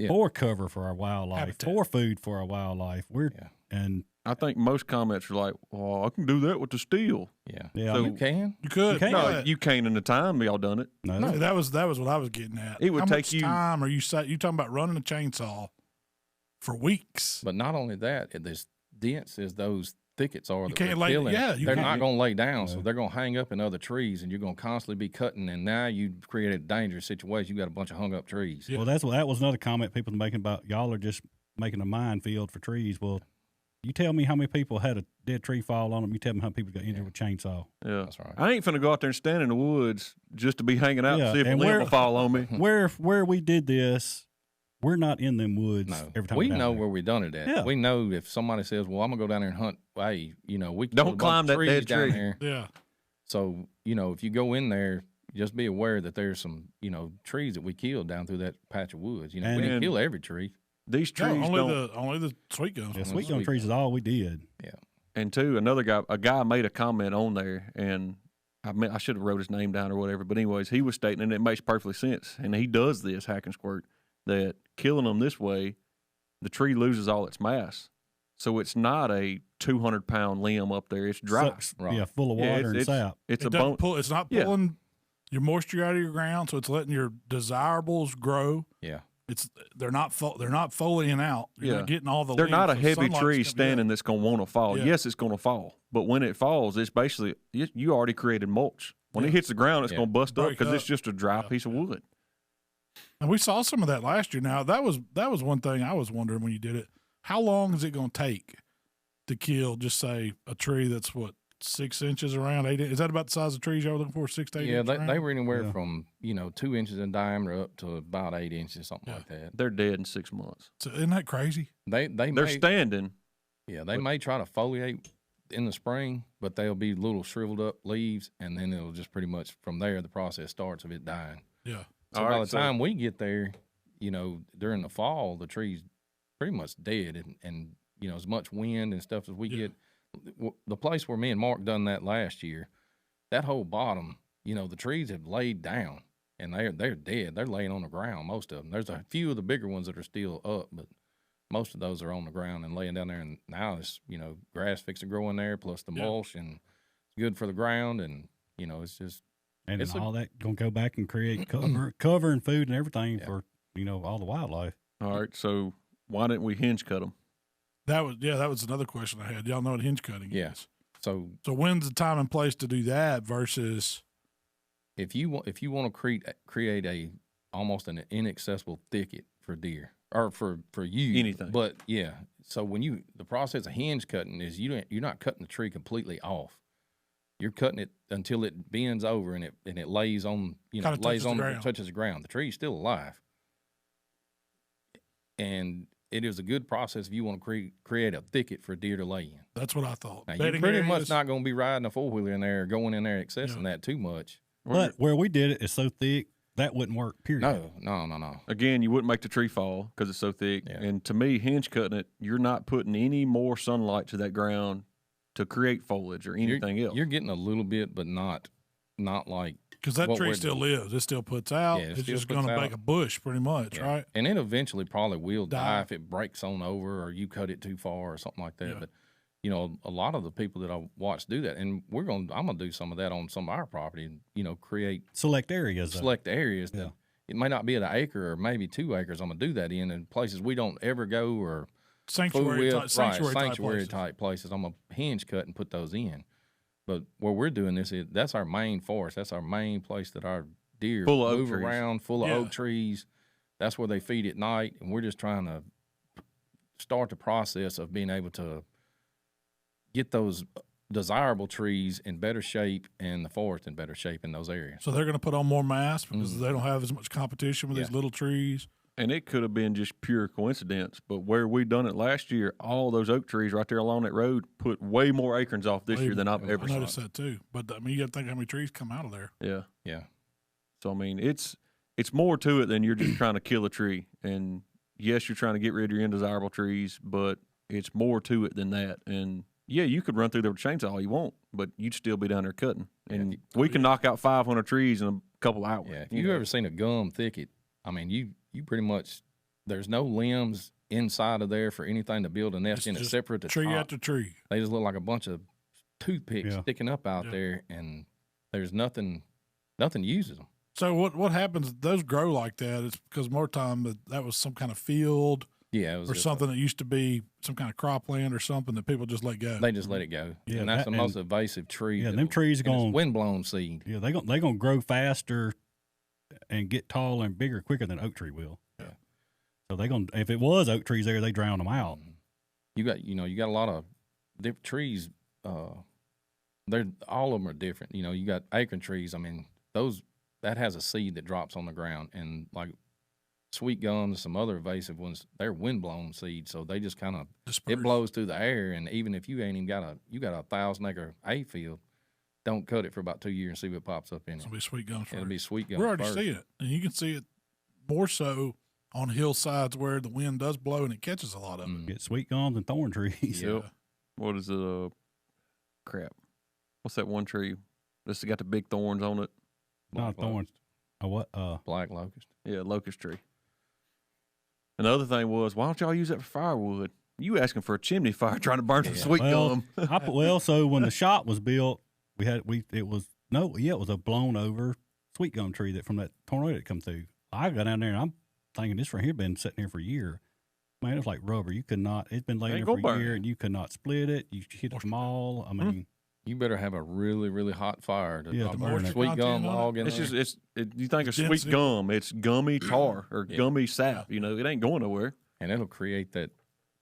for cover for our wildlife, Habitat. for food for our wildlife. And I think most comments are like, "Well, I can do that with the steel." Yeah, So You can. You could. no, you can't in the time y'all done it. no. That was what I was getting at. It would How take much you- time are you talking about running a chainsaw for weeks? But not only that, as dense as those thickets are, You that can't we're lay. killing, Yeah, you they're can't. not going to lay down, so they're going to hang up in other trees, and you're going to constantly be cutting. And now you create a dangerous situation. You got a bunch of hung up trees. Yeah. Well, that was another comment people making about y'all are just making a minefield for trees. Well, you tell me how many people had a dead tree fall on them. You tell me how many people got injured with chainsaw. Yeah, That's right. I ain't finna go out there and stand in the woods just to be hanging out Yeah, and see if a and limb where- will fall on me. Where we did this, we're not in them woods No, every time. we we're down know there. where we done it at. Yeah. We know if somebody says, "Well, I'm gonna go down there and hunt," hey, we Don't killed a bunch climb of that trees dead down tree. there. Yeah. So if you go in there, just be aware that there's some trees that we killed down through that patch of woods. We didn't And- kill every tree. These No, trees don't. only the sweet gums. Yeah, Well, sweet gum sweet trees is all we did. And two, a guy made a comment on there, and I should have wrote his name down or whatever. But anyways, he was stating, and it makes perfectly sense. And he does this hack and squirt, that killing them this way, the tree loses all its mass, so it's not a 200-pound limb up there. It's dry. Right. Yeah, full of Yeah, water and it's- sap. It's It a doesn't bone. pull. It's not Yeah. pulling your moisture out of your ground, so it's letting your desirables grow. Yeah. They're not foliating out. You're Yeah. not getting all the. They're not a leaves, so heavy sunlight's tree coming- standing that's going to want to fall. Yeah. Yes, it's going to fall, but when it falls, it's basically you already created mulch. When it Yeah. hits the ground, it's Yeah. going to bust up Break because it's up. just a dry Yeah. piece of wood. And we saw some of that last year. Now that was one thing I was wondering when you did it. How long is it going to take to kill, just say, a tree that's 6 inches around 8? Is that about the size of trees you were looking for? 6 to 8 Yeah, inches they around? were anywhere Yeah. from 2 inches in diameter up to about 8 inches, something Yeah. like that. They're dead in 6 months. So isn't that crazy? They're They're standing. they may try to foliate in the spring, but they'll be little shriveled up leaves, and then it'll just pretty much from there the process starts of it dying. Yeah. So All by right, the so- time we get there, during the fall, the tree's pretty much dead, and as much wind and stuff as we Yeah. get. The place where me and Mark done that last year, that whole bottom, the trees have laid down, and they're dead. They're laying on the ground, most of them. There's a few of the bigger ones that are still up, but most of those are on the ground and laying down there. And now it's grass fixing to grow in there, plus the Yeah. mulch, and it's good for the ground, and it's just. And It's then a- all that going to go back and create cover and food and everything Yeah. for, all the wildlife. All right, so why didn't we hinge cut them? That was another question I had. Y'all know what hinge cutting Yeah. is. So So when's the time and place to do that versus if you want to create a almost an inaccessible thicket for deer or for you Anything. but yeah, so when the process of hinge cutting is you're not cutting the tree completely off. You're cutting it until it bends over and it lays on Kinda touches the ground. touches the ground. The tree's still alive, and it is a good process if you want to create a thicket for deer to lay in. that's what I thought. Now, you're Bedding pretty much areas? not going to be riding a four-wheeler in there or going in there accessing that too much. But where we did it is so thick, that wouldn't work, period. No. Again, you wouldn't make the tree fall because it's so thick. Yeah. And to me, hinge cutting it, you're not putting any more sunlight to that ground to create foliage or anything else. You're getting a little bit, but not like. Because that what tree we're still doing. lives. It still puts out. Yeah, it it's still just puts going to out. make a bush pretty much, Yeah. right? And it eventually probably will die Die. if it breaks on over or you cut it too far or something like that. Yeah. But a lot of the people that I watch do that, and I'm gonna do some of that on some of our property. And, create Select areas. select areas Yeah. that it may not be at an acre or maybe 2 acres. I'm gonna do that in places we don't ever go or Sanctuary fool type, with, sanctuary, right, type places. type places. I'm gonna hinge cut and put those in. But where we're doing this, that's our main forest. That's our main place that our deer Full of oak move trees. around, full of Yeah. oak trees. That's where they feed at night, and we're just trying to start the process of being able to get those desirable trees in better shape and the forest in better shape in those areas. So they're going to put on more mass because Mhm. they don't have as much competition with these Yeah. little trees. And it could have been just pure coincidence, but where we done it last year, all those oak trees right there along that road put way more acorns off this year than I've ever I seen. noticed that too. But you got to think how many trees come out of there. Yeah. Yeah. So I mean, it's more to it than you're just trying to kill a tree. And yes, you're trying to get rid of your undesirable trees, but it's more to it than that. And yeah, you could run through there with a chainsaw all you want, but you'd still be down there cutting. And we can knock out 500 trees in a couple hours. Yeah. If you've ever seen a gum thicket, I mean, you pretty much there's no limbs inside of there for anything to build a nest in except for the tree top. after tree. They just look like a bunch of toothpicks sticking up out there, and there's nothing uses them. So what happens? Those grow like that. It's because more time that was some kind of field, it was or something that used to be some kind of cropland or something that people just let go. They just let it go, and that's the most invasive tree. Yeah, them trees are going windblown seed. Yeah, they gonna grow faster and get taller and bigger quicker than oak tree will. Yeah. So they gonna, if it was oak trees there, they drown them out. You got a lot of different trees. They're all of them are different. You got acorn trees. I mean, that has a seed that drops on the ground, and like sweet gums, some other invasive ones, they're windblown seeds, so they just kind of it blows through the air. And even if you ain't even got a 1,000-acre hay field, don't cut it for about 2 years and see what pops up in it. It'll be sweet gums. It'll be sweet gums. We're already first. seeing it, and you can see it more so on hillsides where the wind does blow and it catches a lot of it. Get sweet gums and thorn trees. Yep. What is it? Crap. What's that one tree? This has got the big thorns on it. Not thorns. What? Black locust. Yeah, locust tree. And the other thing was, why don't y'all use that for firewood? You asking for a chimney fire trying to burn some sweet gum. So when the shop was built, it was a blown over sweet gum tree that from that tornado that come through. I got down there and I'm thinking this right here been sitting here for a year. Man, it's like rubber. You could not. It's been laying there for a year, and you could not split it. You hit them all. I mean, you better have a really, really hot fire to burn it. Sweet gum log in it's there. Just you think of sweet gum, it's gummy tar or gummy sap. It ain't going nowhere, and it'll create that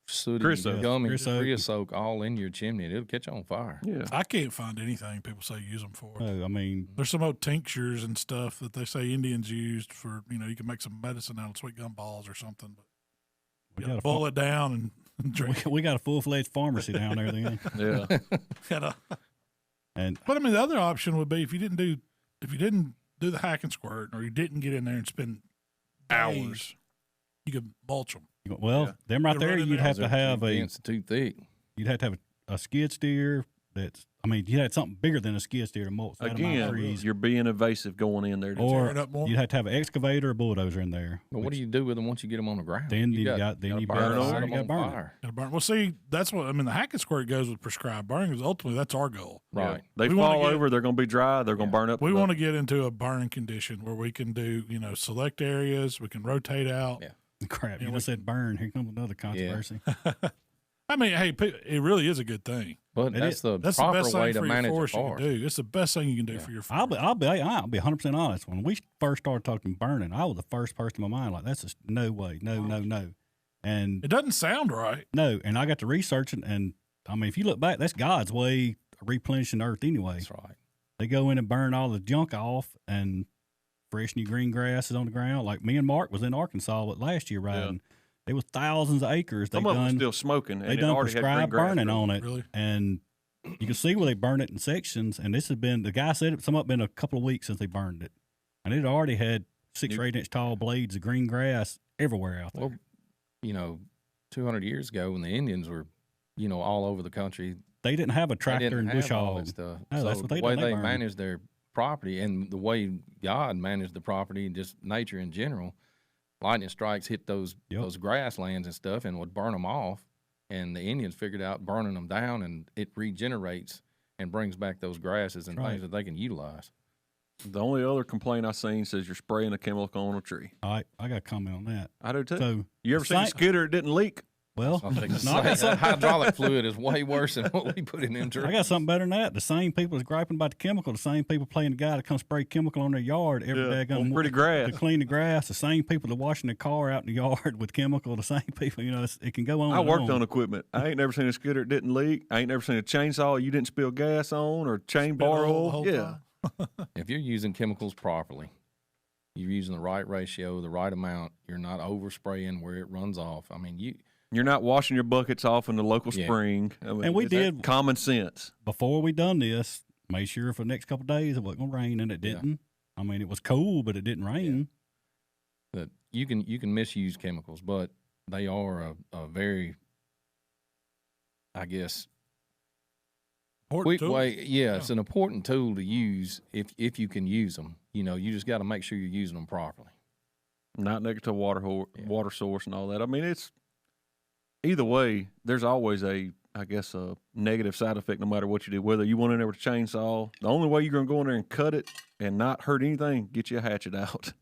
sooty gummy creosote all in your chimney. It'll catch on fire. Yeah, I can't find anything people say use them for. No, I mean, there's some old tinctures and stuff that they say Indians used for. You can make some medicine out of sweet gum balls or something, but. We got to boil it down and drink. We got a full-fledged pharmacy down there then. Yeah. But I mean, the other option would be if you didn't do the hack and squirt, or you didn't get in there and spend hours, you could mulch them. Well, them right there, you'd have to have it's too thick. You'd have to have a skid steer that's. I mean, you had something bigger than a skid steer to mulch. Again, you're being invasive going in there. Or you'd have to have an excavator or bulldozer in there. But what do you do with them once you get them on the ground? Then you burn them on fire. Well, see, that's what I mean. The hack and squirt goes with prescribed burning because ultimately that's our goal. Right. They fall over. They're going to be dry. They're going to burn up. We want to get into a burning condition where we can do, select areas. We can rotate out. Yeah. Crap. You just said burn. Here comes another controversy. Yeah. I mean, hey, it really is a good thing. But that's the proper way to manage a forest. It's the best thing you can do for your forest. I'll be 100% honest. When we first started talking burning, I was the first person in my mind like, that's just no way, no. And it doesn't sound right. No, and I got to researching, and I mean, if you look back, that's God's way of replenishing the earth anyway. That's right. They go in and burn all the junk off and fresh new green grass is on the ground. Like me and Mark was in Arkansas last year riding. Yeah. There was thousands of acres. Some of them still smoking. They done prescribed burning on it, really? And you can see where they burn it in sections. And this has been the guy said some of it been a couple of weeks since they burned it, and it already had 6 or 8 inch tall blades of green grass everywhere out there. Well, 200 years ago when the Indians were, all over the country, they didn't have a tractor and bush hog. No, so that's what the way they managed their property and the way God managed the property and just nature in general. Lightning strikes hit those grasslands and stuff and would burn them off. And the Indians figured out burning them down, and it regenerates and brings back those grasses and things that they can utilize. The only other complaint I've seen says you're spraying a chemical on a tree. All right, I got a comment on that. I do too. So you ever seen a skidder that didn't leak? Well, hydraulic fluid is way worse than what we put in them trees. I got something better than that. The same people that's griping about the chemical, the same people playing the guy that comes spray chemical on their yard every day on pretty grass to clean the grass. The same people that washing their car out in the yard with chemical. The same people, it can go on. I worked on equipment. I ain't never seen a skidder that didn't leak. I ain't never seen a chainsaw you didn't spill gas on or chain bar oil. Yeah. If you're using chemicals properly, you're using the right ratio, the right amount. You're not overspraying where it runs off. I mean, You're not washing your buckets off in the local spring. I mean, and we did common sense. Before we done this, made sure for the next couple of days it wasn't going to rain, and it didn't. I mean, it was cold, but it didn't rain. That you can misuse chemicals, but they are a very, I guess, important quick way. Yeah, it's an important tool to use if you can use them. You just got to make sure you're using them properly. not next to a water source and all that. I mean, it's either way. There's always a negative side effect no matter what you do. Whether you went in there with a chainsaw, the only way you're gonna go in there and cut it and not hurt anything, get you a hatchet out,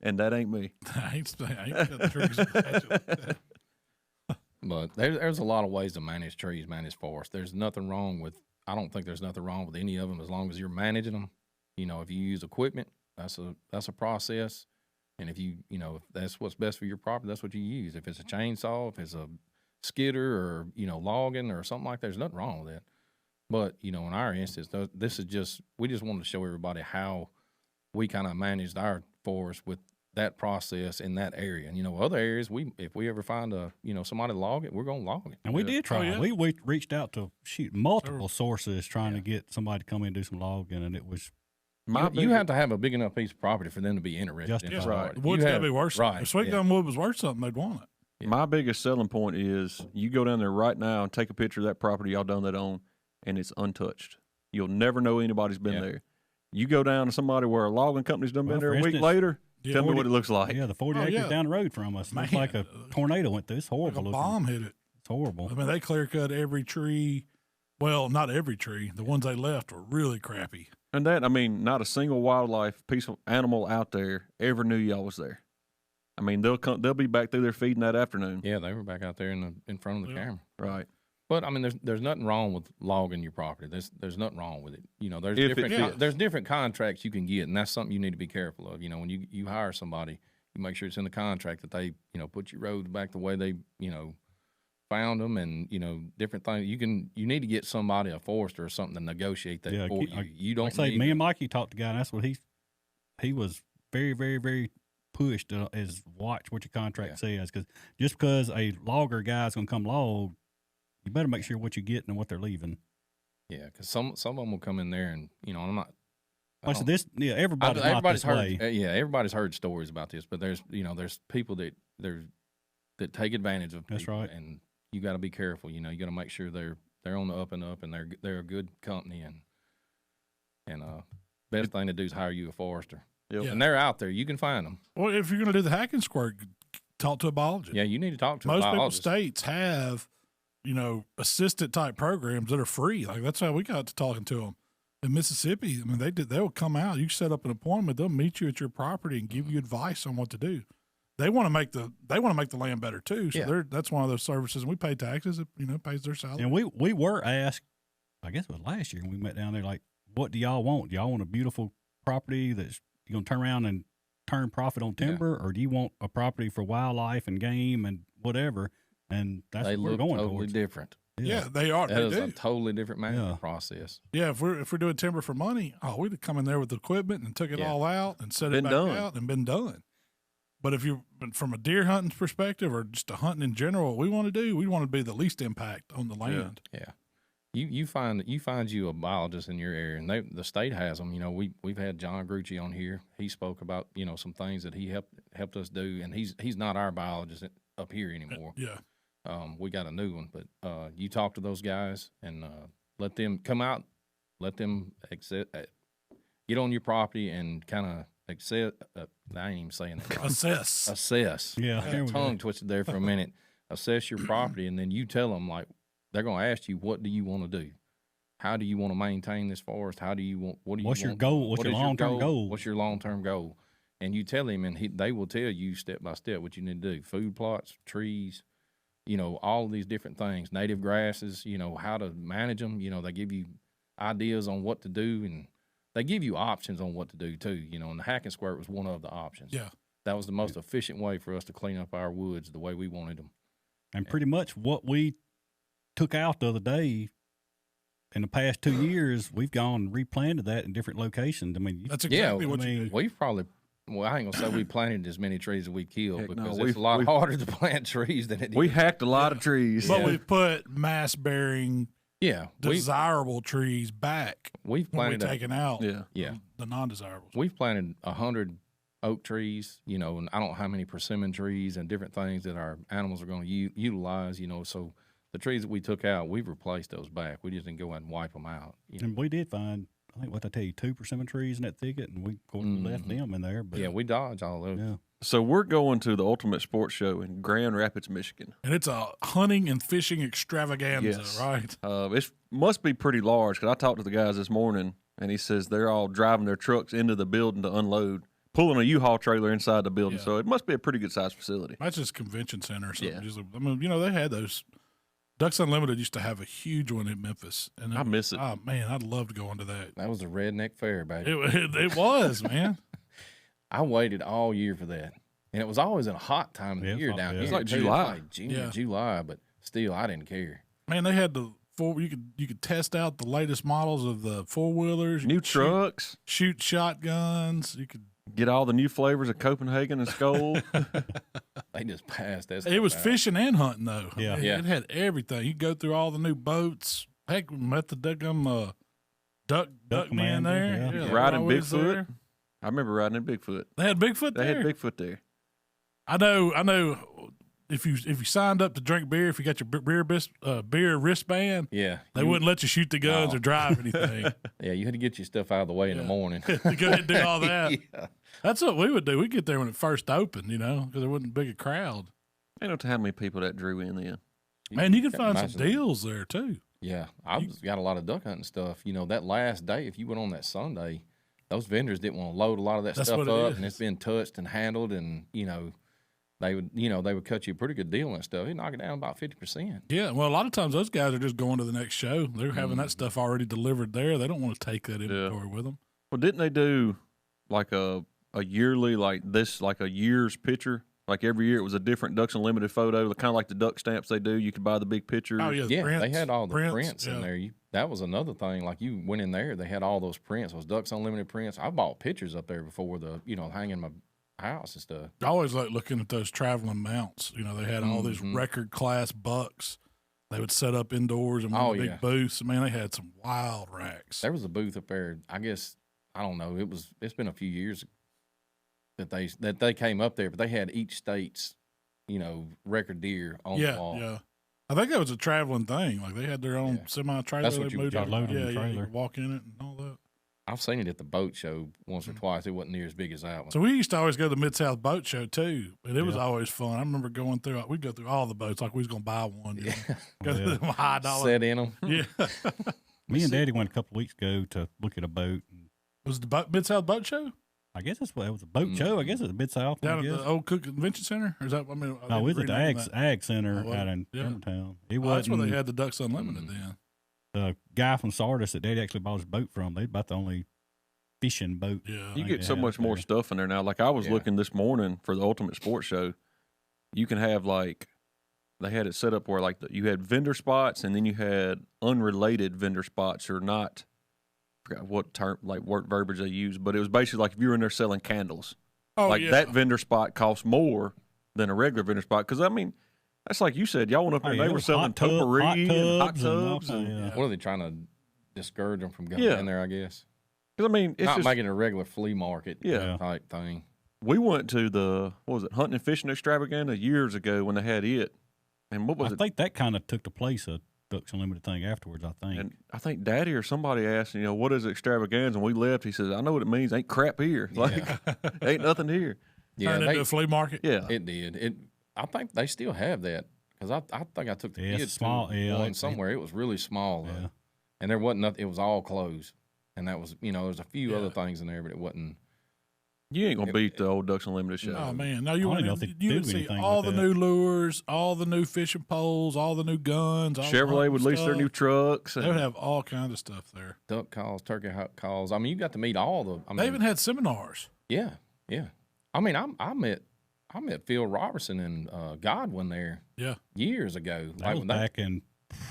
and that ain't me. I ain't got trees with a hatchet. But there's a lot of ways to manage trees, manage forests. There's nothing wrong with. I don't think there's nothing wrong with any of them as long as you're managing them. You know, if you use equipment, that's a process. And if if that's what's best for your property, that's what you use. If it's a chainsaw, if it's a skidder or, logging or something like that, there's nothing wrong with that. But, in our instance, we just wanted to show everybody how we kind of managed our forest with that process in that area. And, other areas, if we ever find somebody to log it, we're going to log it. And we did try. Oh, yeah. We reached out to multiple sources trying to get somebody to come in and do some logging, and it was. You have to have a big enough piece of property for them to be interested. Right. Wood's got to be worth something. If sweet gum wood was worth something, they'd want it. Yeah. My biggest selling point is you go down there right now and take a picture of that property y'all done that on, and it's untouched. You'll never know anybody's been there. You go down to somebody where a logging company's done been there a week later, tell me what it looks like. Yeah, the 40 acres down the road from us. It's like a tornado went through. It's horrible. Like a bomb hit it. It's horrible. I mean, they clear cut every tree. Well, not every tree. The ones they left were really crappy. And not a single wildlife piece of animal out there ever knew y'all was there. I mean, they'll be back through there feeding that afternoon. Yeah, they were back out there in front of the camera. Right. But I mean, there's nothing wrong with logging your property. There's nothing wrong with it. There's different contracts you can get, and that's something you need to be careful of. When you hire somebody, you make sure it's in the contract that they put your roads back the way they found them, and different things. You need to get somebody, a forester or something, to negotiate that for you. You don't say me and Mikey talked to the guy, and that's what he was very, very, very pushed is watch what your contract says, because just because a logger guy's gonna come log, you better make sure what you're getting and what they're leaving. Yeah, because some of them will come in there and I'm not. Everybody's not this heard. way. Everybody's heard stories about this, but there's people that take advantage of people. That's right. And you got to be careful. You got to make sure they're on the up and up, and they're a good company, and best thing to do is hire you a forester. Yep. Yeah. And they're out there. You can find them. Well, if you're going to do the hack and squirt, talk to a biologist. Yeah, you need to talk to a biologist. Most people states have, assistant type programs that are free. Like that's how we got to talking to them. In Mississippi, I mean, they will come out. You set up an appointment. They'll meet you at your property and give you advice on what to do. They want to make the land better too. So that's one of those services. And we pay taxes. It pays their salary. And we were asked, I guess it was last year when we met down there, like, what do y'all want? Do y'all want a beautiful property that's you're going to turn around and turn profit on timber, or do you want a property for wildlife and game and whatever? And that's what we're going totally towards. Different. Yeah, they are. That is a totally different management process. Yeah, if we're doing timber for money, we'd have come in there with the equipment and took it all out and set it back out and been done. But if you're from a deer hunting perspective or just a hunting in general, what we want to do, we want to be the least impact on the land. Yeah. You find you a biologist in your area, and the state has them. We've had John Grucci on here. He spoke about some things that he helped us do, and he's not our biologist up here anymore. Yeah. We got a new one, but you talk to those guys and let them come out, let them get on your property and kind of accept. I ain't even saying that. Right. Assess. Yeah, tongue twisted there for a minute. Assess your property, and then you tell them, like, they're going to ask you, what do you want to do? How do you want to maintain this forest? What do you want? What's your goal? What's your long-term goal? What's your long-term goal? And you tell him, and they will tell you step by step what you need to do. Food plots, trees, all of these different things, native grasses, how to manage them. They give you ideas on what to do, and they give you options on what to do too. And the hack and squirt was one of the options. Yeah. That was the most efficient way for us to clean up our woods the way we wanted them. And pretty much what we took out the other day, in the past 2 years, we've gone and replanted that in different locations. I mean, that's exactly what you do. We've probably, I ain't gonna say we planted as many trees as we killed, because it's a lot harder to plant trees than it is. We hacked a lot of trees. But we've put mass bearing, desirable trees back. We've planted taken out the non-desirables. We've planted 100 oak trees, and I don't know how many persimmon trees and different things that our animals are going to utilize, so the trees that we took out, we've replaced those back. We just didn't go out and wipe them out. And we did find, I think, what I tell you, 2 persimmon trees in that thicket, and we left them in there. But we dodged all those. Yeah. So we're going to the Ultimate Sports Show in Grand Rapids, Michigan. And it's a hunting and fishing extravaganza, right? It must be pretty large because I talked to the guys this morning, and he says they're all driving their trucks into the building to unload, pulling a U-Haul trailer inside the building. Yeah. So it must be a pretty good-sized facility. That's just convention center or something. Yeah. I mean, they had those. Ducks Unlimited used to have a huge one in Memphis. And I miss it. Oh, man, I'd love to go into that. That was a redneck fair, baby. It was, man. I waited all year for that. And it was always in a hot time of the year down here. It's like too. July. It's like June or July, but still, I didn't care. Man, they had you could test out the latest models of the 4-wheelers. New trucks. Shoot shotguns. You could get all the new flavors of Copenhagen and Skull. They just passed that. It was fishing and hunting, though. Yeah. It had everything. You go through all the new boats. Heck, we met the duck man there. Yeah. Riding Bigfoot. I remember riding in Bigfoot. They had Bigfoot They there. had Bigfoot there. I know. If you signed up to drink beer, if you got your beer wristband, Yeah. they wouldn't let you shoot the guns No. or drive anything. Yeah, you had to get your stuff out of the way in the morning. Go ahead and do all that. Yeah. That's what we would do. We'd get there when it first opened, because there wasn't big a crowd. I don't know how many people that drew in then. Man, you could find some imagine that. deals there too. Yeah, I've got a lot of duck hunting stuff. That last day, if you went on that Sunday, those vendors didn't want to load a lot of that That's stuff what it up, is. and it's been touched and handled, and they would cut you a pretty good deal and stuff. They knock it down about 50%. Yeah, well, a lot of times those guys are just going to the next show. They're having Mm-hmm. that stuff already delivered there. They don't want to take that inventory with them. Well, didn't they do like a yearly, like a year's picture? Like every year it was a different Ducks Unlimited photo, kind of like the duck stamps they do. You could buy the big picture. Oh, yeah. Yeah, Prints, they had all the prints yeah. in there. That was another thing. Like you went in there, they had all those prints. Those Ducks Unlimited prints. I bought pictures up there before hanging in my house and stuff. I always like looking at those traveling mounts. They had all these record class bucks. They would set up indoors in one of the big booths. Man, they had some wild racks. There was a booth up there. I guess I don't know. It's been a few years that they came up there, but they had each state's record deer on the wall. Yeah. I think that was a traveling thing. Like they had their own semi trailer. That's what you were talking about. Yeah, The you trailer. could walk in it and all that. I've seen it at the boat show once or twice. It wasn't near as big as that one. So we used to always go to the Mid-South Boat Show too, and it was always fun. I remember going through. We'd go through all the boats like we was gonna buy one. Go through them high dollar. Set in them. Yeah. Me and Daddy went a couple of weeks ago to look at a boat. Was it the Mid-South Boat Show I guess it was a boat show. I guess it was a Mid-South. down at the old Cook Convention Center? Or is that? No, it was at the Ag Center out in Yeah. Germantown. It Oh, that's where wasn't they had the Ducks Unlimited then. the guy from Sardis that Daddy actually bought his boat from. They're about the only fishing boat. Yeah. You thing get they so had much up more there. stuff in there now. Like I was looking this morning for the Ultimate Sports Show. You can have they had it set up where you had vendor spots and then you had unrelated vendor spots or not. I forgot what term, what verbiage they use, but it was basically like if you were in there selling candles, that vendor spot costs more than a regular vendor spot. Because that's like you said, y'all went up there and they were selling potpourri and hot tubs. What are they trying to discourage them from going in there? I guess. Because it's not just making it a regular flea market type thing. We went to the hunting and fishing extravaganza years ago when they had it, and what was it? I think that kind of took the place of Ducks Unlimited thing afterwards. I think. And I think Daddy or somebody asked, what is extravaganza? And we left. He says, I know what it means. Ain't crap here. Ain't nothing here. Yeah, Turned into a flea market. Yeah, it did. I think they still have that because I think I took the kids small. to one somewhere. It was really small, though. And there wasn't nothing. It was all closed, and that was there's a few other things in there, but it wasn't. You ain't gonna beat the old Ducks Unlimited show. Oh man, no, you I don't would know if they you would do see anything all with the that. new lures, all the new fishing poles, all the new guns. All the Chevrolet hunting would lease their stuff. new trucks. They would have all kinds of stuff there. Duck calls, turkey calls. You got to meet all the. They even had seminars. Yeah. I met Phil Robertson and Godwin there. Yeah. Years ago. That was back in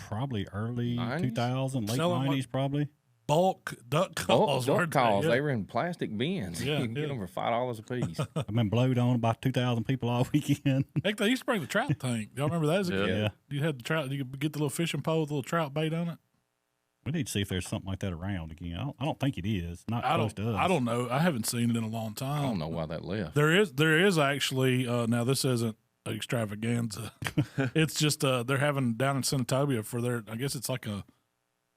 probably early 90s? 2000, late Selling 90s probably. Bulk duck calls. Duck weren't calls. Yeah. They were in plastic bins. Yeah, You can get them for $5 a piece. I've been blowed on about 2,000 people all weekend. Heck, they used to bring the trout tank. Y'all remember that as a kid? Yeah. You had the trout. You could get the little fishing pole with a little trout bait on it. We need to see if there's something like that around again. I don't think it is. Not close to us. I don't know. I haven't seen it in a long time. I don't know why that left. There is actually now this isn't extravaganza. It's just they're having down in Senatobia for their, I guess it's like a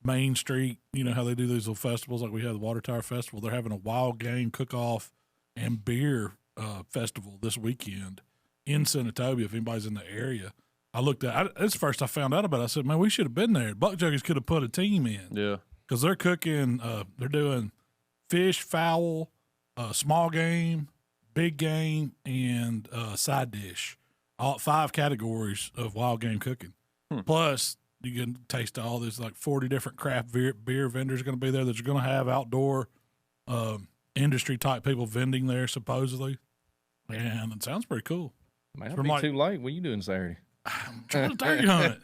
Main Street, how they do these little festivals like we have the Water Tower Festival. They're having a wild game cook off and beer festival this weekend in Senatobia. If anybody's in the area, I looked at. It's the first I found out about it. I said, "Man, we should have been there." Buck Junkies could have put a team in. Yeah, because they're cooking. They're doing fish, fowl, small game, big game, and side dish. All 5 categories of wild game cooking. Plus, you can taste all this, like 40 different craft beer vendors going to be there. That you're going to have outdoor industry type people vending there, supposedly. And it sounds pretty cool. Man, it'll be too late. What are you doing Saturday? I'm trying to turkey hunt.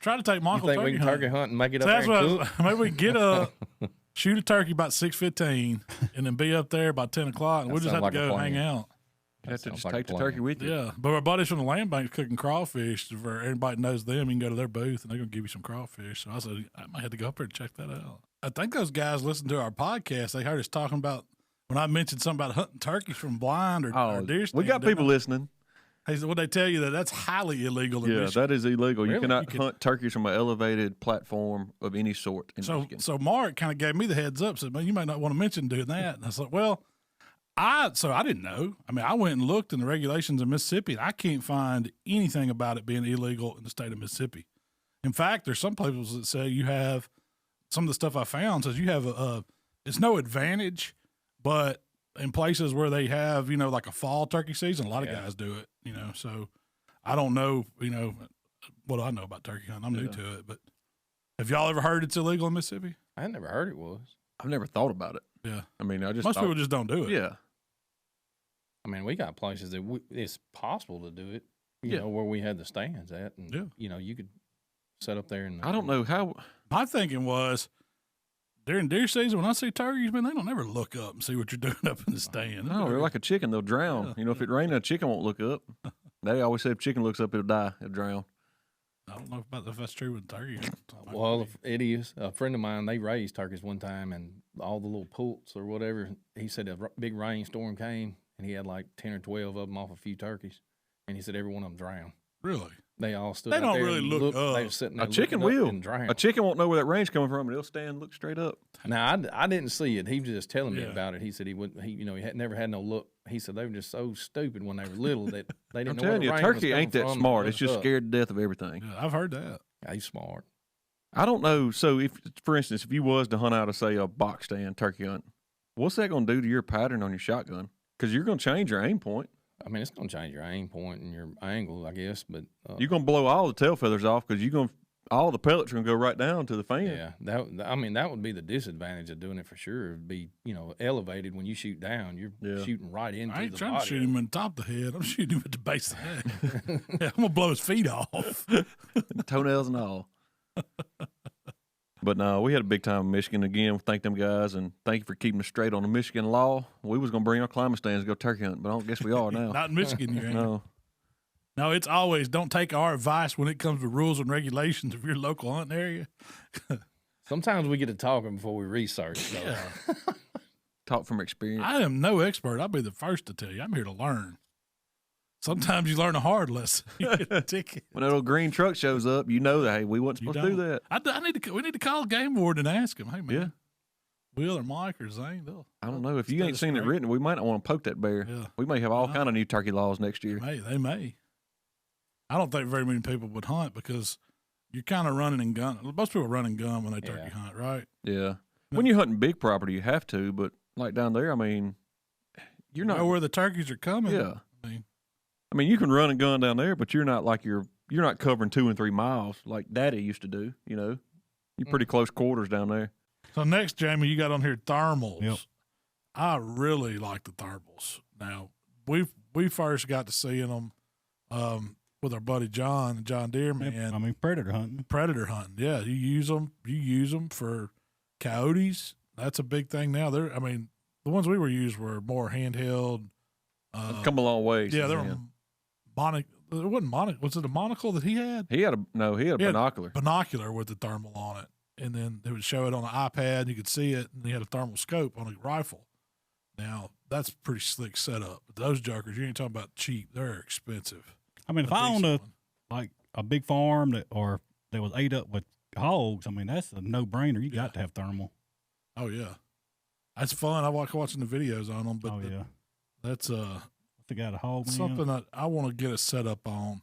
Try to take Michael turkey hunt. You think we can turkey hunt and make it up there and cook? Maybe we can get up, shoot a turkey about 6:15, and then be up there by 10 o'clock, and we'll just have to go hang out. You have to just take the turkey with you. Yeah, but our buddies from the land bank's cooking crawfish. For everybody knows them, you can go to their booth, and they're going to give you some crawfish. So I said, I might have to go up there and check that out. I think those guys listen to our podcast. They heard us talking about, when I mentioned something about hunting turkeys from blind or deer stand. We got people listening. Hey, so would they tell you that's highly illegal in Michigan? That is illegal. Really? You cannot hunt turkeys from an elevated platform of any sort in Michigan. So Mark kind of gave me the heads up, said, "Man, you might not want to mention doing that." And I was like, "Well, I didn't know. I mean, I went and looked in the regulations in Mississippi, and I can't find anything about it being illegal in the state of Mississippi. In fact, there's some places that say you have some of the stuff I found says you have it's no advantage, but in places where they have, like a fall turkey season, a lot of guys do it, so I don't know, what do I know about turkey hunting? I'm new to it, but have y'all ever heard it's illegal in Mississippi? I never heard it was. I've never thought about it. Yeah. I mean, most people just don't do it. Yeah. I mean, we got places that it's possible to do it, you know, where we had the stands at, and, you could set up there. And I don't know how. My thinking was, during deer season, when I see turkeys, man, they don't ever look up and see what you're doing up in the stand. No, they're like a chicken. They'll drown. Yeah. If it rains, a chicken won't look up. They always say if chicken looks up, it'll die. It'll drown. I don't know if that's true with turkey. Well, it is. A friend of mine, they raised turkeys one time, and all the little poults or whatever, he said a big rainstorm came, and he had like 10 or 12 of them off a few turkeys, and he said every one of them drowned. Really? They all stood. They don't there really look up. They were sitting there. A chicken will. A chicken won't know where that rain's coming from, and it'll stand and look straight up. Now I didn't see it. He was just telling me about it. He said he wouldn't. He had never had no look. He said they were just so stupid when they were little that they didn't know. I'm telling you, a turkey ain't that smart. It's just scared to death of everything. Yeah, I've heard that. Yeah, he's smart. I don't know. So if, for instance, if you was to hunt out a box stand turkey hunt, what's that going to do to your pattern on your shotgun? Because you're going to change your aim point. I mean, it's going to change your aim point and your angle, I guess. But you're going to blow all the tail feathers off because all the pellets are going to go right down to the fan. Yeah, that would be the disadvantage of doing it for sure. It'd be elevated when you shoot down. You're shooting right into the body. I ain't trying to shoot him in the top of the head. I'm shooting him at the base of the neck. I'm going to blow his feet off. Toenails and all. But no, we had a big time in Michigan again. Thank them guys, and thank you for keeping us straight on the Michigan law. We was going to bring our climbing stands and go turkey hunting, but I don't guess we are now. Not in Michigan, you ain't. No. No, it's always don't take our advice when it comes to rules and regulations of your local hunting area. Sometimes we get to talking before we research. So. Yeah. Talk from experience. I am no expert. I'll be the first to tell you. I'm here to learn. Sometimes you learn a hard lesson. You get a ticket. When that little green truck shows up, you know that, hey, we wasn't supposed to do that. We need to call game warden and ask him, hey, man. Yeah. Will or Mike or Zane, I don't know. If you ain't seen it written, we might not want to poke that bear. Yeah. We may have all kind of new turkey laws next year. They may. I don't think very many people would hunt because you're kind of running and gun. Most people run and gun when they turkey hunt, right? Yeah. When you're hunting big property, you have to, but like down there, I mean, you're not. You know where the turkeys are coming. Yeah. I mean, you can run and gun down there, but you're not like you're not covering 2 and 3 miles like Daddy used to do. You're pretty close quarters down there. So next, Jamie, you got on here thermals. Yep. I really like the thermals. Now we first got to seeing them with our buddy John Deere, man. I mean, predator hunting. Yeah, you use them for coyotes. That's a big thing now. The ones we were used were more handheld. Come a long way. Yeah, they were it wasn't monocle. Was it a monocle that he had? He had a binocular. Binocular with the thermal on it. And then it would show it on an iPad. You could see it, and he had a thermal scope on a rifle. Now, that's pretty slick setup. But those jokers, you ain't talking about cheap. They're expensive. I mean, if I owned a big farm that was ate up with hogs, I mean, that's a no-brainer. You got to have thermal. Oh, yeah. That's fun. I like watching the videos on them. But That's They got a hog man. something that I want to get us set up on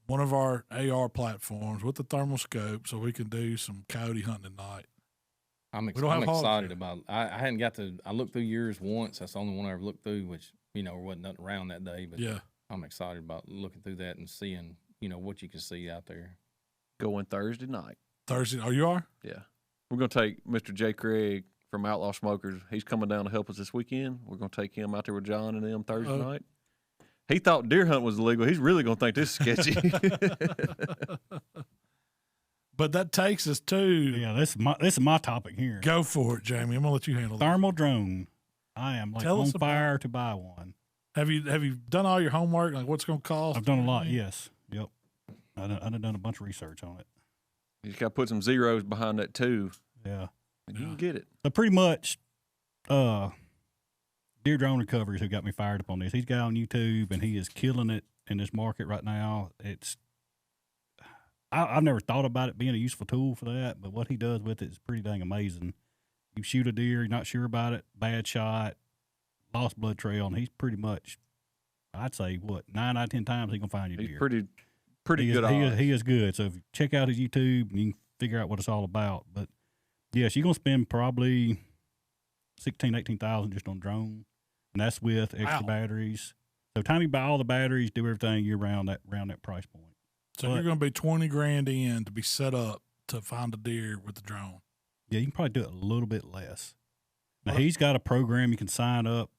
one of our AR platforms with the thermal scope, so we can do some coyote hunting at night. I'm We don't have hogs excited here. about. I hadn't got to. I looked through yours once. That's the only one I ever looked through, which there wasn't nothing around that day. But Yeah. I'm excited about looking through that and seeing what you can see out there. Going Thursday night. Thursday. Oh, you are? Yeah. We're going to take Mr. J. Craig from Outlaw Smokers. He's coming down to help us this weekend. We're going to take him out there with John and them Thursday night. He thought deer hunt was illegal. He's really going to think this is sketchy. But that takes us to this is my topic here. Go for it, Jamie. I'm gonna let you handle that. Thermal drone. I am Tell on us about fire to buy one. Have you done all your homework? Like what's gonna cost? I've done a lot. Yes. Yep. I've done a bunch of research on it. You just got to put some zeros behind that, too. Yeah. And you can get it. So pretty much, Deer Drone Recoveries who got me fired up on this. He's got on YouTube and he is killing it in this market right now. I've never thought about it being a useful tool for that, but what he does with it is pretty dang amazing. You shoot a deer, you're not sure about it, bad shot, lost blood trail, and he's pretty much, I'd say, 9 out of 10 times he can find your He's deer. pretty good odds. He is good. So if you check out his YouTube, you can figure out what it's all about. But yes, you're gonna spend probably $18,000 just on drone, and that's with extra batteries. So time you buy all the batteries, do everything, you're around that price point. So you're going to be $20,000 in to be set up to find a deer with the drone. Yeah, you can probably do it a little bit less. Now he's got a program you can sign up,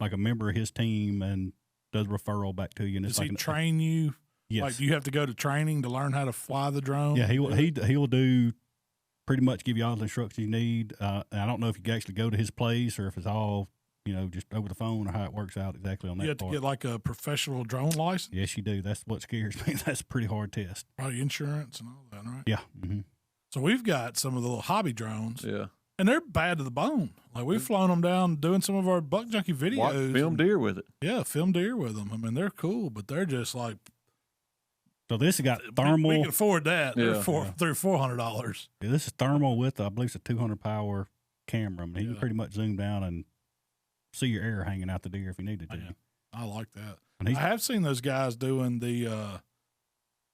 like a member of his team, and does referral back to you. And Does it's he train you? Yes. Like, do you have to go to training to learn how to fly the drone? Yeah, he will do pretty much give you all the instructions you need. I don't know if you can actually go to his place or if it's all just over the phone or how it works out exactly on that. You have to get like a professional drone license. Yes, you do. That's what scares me. That's a pretty hard test. Probably insurance and all that, right? Yeah. Mm-hmm. So we've got some of the little hobby drones. Yeah. And they're bad to the bone. Like we've flown them down doing some of our buck junkie videos. Film deer with it. Yeah, film deer with them. I mean, they're cool, but they're just like. So this has got thermal. We can afford that. Yeah. They're $400. Yeah, this is thermal with, I believe it's a 200 power camera. I mean, you can pretty much zoom down and see your air hanging out the deer if you needed to. Yeah, I like that. And I have seen those guys doing the,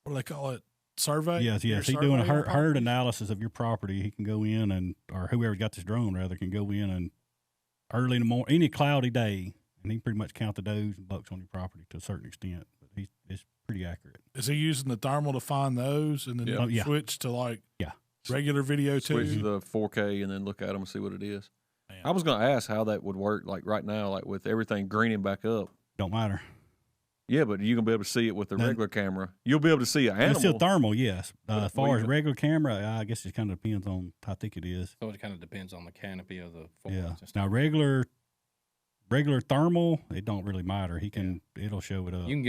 what do they call it? Survey? Yes. He's doing a herd analysis of your property. He can go in or whoever got this drone rather can go in and early in the morning, any cloudy day, and he can pretty much count the does and bucks on your property to a certain extent. But it's pretty accurate. Is he using the thermal to find those and then switch to like regular video too? Switch to the 4K and then look at them and see what it is. Man. I was going to ask how that would work, like right now, like with everything greening back up. Don't matter. Yeah, but you're going to be able to see it with the regular camera. You'll be able to see an animal. It's still thermal, yes. As far as regular camera, I guess it kind of depends on how thick it is. So it kind of depends on the canopy of the forest. Yeah. And stuff. Now regular thermal, it don't really matter. It'll show it up. He can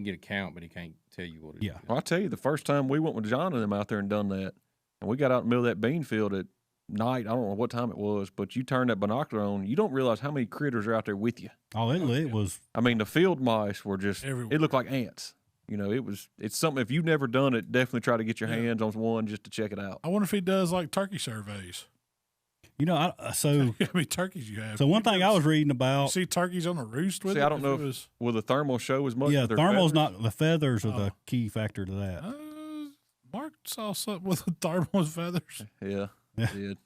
get a count, but he can't tell you what it is. Yeah. Well, I tell you, the first time we went with John and them out there and done that, and we got out in the middle of that bean field at night. I don't know what time it was, but you turn that binocular on, you don't realize how many critters are out there with you. Oh, it was. I mean, the field mice were just everywhere. It looked like ants. It's something. If you've never done it, definitely try to get your hands on one just to check it out. I wonder if he does like turkey surveys. How many turkeys you have? So one thing I was reading You about. see turkeys on a roost with it? I don't know if will the thermal show as much. Yeah, with their thermal's feathers? not the feathers are the key factor to that. Mark saw something with the thermal feathers. Yeah, Yeah. did.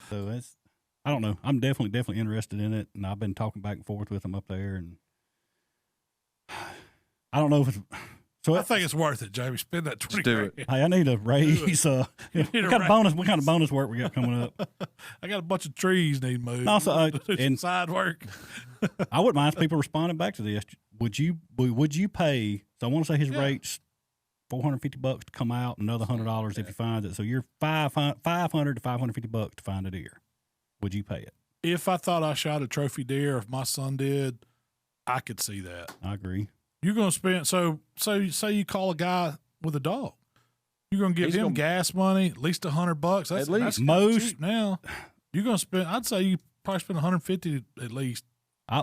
So I don't know. I'm definitely interested in it, and I've been talking back and forth with them up there, and I don't know if it's. So I think it's worth it, Jamie. Spend that $20,000. Hey, I need a raise. What kind of bonus work we got coming up? I got a bunch of trees need moved. Also, and side work. I wouldn't mind if people responding back to this. Would you pay? So I want to say his rate's $450 to come out, another $100 if you find it. So you're $500 to $550 to find a deer. Would you pay it? If I thought I shot a trophy deer, if my son did, I could see that. I agree. You're going to spend so say you call a guy with a dog, you're going to give him gas money at least $100. That's At least. that's Most cheap now. You're going to spend. I'd say you probably spend $150 at least.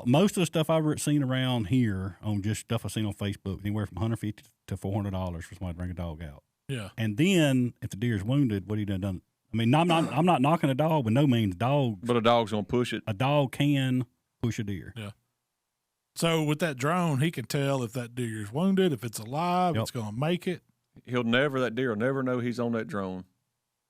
Most of the stuff I've seen around here on just stuff I've seen on Facebook, anywhere from $150 to $400 for somebody to bring a dog out. Yeah. And then if the deer's wounded, what have you done? I mean, I'm not knocking a dog, by no means. But a dog's gonna push it. A dog can push a deer. Yeah. So with that drone, he can tell if that deer is wounded, if it's alive, it's going to make it. That deer will never know he's on that drone.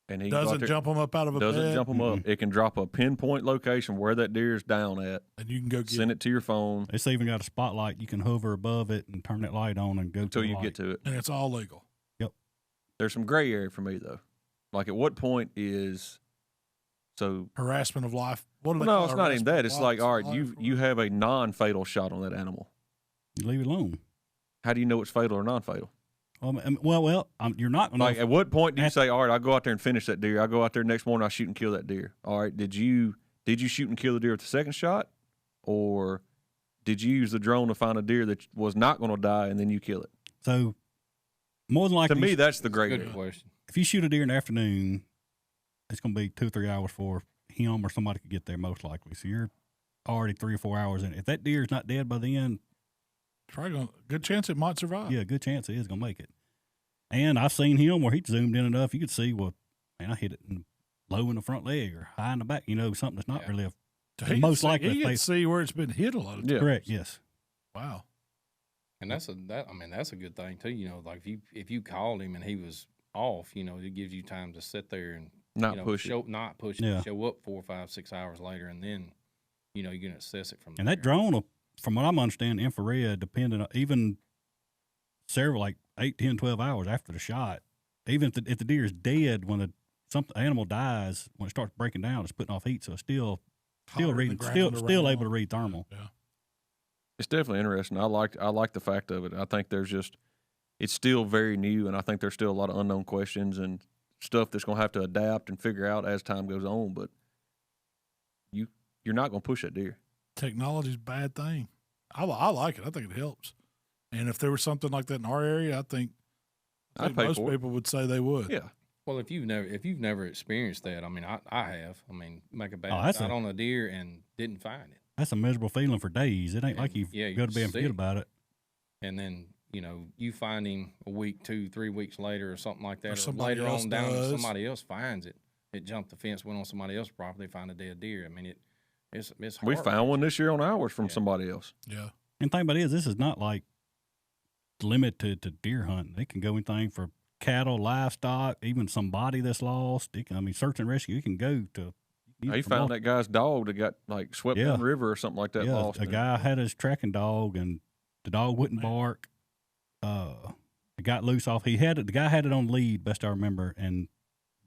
And he doesn't jump him up out of a bed. Doesn't jump him up. It can drop a pinpoint location where that deer is down at. And you can go send it to your phone. It's even got a spotlight. You can hover above it and turn that light on and go until you get to it. And it's all legal. Yep. There's some gray area for me, though. Like, at what point is harassment of life? No, it's not even that. It's like, all right, you have a non-fatal shot on that animal. You leave it alone. How do you know it's fatal or non-fatal? You're not going to. Like, at what point do you say, all right, I'll go out there and finish that deer? I'll go out there next morning, I'll shoot and kill that deer. All right, did you shoot and kill the deer with the second shot? Or did you use the drone to find a deer that was not going to die and then you kill it? So, more than likely. To me, that's the great question. If you shoot a deer in the afternoon, it's going to be 2 or 3 hours for him or somebody could get there, most likely. So, you're already 3 or 4 hours in. If that deer is not dead by then, probably good chance it might survive. Yeah, good chance it is going to make it. And I've seen him where he zoomed in enough, you could see, well, man, I hit it low in the front leg or high in the back, something that's not really most likely. You can see where it's been hit a lot of times. Correct, yes. Wow. And that's a good thing too. Like if you called him and he was off, it gives you time to sit there and not push it, show up 4, 5, 6 hours later, and then you can assess it from there. And that drone, from what I'm understanding, infrared, depending on even several, like 8, 10, 12 hours after the shot, even if the deer is dead, when animal dies, when it starts breaking down, it's putting off heat, so it's still able to read thermal. Yeah, it's definitely interesting. I like the fact of it. I think it's still very new, and I think there's still a lot of unknown questions and stuff that's going to have to adapt and figure out as time goes on. But you're not going to push that deer. Technology's a bad thing. I like it. I think it helps. And if there was something like that in our area, I think most people would say they would. Yeah. Well, if you've never experienced that, I have. Make a bad shot on a deer and didn't find it. That's a miserable feeling for days. It ain't like you go to bed and forget about it. And then you find him a week, 2, 3 weeks later, or something like that, or later on down, and somebody else finds it. It jumped the fence, went on somebody else's property, find a dead deer. It's hard. We found one this year on ours from somebody else. Yeah. And the thing about it is, this is not like limited to deer hunting. They can go anything for cattle, livestock, even somebody that's lost. Search and rescue. You can go to. He found that guy's dog that got swept down the river or something like that. Yeah, lost. A guy had his tracking dog, and the dog wouldn't bark. It got loose off. The guy had it on lead, best I remember, and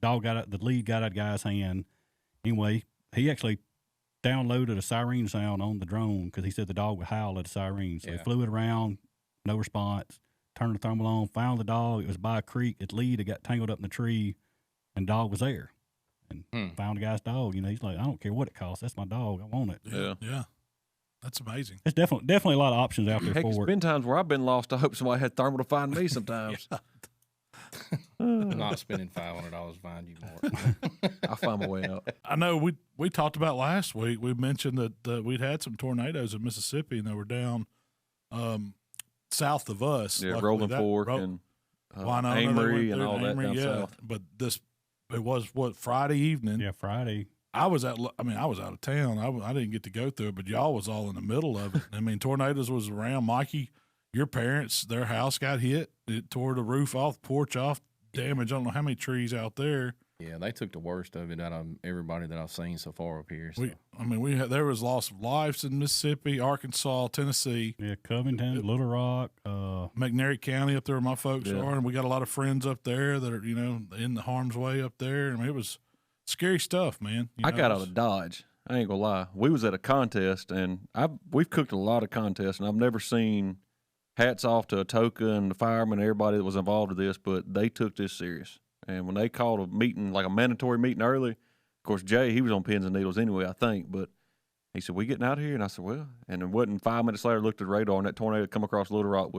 the lead got out of the guy's hand. Anyway, he actually downloaded a siren sound on the drone because he said the dog would howl at a siren. So he flew it around, no response, turned the thermal on, found the dog. It was by a creek. Its lead had got tangled up in the tree, and the dog was there. And found the guy's dog. He's like, I don't care what it costs. That's my dog. I want it. Yeah. That's amazing. There's definitely a lot of options out there for it. There's been times where I've been lost. I hope somebody had thermal to find me sometimes. Not spending $500 to find you more. I'll find my way out. I know we talked about last week. We mentioned that we'd had some tornadoes in Mississippi, and they were down south of us. Yeah, Rolling Fork and Amory and all that down south. But it was Friday evening. Yeah, Friday. I was out of town. I didn't get to go through it, but y'all was all in the middle of it. Tornadoes was around. Mikey, your parents, their house got hit. It tore the roof off, porch off, damage. I don't know how many trees out there. Yeah, they took the worst of it out of everybody that I've seen so far up here. So. There was loss of lives in Mississippi, Arkansas, Tennessee. Yeah, Covington, Little Rock, McNairy County up there where my folks are, and we got a lot of friends up there that are in the harm's way up there. It was scary stuff, man. I got out of Dodge. I ain't gonna lie. We was at a contest, and we've cooked a lot of contests, and I've never seen. Hats off to Atoka and the firemen and everybody that was involved in this, but they took this serious. And when they called a meeting, like a mandatory meeting early, of course, Jay, he was on pins and needles anyway, I think, but he said, we getting out of here? And I said, well, and it wasn't 5 minutes later, I looked at the radar, and that tornado come across Little Rock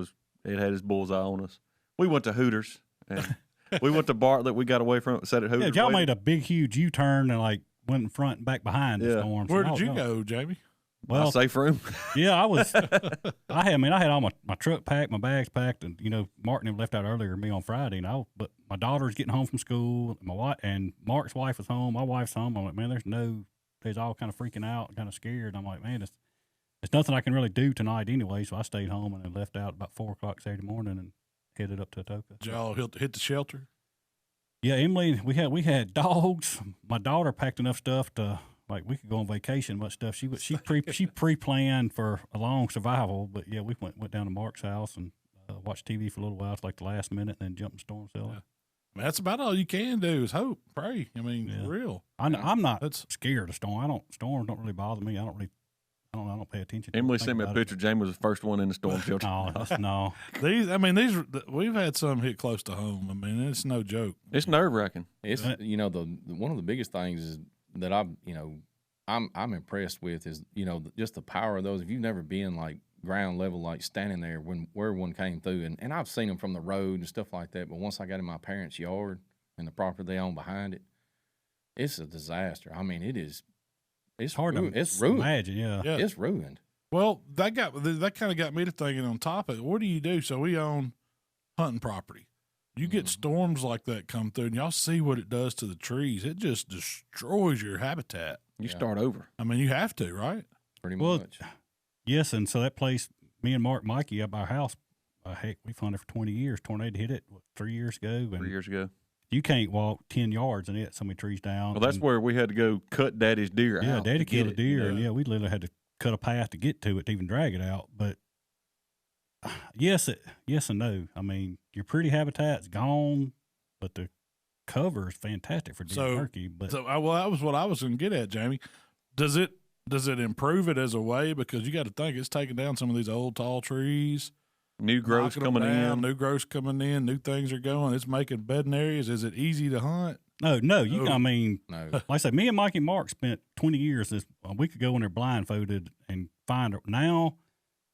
it had his bullseye on us. We went to Hooters, and we went to Bartlett. We got away from it, sat at Hooters. Yeah, y'all made a big, huge U-turn and went in front and back behind the storm. Where did you go, Jamie? Well, safe room. Yeah, I was. I had all my truck packed, my bags packed, and Martin had left out earlier than me on Friday, but my daughter's getting home from school. My wife and Mark's wife was home. My wife's home. I'm like, man, they're all kind of freaking out, kind of scared. I'm like, man, There's nothing I can really do tonight anyway, so I stayed home and then left out about 4 o'clock Saturday morning and headed up to Atoka. Did y'all hit the shelter? Yeah, Emily, we had dogs. My daughter packed enough stuff to we could go on vacation. Much stuff she pre-planned for a long survival. But yeah, we went down to Mark's house and watched TV for a little while. It's like the last minute, and then jumped in storm cellar. Yeah. I mean, that's about all you can do is hope, pray. I mean, for real. I'm not scared of storm. Storms don't really bother me. I don't pay attention to Emily sent me a picture. Jamie was the first one in the storm shelter. No. These we've had some hit close to home. I mean, it's no joke. It's nerve-wracking. It's one of the biggest things is that I'm impressed with is just the power of those. If you've never been like ground level, like standing there where one came through, and I've seen them from the road and stuff like that. But once I got in my parents' yard and the property they own behind it, it's a disaster. I mean, it is. It's hard to imagine. Yeah, it's ruined. Well, that kind of got me to thinking on top of it. What do you do? So we own hunting property. You get storms like that come through, and y'all see what it does to the trees. It just destroys your habitat. You start over. I mean, you have to, right? Pretty much. Yes, and so that place, me and Mikey up our house, heck, we've hunted for 20 years. Tornado hit it 3 years ago. 3 years ago. You can't walk 10 yards and so many trees down. Well, that's where we had to go cut Daddy's deer out. Yeah, Daddy killed a deer, and we literally had to cut a path to get to it to even drag it out. But yes and no. I mean, your pretty habitat's gone, but the cover is fantastic for deer and turkey. But that was what I was going to get at, Jamie. Does it improve it as a way? Because you got to think it's taking down some of these old tall trees. New growth coming in. New growth coming in. New things are going. It's making bedding areas. Is it easy to hunt? No. I mean, like I said, me and Mikey Mark spent 20 years. We could go in there blindfolded and find it. Now,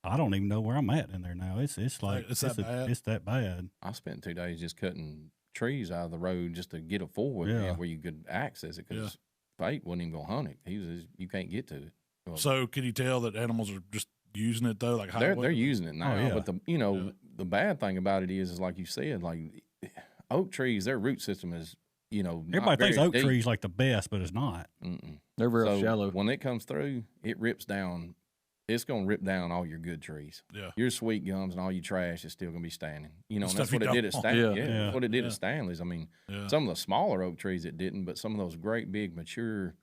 I don't even know where I'm at in there now. It's like it's that bad. I spent 2 days just cutting trees out of the road just to get a forward where you could access it because Fate wasn't even gonna hunt it. You can't get to it. So can you tell that animals are just using it though? Like they're using it now. But the bad thing about it is like you said, like oak trees, their root system is everybody thinks oak trees like the best, but it's not. Mm-mm. They're very shallow. When it comes through, it rips down. It's going to rip down all your good trees. Yeah. Your sweet gums and all your trash is still going to be standing. And that's what it did at Stanley. That's what it did at Stanley's. I mean, some of the smaller oak trees it didn't, but some of those great big mature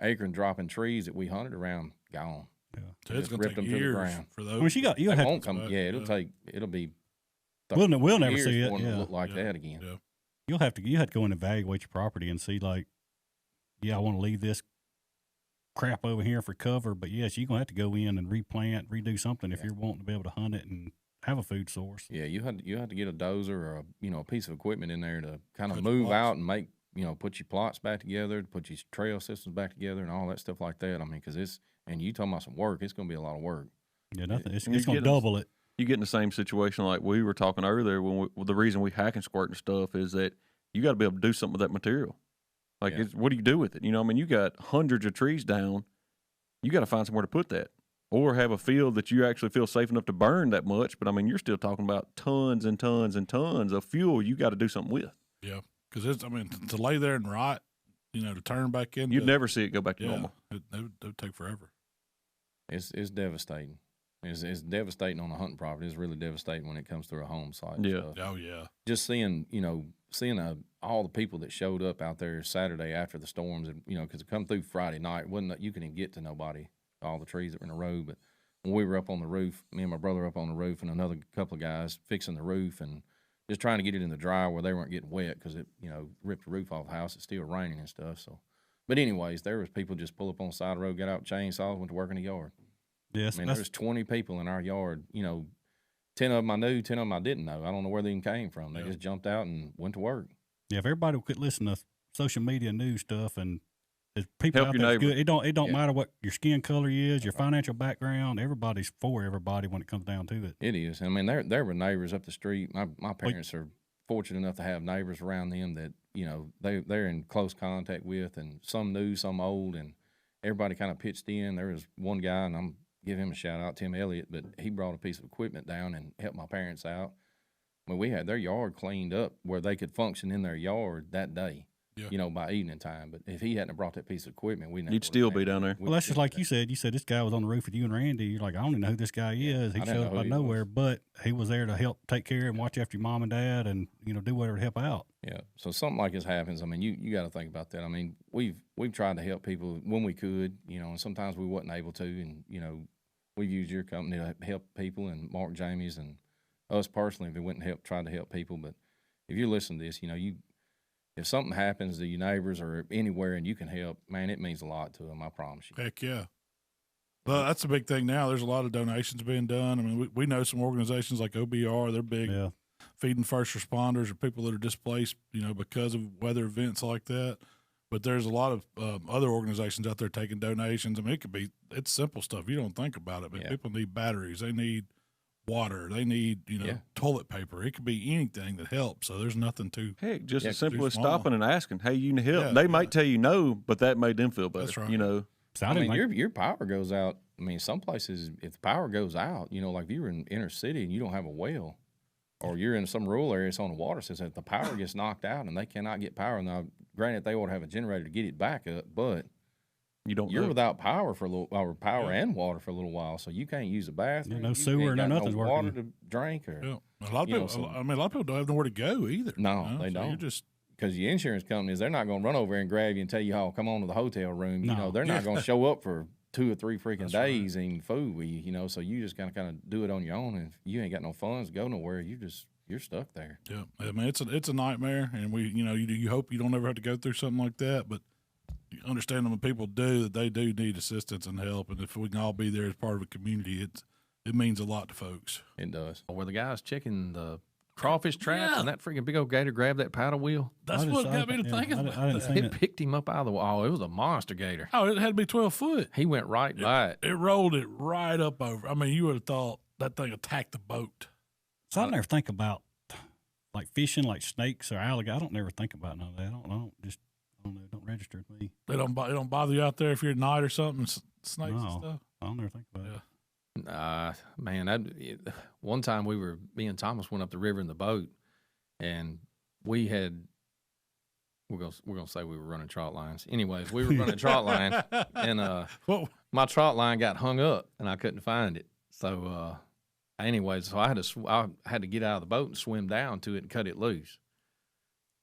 acorn dropping trees that we hunted around, gone. Yeah. So it's going to take years for those. Well, it won't come. It'll be. We'll never see it. Look like that again. Yeah. You have to go and evaluate your property and see I want to leave this crap over here for cover, but yes, you're gonna have to go in and replant, redo something if you're wanting to be able to hunt it and have a food source. Yeah, you had to get a dozer or a piece of equipment in there to kind of move out and make put your plots back together, put your trail systems back together, and all that stuff like that. I mean, because you talking about some work, it's gonna be a lot of work. Yeah, nothing. It's gonna double it. You get in the same situation like we were talking earlier the reason we hack and squirt and stuff is that you got to be able to do something with that material. Like, what do you do with it? I mean, you got hundreds of trees down. You got to find somewhere to put that, or have a field that you actually feel safe enough to burn that much. But I mean, you're still talking about tons and tons and tons of fuel you got to do something with. Yeah, because to lay there and rot, to turn back in, you'd never see it go back to normal. It would take forever. It's devastating. It's devastating on a hunting property. It's really devastating when it comes through a home site. Yeah. Oh yeah. Just seeing all the people that showed up out there Saturday after the storms, and because it come through Friday night, you couldn't even get to nobody, all the trees that were in a row. But when we were up on the roof, me and my brother up on the roof, and another couple of guys fixing the roof and just trying to get it in the dry where they weren't getting wet because it ripped the roof off the house. It's still raining and stuff. So, but anyways, there was people just pull up on the side of the road, got out chainsaws, went to work in the yard. Yes, I mean, there was 20 people in our yard. 10 of them I knew, 10 of them I didn't know. I don't know where they even came from. They just jumped out and went to work. Yeah, if everybody could listen to social media news stuff and there's people help out your there, neighbor. It don't matter what your skin color is, your financial background. Everybody's for everybody when it comes down to it. It is. I mean, there were neighbors up the street. My parents are fortunate enough to have neighbors around them that they're in close contact with, and some new, some old, and everybody kind of pitched in. There was one guy, and I'm give him a shout out, Tim Elliott, but he brought a piece of equipment down and helped my parents out. I mean, we had their yard cleaned up where they could function in their yard that day. you know, by evening time. But if he hadn't brought that piece of equipment, you'd still be down there. Well, that's just like you said. You said this guy was on the roof with you and Randy. You're like, I don't even know who this guy is. He showed up out of nowhere, but he was there to help take care and watch after your mom and dad and, you know, do whatever to help out. Yeah. So something like this happens. I mean, you got to think about that. I mean, we've tried to help people when we could, you know, and sometimes we wasn't able to. And, you know, we've used your company to help people, and Mark Jamie's and us personally, we went and tried to help people. But if you listen to this, you know, if something happens to your neighbors or anywhere and you can help, man, it means a lot to them. I promise you. Heck yeah. Well, that's a big thing now. There's a lot of donations being done. I mean, we know some organizations like OBR. They're big, feeding first responders or people that are displaced, you know, because of weather events like that. But there's a lot of other organizations out there taking donations. I mean, it's simple stuff. You don't think about it, but people need batteries. They need water. They need, you know, toilet paper. It could be anything that helps. So there's nothing too. Heck, just as simple as stopping and asking, hey, you need help. Yeah, they might tell you no, but that made them feel better. That's right. You know. So I mean, your power goes out. I mean, some places, if the power goes out, you know, like if you're in inner city and you don't have a well, or you're in some rural area, it's on the water system, if the power gets knocked out and they cannot get power, now, granted, they ought to have a generator to get it back up, but you're without power for a little, or power and water for a little while, so you can't use a bathroom. No sewer, nothing's working. Water working. To drink, or a lot of people. I mean, a lot of people don't have nowhere to go either. No, you know? they so don't. You're just because the insurance companies, they're not going to run over and grab you and tell you, "Oh, come on to the hotel room." You know, they're not going to show up for 2 or 3 freaking days and food. You know, so you just kind of do it on your own, and if you ain't got no funds to go nowhere, you're stuck there. Yeah, I mean, it's a nightmare, and you hope you don't ever have to go through something like that, but you understand when people do that, they do need assistance and help, and if we can all be there as part of a community, it means a lot to folks. It does. Where the guys checking the crawfish traps and that freaking big old gator grabbed that paddle wheel. That's what got me to thinking about that. It picked him up out of the wall. It was a monster gator. Oh, it had to be 12 foot. He went right by it. It rolled it right up over. I mean, you would have thought that thing attacked the boat. So I never think about like fishing, like snakes or alligator. I don't never think about none of that. I don't know. It don't register with me. They don't bother you out there if you're at night or something, snakes and stuff? I don't never think about it. Man, one time me and Thomas went up the river in the boat, and we're gonna say we were running trot lines. Anyways, we were running trot line, and my trot line got hung up, and I couldn't find it. So, anyways, so I had to get out of the boat and swim down to it and cut it loose.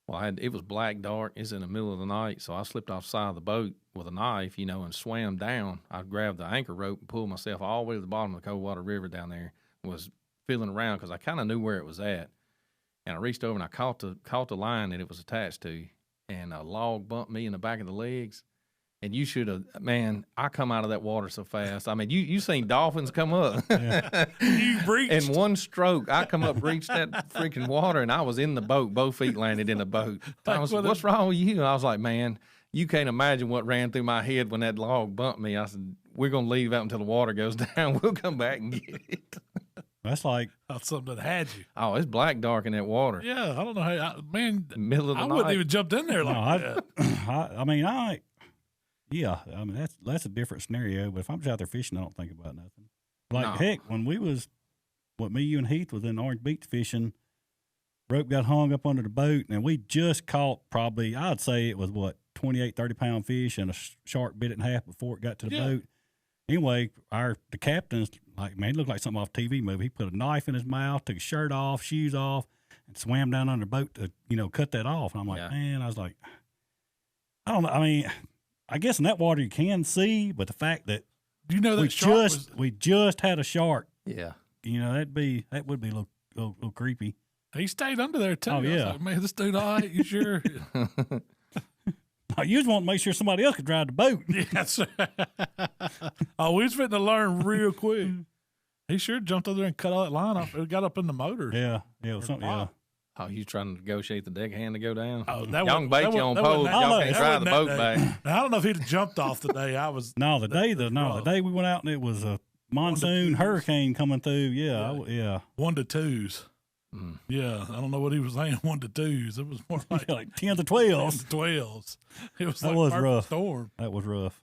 Well, it was black dark. It's in the middle of the night, so I slipped off the side of the boat with a knife, and swam down. I grabbed the anchor rope and pulled myself all the way to the bottom of the Coldwater River down there. Was feeling around because I kind of knew where it was at, and I reached over and I caught the line that it was attached to, and a log bumped me in the back of the legs. And you should have, man, I come out of that water so fast. I mean, you seen dolphins come up. You breached. In one stroke, I come up, reached that freaking water, and I was in the boat. Both feet landed in the boat. Thomas said, what's wrong with you? And I was like, man, you can't imagine what ran through my head when that log bumped me. I said, we're going to leave out until the water goes down. We'll come back and get it. That's like something that had you. Oh, it's black dark in that water. Yeah, I don't know how, man. Middle of the night. I wouldn't even jumped in there like that. I mean, that's a different scenario. But if I'm just out there fishing, I don't think about nothing. Heck, when me, you, and Heath was in Orange Beach fishing, rope got hung up under the boat, and we just caught probably, I'd say it was 28, 30-pound fish, and a shark bit it in half before it got to the boat. Anyway, the captain's like, man, it looked like something off a TV movie. He put a knife in his mouth, took his shirt off, shoes off, and swam down under the boat to, cut that off. And I'm like, man, I was like, I don't know. I mean, I guess in that water you can see, but the fact that we just had a shark. Yeah. That would be a little creepy. He stayed under there too. Oh, yeah. I was like, man, this dude, all right, you sure? You just want to make sure somebody else could drive the boat. Yes. Oh, we was fitting to learn real quick. He sure jumped over there and cut all that line off. It got up in the motor. Yeah. Something. Yeah. Oh, you trying to negotiate the deckhand to go down? Oh, y'all can bait you on poles. Y'all can't drive the boat back. Now, I don't know if he'd have jumped off the day I was. The day we went out and it was a monsoon hurricane coming through. Yeah. 1 to 2s. Mm. Yeah, I don't know what he was saying. 1 to 2s. It was more like 10 to 12s. 10 to 12s. It was that like was perfect rough. storm. That was rough.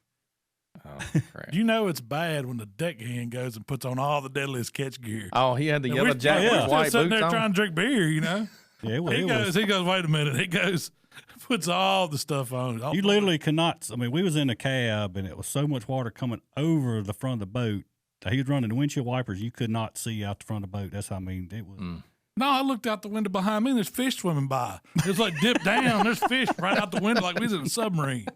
Oh, crap. It's bad when the deckhand goes and puts on all the deadliest catch gear. Oh, he had the yellow jacket with white sitting boots there on. trying to drink beer, Yeah, he goes, wait a minute. He goes, Puts all the stuff on. You literally cannot. I mean, we was in a cab, and it was so much water coming over the front of the boat. He was running the windshield wipers. You could not see out the front of the boat. That's how I mean it was. No, I looked out the window behind me, and there's fish swimming by. It's like dipped down. There's fish right out the window like we was in a submarine.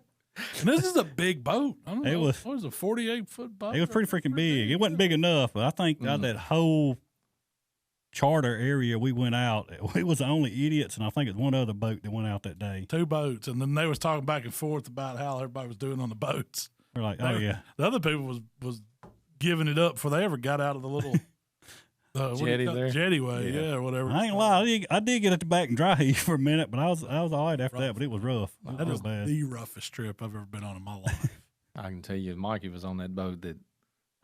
And this is a big boat. I don't know. What was a 48-foot boat? It was pretty freaking big. It wasn't big enough, but I think out that whole charter area we went out, it was the only idiots, and I think it's one other boat that went out that day. 2 boats, and then they was talking back and forth about how everybody was doing on the boats. We're like, oh, yeah. The other people was giving it up before they ever got out of the little jettyway, or whatever. I ain't lie, I did get at the back and dry heave for a minute, but I was all right after that. But it was rough. That is the roughest trip I've ever been on in my life. I can tell you, if Mikey was on that boat, that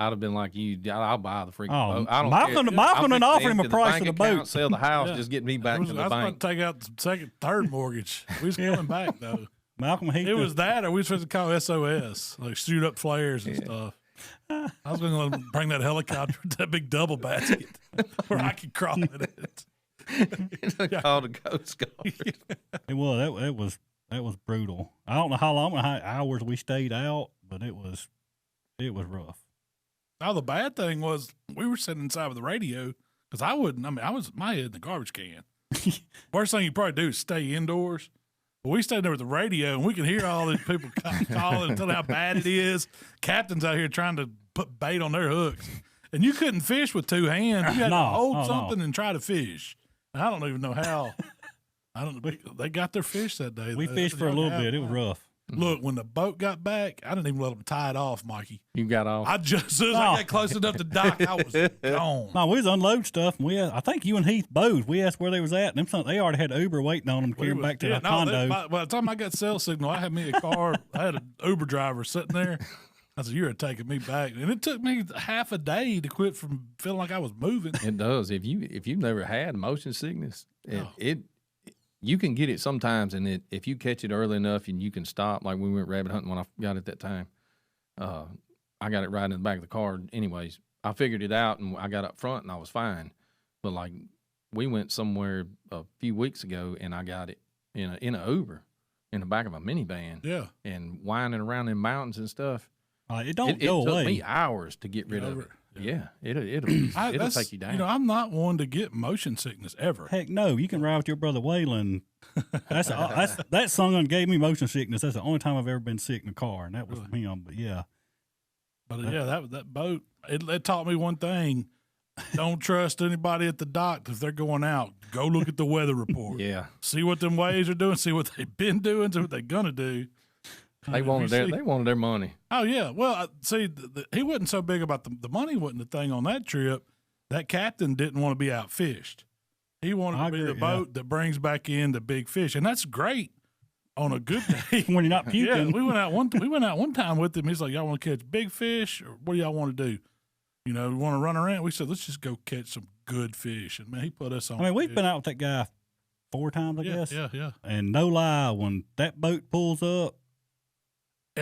I'd have been like you. I'll buy the freaking boat. I don't care. Malcolm didn't offer him a price for the boat. Sell the house, just get me back to the bank. I was about to take out the second, third mortgage. We was coming back though. Malcolm, it was that, or we was supposed to call SOS, like shoot up flares and stuff. I was going to let him bring that helicopter with that big double basket where I could crawl in it. Called a Coast Guard. It was. That was brutal. I don't know how hours we stayed out, but it was rough. Now the bad thing was we were sitting inside with the radio because I was my head in the garbage can. Worst thing you probably do is stay indoors. But we stayed there with the radio, and we could hear all these people calling and telling how bad it is. Captains out here trying to put bait on their hooks. And you couldn't fish with 2 hands. You had to hold something and try to fish. And I don't even know how. They got their fish that day. We fished for a little bit. It was rough. Look, when the boat got back, I didn't even let them tie it off, Mikey. You got off? As soon as I got close enough to dock, I was gone. No, we was unload stuff, and I think you and Heath both. We asked where they was at, and they already had Uber waiting on them to carry them back to the condo. By the time I got cell signal, I had me a car. I had an Uber driver sitting there. I said, "You're taking me back," and it took me half a day to quit from feeling like I was moving. It does. If you've never had motion sickness, you can get it sometimes, and if you catch it early enough and you can stop, like we went rabbit hunting when I got it that time, I got it right in the back of the car. Anyways, I figured it out, and I got up front, and I was fine. But like we went somewhere a few weeks ago, and I got it in a Uber in the back of a minivan, and winding around in mountains and stuff. It don't go away. It took me hours to get rid of it. Yeah, it'll take you down. You know, I'm not one to get motion sickness ever. Heck no, you can ride with your brother Waylon. That song gave me motion sickness. That's the only time I've ever been sick in a car, and that was him. But that boat it taught me one thing: don't trust anybody at the dock if they're going out. Go look at the weather report. See what them waves are doing. See what they've been doing. See what they're gonna do. They wanted their money. Oh yeah. Well, see, he wasn't so big about the money. Wasn't the thing on that trip. That captain didn't want to be outfished. He wanted to be the boat that brings back in the big fish, and that's great on a good day when you're not puking. Yeah, we went out one time with him. He's like, "Y'all want to catch big fish, or what do y'all want to do? You know, we want to run around." We said, "Let's just go catch some good fish." And man, he put us on. I mean, we've been out with that guy 4 times, I guess. Yeah. And no lie, when that boat pulls up.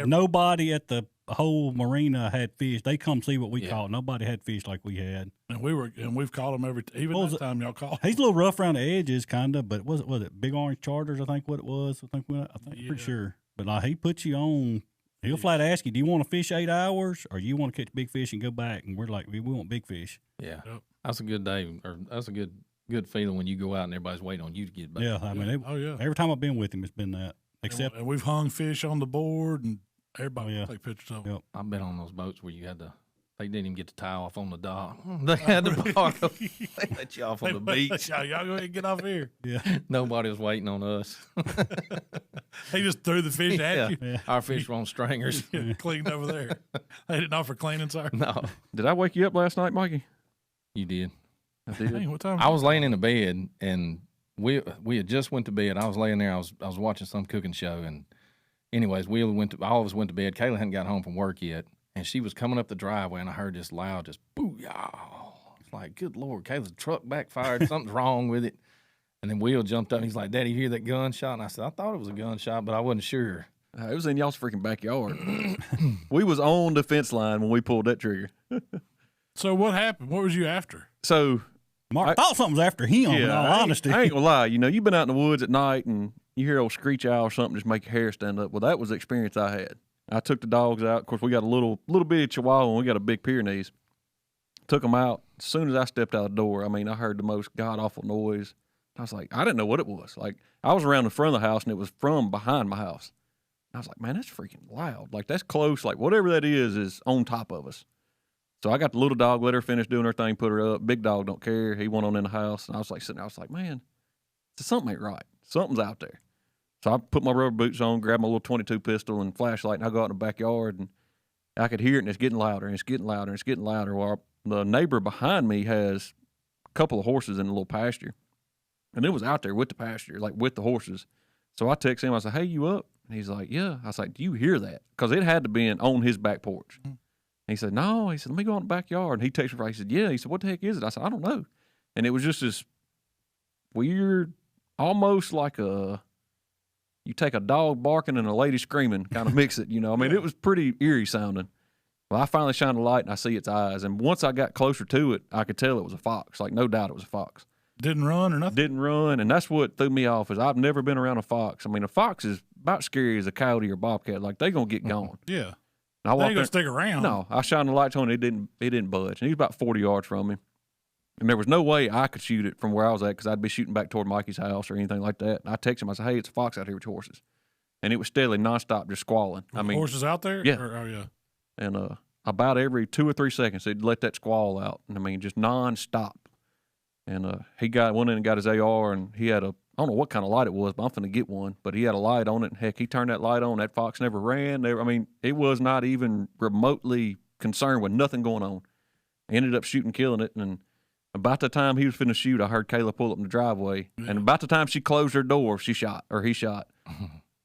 Nobody at the whole marina had fish. They come see what we caught. Nobody had fish like we had. And we've caught them even that time y'all caught. He's a little rough around the edges, kind of, but was it Big Orange Charters? I think what it was. I'm pretty sure. But he puts you on. He'll flat ask you, "Do you want to fish 8 hours, or you want to catch big fish and go back?" And we're like, "We want big fish." Yeah, that's a good day, or that's a good feeling when you go out and everybody's waiting on you to get back. Yeah, I mean, every time I've been with him, it's been that. Except, and we've hung fish on the board, and everybody take pictures of them. Yep. I've been on those boats where they didn't even get to tie off on the dock. They had to borrow. They let you off on the beach. Y'all go ahead and get off here. Yeah. Nobody was waiting on us. They just threw the fish at you. Yeah. Our fish were on stringers. Cleaned over there. They didn't offer cleaning, sir. No. Did I wake you up last night, Mikey? You did. I did. Hey, what time? I was laying in the bed, and we had just went to bed. I was laying there. I was watching some cooking show, and anyways, all of us went to bed. Kayla hadn't got home from work yet, and she was coming up the driveway, and I heard this loud, just booyah. It's like, good Lord, Kayla's truck backfired. Something's wrong with it. And then Will jumped up. He's like, "Daddy, you hear that gunshot?" And I said, "I thought it was a gunshot, but I wasn't sure." It was in y'all's freaking backyard. We was on the fence line when we pulled that trigger. So what happened? What was you after? So Mark thought something was after him, in all honesty. I ain't gonna lie. You know, you've been out in the woods at night, and you hear old screech owl or something, just make your hair stand up. Well, that was the experience I had. I took the dogs out. Of course, we got a little bitty Chihuahua, and we got a big Pyrenees. Took them out. As soon as I stepped out the door, I mean, I heard the most god-awful noise. I was like, I didn't know what it was. Like, I was around the front of the house, and it was from behind my house. I was like, man, that's freaking loud. Like, that's close. Like, whatever that is on top of us. So I got the little dog, let her finish doing her thing, put her up. Big dog don't care. He went on in the house, and I was like sitting there. I was like, man, something ain't right. Something's out there. So I put my rubber boots on, grabbed my little 22 pistol and flashlight, and I go out in the backyard, and I could hear it, and it's getting louder, and it's getting louder, and it's getting louder. Well, the neighbor behind me has a couple of horses in a little pasture, and it was out there with the pasture, like with the horses. So I text him. I said, hey, you up? And he's like, yeah. I was like, do you hear that? Because it had to be on his back porch. And he said, no. He said, let me go out in the backyard. And he texted me. He said, yeah. He said, what the heck is it? I said, I don't know. And it was just this weird, almost like you take a dog barking and a lady screaming, kind of mix it, you know. I mean, it was pretty eerie sounding. Well, I finally shined a light, and I see its eyes. And once I got closer to it, I could tell it was a fox. Like, no doubt it was a fox. Didn't run or nothing? Didn't run, and that's what threw me off is I've never been around a fox. I mean, a fox is about scary as a coyote or bobcat. Like, they going to get gone. Yeah. They ain't going to stick around. No. I shined the lights on it. It didn't budge. And he was about 40 yards from me. And there was no way I could shoot it from where I was at because I'd be shooting back toward Mikey's house or anything like that. And I texted him. I said, hey, it's a fox out here with horses. And it was steadily nonstop just squalling. I mean, horses out there? Yeah. Oh, yeah. And about every 2 or 3 seconds, they'd let that squall out. And I mean, just nonstop. And he went in and got his AR, and he had I don't know what kind of light it was, but I'm finna get one. But he had a light on it, and heck, he turned that light on. That fox never ran. I mean, it was not even remotely concerned with nothing going on. Ended up shooting, killing it, and about the time he was finna shoot, I heard Kayla pull up in the driveway. Yeah. And about the time she closed her door, he shot.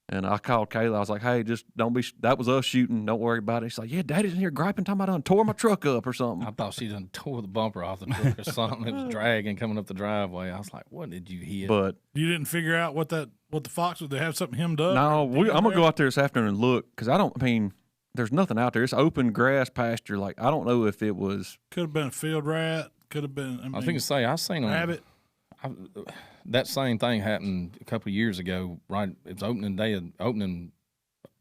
And I called Kayla. I was like, hey, just don't be, that was us shooting. Don't worry about it. She's like, yeah, Daddy's in here griping, talking about I done tore my truck up or something. I thought she done tore the bumper off the truck or something. It was dragging coming up the driveway. I was like, what did you hit? But you didn't figure out what the fox was. They have something hemmed up? No, I'm going to go out there this afternoon and look because there's nothing out there. It's open grass pasture. Like, I don't know if it was. Could have been a field rat. Could have been. I think I seen them. Rabbit. That same thing happened a couple of years ago. Right, it was opening.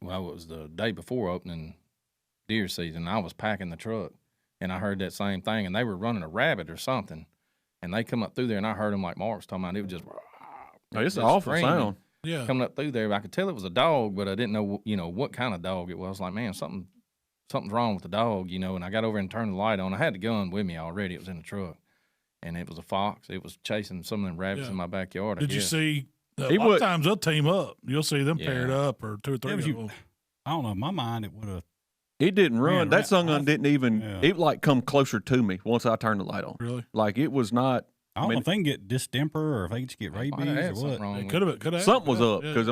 Well, it was the day before opening deer season. I was packing the truck, and I heard that same thing. And they were running a rabbit or something, and they come up through there, and I heard them like Mark's talking about. It was just. It's an awful sound. Yeah, coming up through there. I could tell it was a dog, but I didn't know, what kind of dog it was. I was like, man, something's wrong with the dog, And I got over and turned the light on. I had the gun with me already. It was in the truck. And it was a fox. It was chasing some of them rabbits in my backyard. Did you see? A lot of times they'll team up. You'll see them paired up or 2 or 3 of them. I don't know. In my mind, it would have. It didn't run. That sungun didn't even. Yeah. It like come closer to me once I turned the light on. Really? Like it was not. I don't know if they can get distemper or if they just get rabies or what. It could have. Something was up because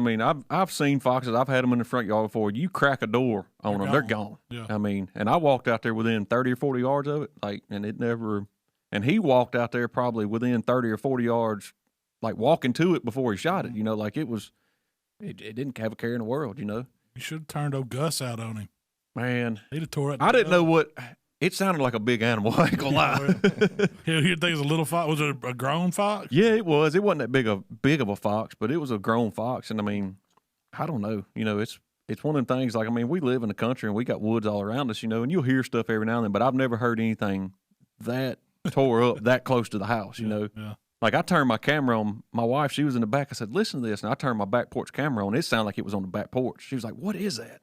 I've seen foxes. I've had them in the front yard before. You crack a door on them, they're gone. Yeah. And I walked out there within 30 or 40 yards of it, and it never. And he walked out there probably within 30 or 40 yards, like walking to it before he shot it. Like it was, it didn't have a care in the world. You should have turned old Gus out on him. Man, he'd have tore it. I didn't know what. It sounded like a big animal. I ain't gonna lie. You think it was a little fox? Was it a grown fox? Yeah, it was. It wasn't that big of a fox, but it was a grown fox. And I don't know. It's one of them things. Like we live in the country and we got woods all around us. And you'll hear stuff every now and then, but I've never heard anything that tore up that close to the house. Yeah. Like I turned my camera on. My wife, she was in the back. I said, "Listen to this," and I turned my back porch camera on. It sounded like it was on the back porch. She was like, "What is that?"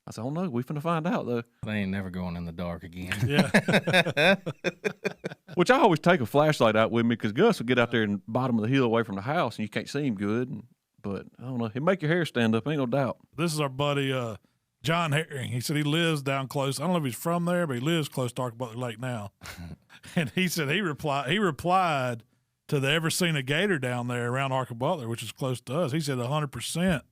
I said, "Oh no, we finna find out though." They ain't never going in the dark again. Yeah. Which I always take a flashlight out with me because Gus will get out there in the bottom of the hill away from the house and you can't see him good. But I don't know, it make your hair stand up, ain't no doubt. This is our buddy John Herring. He said he lives down close. I don't know if he's from there, but he lives close to Ark Lake now. And he said he replied to the ever seen a gator down there around Ark Butler, which is close to us. He said 100%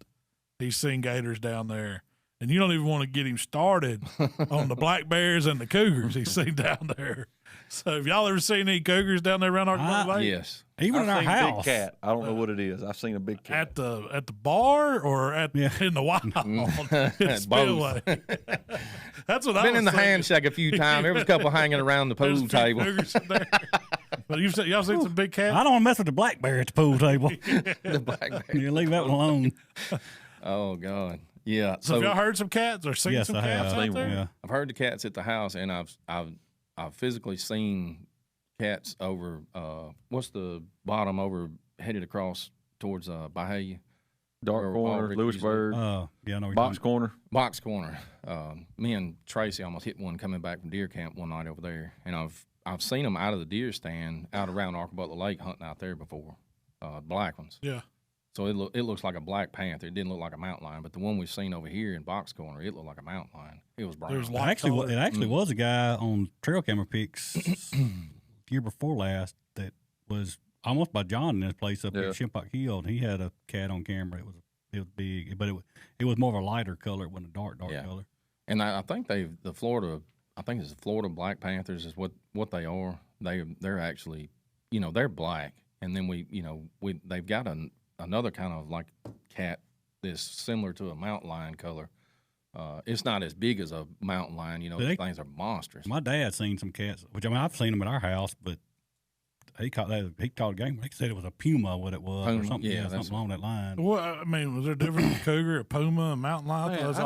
he's seen gators down there. And you don't even want to get him started on the black bears and the cougars he's seen down there. So have y'all ever seen any cougars down there around Ark Lake? Yes. Even in our house. Big cat. I don't know what it is. I've seen a big cat. At the bar or in the wild? It's Spillway. That's what I've been in the handshake a few times. There was a couple hanging around the pool table. But y'all seen some big cats? I don't want to mess with the black bear at the pool table. The black bear. You leave that one alone. Oh God, yeah. So have y'all heard some cats or seen some cats out there? Yeah. I've heard the cats at the house, and I've physically seen cats over. What's the bottom over headed across towards Bahia? Dark Corner, Lewisburg, Yeah, I know Box Corner. Box Corner. Me and Tracy almost hit one coming back from deer camp one night over there, and I've seen them out of the deer stand out around Arcabutler Lake hunting out there before, black ones. Yeah. So it looks like a black panther. It didn't look like a mountain lion, but the one we've seen over here in Box Corner, it looked like a mountain lion. It was brown. It was It actually was a guy on trail camera pics year before last that was almost by John in this place up here at Shimpock Hill, and he had a cat on camera. It was big, but it was more of a lighter color. It wasn't a dark color. And I think it's the Florida Black Panthers is what they are. They're actually, they're black, and then they've got another kind of like cat that's similar to a mountain lion color. It's not as big as a mountain lion. These things are monstrous. My dad seen some cats, which I've seen them at our house, but he caught a game. He said it was a puma, what it was, or something. Yeah, something along that line. Well, I mean, was there a difference in cougar, a puma, a mountain lion? I thought it was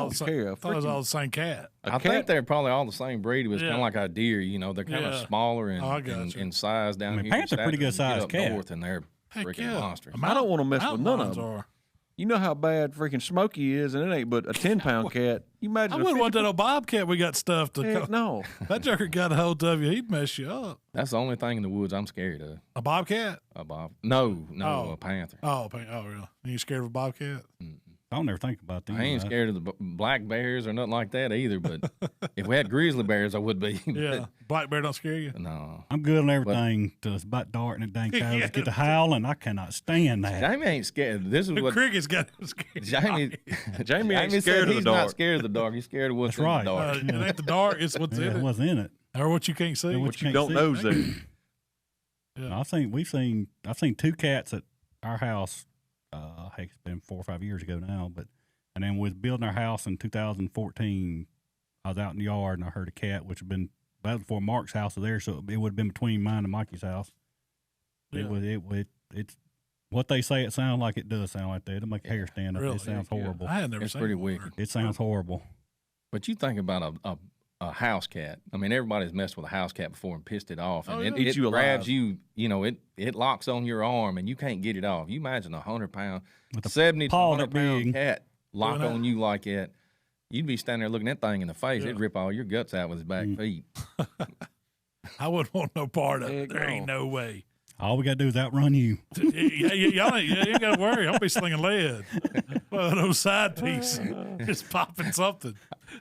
all the same cat. I think they're probably all the same breed. It was kind of like a deer. They're kind of smaller in size down here. Panthers are pretty good sized cat. North, and they're freaking monstrous. I don't want to mess with none of them. You know how bad freaking Smokey is, and it ain't but a 10-pound cat. You imagine? I wouldn't want that old bobcat we got stuffed. No, that joker got a hold of you. He'd mess you up. That's the only thing in the woods I'm scared of. A bobcat? A panther. Oh, really? You scared of a bobcat? Mm-mm. I don't ever think about that. I ain't scared of the black bears or nothing like that either. But if we had grizzly bears, I would be. Yeah, black bear don't scare you. No, I'm good on everything till it's about dark and the dang cows get to howling. I cannot stand that. Jamie ain't scared. This is the what cricket's got him scared. Jamie ain't scared of the dark. He's not scared of the dark. He's scared of what's in the dark. It ain't the dark. It's what's in it. What's in it, or what you can't see. What you don't know there. Yeah. I've seen two cats at our house. Heck, it's been 4 or 5 years ago now, and then we was building our house in 2014. I was out in the yard and I heard a cat, that was before Mark's house was there, so it would have been between mine and Mikey's house. Yeah. It's what they say. It sounds like it does sound like that. It'll make hair stand up. Really? It sounds horrible. I had never it's seen pretty one. wicked. It sounds horrible. But you think about a house cat. I mean, everybody's messed with a house cat before and pissed it off, and it grabs you. It locks on your arm, and you can't get it off. You imagine a 100-pound, 70 to 100-pound cat lock on you like that. You'd be standing there looking that thing in the face. It'd rip all your guts out with his back feet. I wouldn't want no part of it. There ain't no way. All we got to do is outrun you. Y'all ain't got to worry. I'll be slinging lead. Well, no side piece. Just popping something.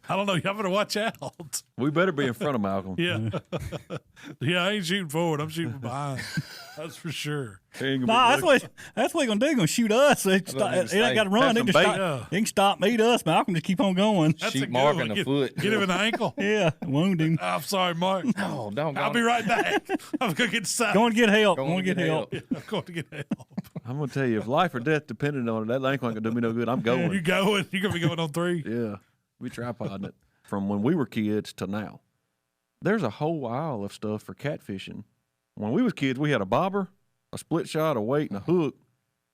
I don't know. Y'all better watch out. We better be in front of Malcolm. Yeah. I ain't shooting forward. I'm shooting behind. That's for sure. That's what they're going to do. They're going to shoot us. It ain't got to run. They can stop and eat us. Malcolm just keep on going. Shoot Mark in the foot. Get him in the ankle. Yeah, wound him. I'm sorry, Mark. No, don't. I'll be right back. I'm going to get side. Going to get help. I'm going to get help. I'm going to tell you, if life or death depended on it, that ankle ain't going to do me no good. I'm going. You going. You're going to be going on 3. Yeah. We tripoding it from when we were kids to now. There's a whole aisle of stuff for catfishing. When we was kids, we had a bobber, a split shot, a weight, and a hook.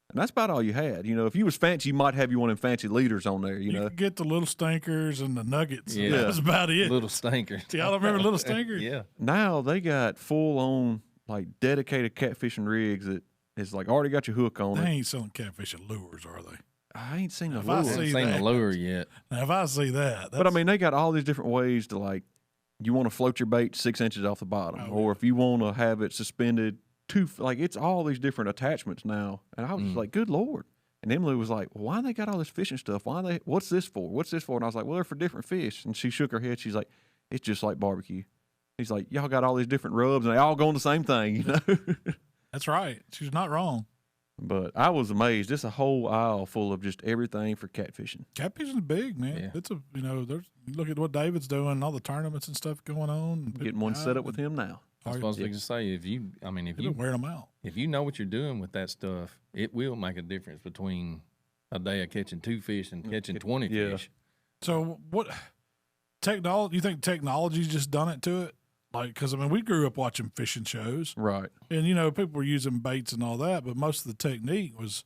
And that's about all you had. If you was fancy, you might have one of them fancy leaders on there, you know. Could get the little stinkers and the nuggets. Yeah. That was about it. Little stinkers. Y'all remember little stinkers? Yeah. Now they got full-on, dedicated catfishing rigs that is, already got your hook on it. They ain't selling catfishing lures, are they? I ain't seen the lure. I haven't seen the lure yet. Now, if I see that. But, they got all these different ways to, you want to float your bait 6 inches off the bottom. Or if you want to have it suspended it's all these different attachments now. And I was just like, good Lord. And Emily was like, well, why they got all this fishing stuff? What's this for? What's this for? And I was like, well, they're for different fish. And she shook her head. She's like, it's just like barbecue. He's like, y'all got all these different rubs and they all go on the same thing, That's right. She's not wrong. But I was amazed. It's a whole aisle full of just everything for catfishing. Catfishing is big, man. Yeah. It's you look at what David's doing, all the tournaments and stuff going on. Getting one set up with him now. I was supposed to say, if you wear them out. If you know what you're doing with that stuff, it will make a difference between a day of catching 2 fish and catching 20 fish. So what technology? You think technology's just done it to it? Like, because I mean, we grew up watching fishing shows, Right. and people were using baits and all that, but most of the technique was,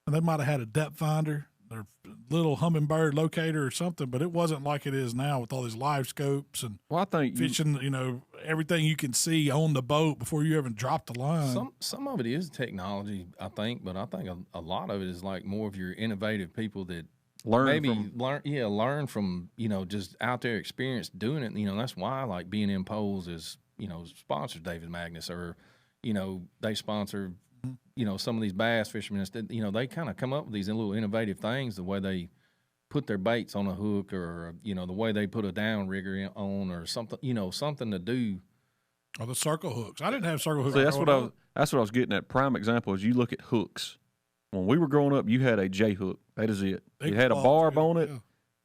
and they might have had a depth finder or little hummingbird locator or something, but it wasn't like it is now with all these live scopes and I think fishing. Everything you can see on the boat before you even drop the line. Some of it is technology, I think, but I think a lot of it is like more of your innovative people that learn from just out there experience doing it. That's why like B&M Poles is sponsors David Magnus, or they sponsor some of these bass fishermen. They kind of come up with these little innovative things, the way they put their baits on a hook, or the way they put a downrigger on, or something something to do. Or the circle hooks. I didn't have circle hooks. See, that's what I was getting at. Prime example is you look at hooks. When we were growing up, you had a J hook. That is it. You had a barb on it,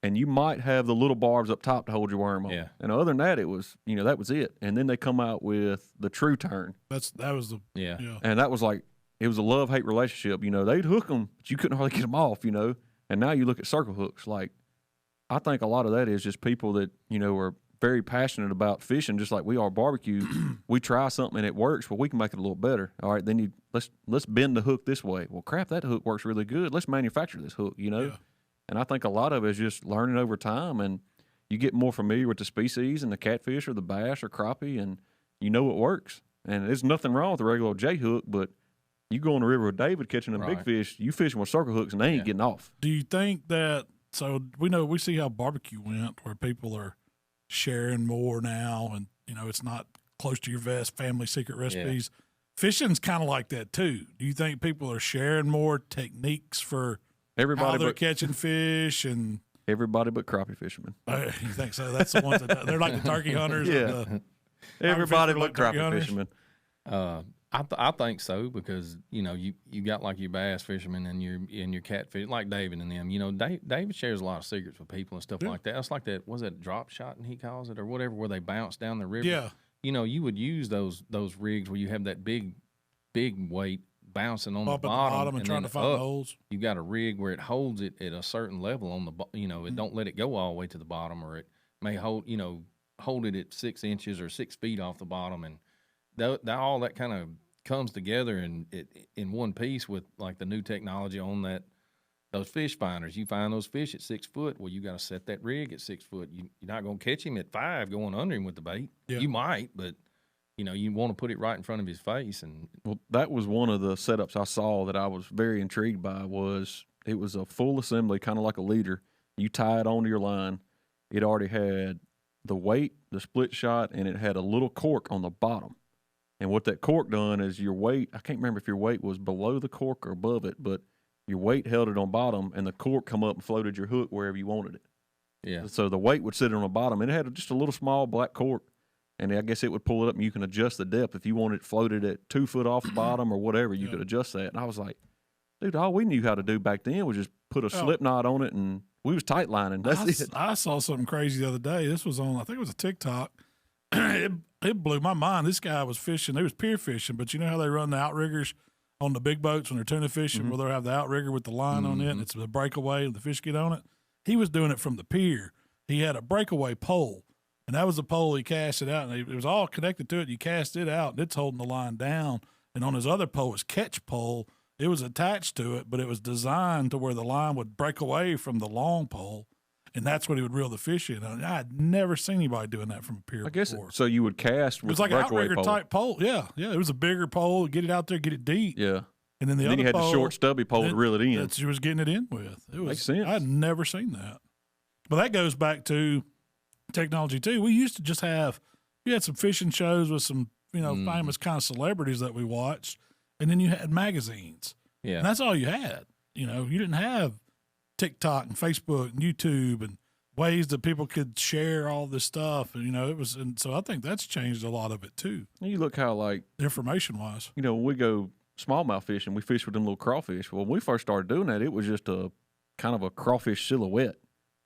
and you might have the little barbs up top to hold your worm on. Yeah. And other than that, it was that was it. And then they come out with the true turn. That was the yeah. And that was like, it was a love-hate relationship. They'd hook them, but you couldn't hardly get them off. And now you look at circle hooks. Like, I think a lot of that is just people that are very passionate about fishing, just like we are barbecue. We try something and it works, well, we can make it a little better. All right, then let's bend the hook this way. Well, crap, that hook works really good. Let's manufacture this hook, Yeah. And I think a lot of it is just learning over time, and you get more familiar with the species and the catfish or the bass or crappie, and it works. And there's nothing wrong with a regular J hook, but you go on the river with David catching them big fish, you fishing with circle hooks, and they ain't getting off. Do you think that? So we see how barbecue went, where people are sharing more now, and it's not close to your vest family secret recipes. Yeah. Fishing's kind of like that too. Do you think people are sharing more techniques for how they're catching fish? And everybody but crappie fishermen. You think so? That's the ones that they're like the turkey hunters. Yeah, everybody but crappie fishermen. I think so, because you got like your bass fishermen and your catfish, like David and them. David shares a lot of secrets with people and stuff like that. It's like that. Was it drop shotting he calls it, or whatever, where they bounce down the river? Yeah. You would use those rigs where you have that big weight bouncing on the bottom and trying to find holes. You got a rig where it holds it at a certain level on the it don't let it go all the way to the bottom, or it may hold it at 6 inches or 6 feet off the bottom, and all that kind of comes together in one piece with like the new technology on those fish finders. You find those fish at 6 foot. Well, you got to set that rig at 6 foot. You're not going to catch him at 5 going under him with the bait. Yeah. You might, but you want to put it right in front of his face. And well, that was one of the setups I saw that I was very intrigued by. It was a full assembly, kind of like a leader. You tie it onto your line. It already had the weight, the split shot, and it had a little cork on the bottom. And what that cork done is your weight, I can't remember if your weight was below the cork or above it, but your weight held it on bottom, and the cork come up and floated your hook wherever you wanted it. Yeah. So the weight would sit on the bottom, and it had just a little small black cork, and I guess it would pull it up, and you can adjust the depth. If you wanted it floated at 2 foot off the bottom or whatever, you could adjust that. And I was like, dude, all we knew how to do back then was just put a slip knot on it, and we was tight lining. That's it. I saw something crazy the other day. This was on, I think it was a TikTok. It blew my mind. This guy was fishing. They was pier fishing, but you know how they run the outriggers on the big boats when they're tuna fishing, where they'll have the outrigger with the line on it, and it's a breakaway, and the fish get on it. He was doing it from the pier. He had a breakaway pole, and that was the pole he cast it out, and it was all connected to it. You cast it out, and it's holding the line down. And on his other pole, his catch pole, it was attached to it, but it was designed to where the line would break away from the long pole. And that's what he would reel the fish in. I had never seen anybody doing that from a pier before. So you would cast with it was like an outrigger pole. Type pole. Yeah. It was a bigger pole. Get it out there, get it deep. Yeah. And then the then other you had pole, the short stubby pole to reel it in. That she was getting it in with. It was, makes sense. I had never seen that. But that goes back to technology too. We used to just you had some fishing shows with some famous kind of celebrities that we watched, and then you had magazines. Yeah. And that's all you had. You didn't have TikTok and Facebook and YouTube and ways that people could share all this stuff. And, and so I think that's changed a lot of it too. And you look how, like, information wise, when we go smallmouth fishing, we fish with them little crawfish. Well, when we first started doing that, it was just a kind of a crawfish silhouette.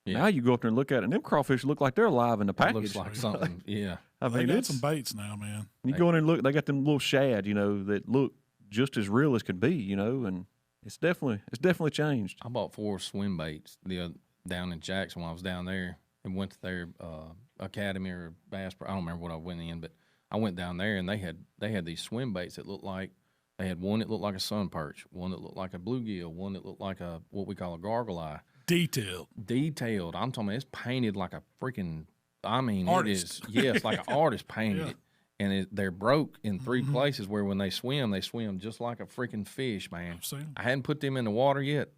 Yeah. Now you go up there and look at it, and them crawfish look like they're alive in the package. It looks like something, yeah. I mean, they got some baits now, man. You go in and look, they got them little shad, that look just as real as could be, and it's definitely changed. I bought 4 swim baits down in Jackson when I was down there, and went to their academy or bass. I don't remember what I went in, but I went down there and they had these swim baits that looked like they had one that looked like a sun perch, one that looked like a bluegill, one that looked like what we call a gargle eye. Detailed. I'm talking about it's painted like a freaking. I mean, artist. It is. Yes, like an artist painted it. And they're broke in 3 places where when they swim just like a freaking fish, man. I hadn't put them in the water yet.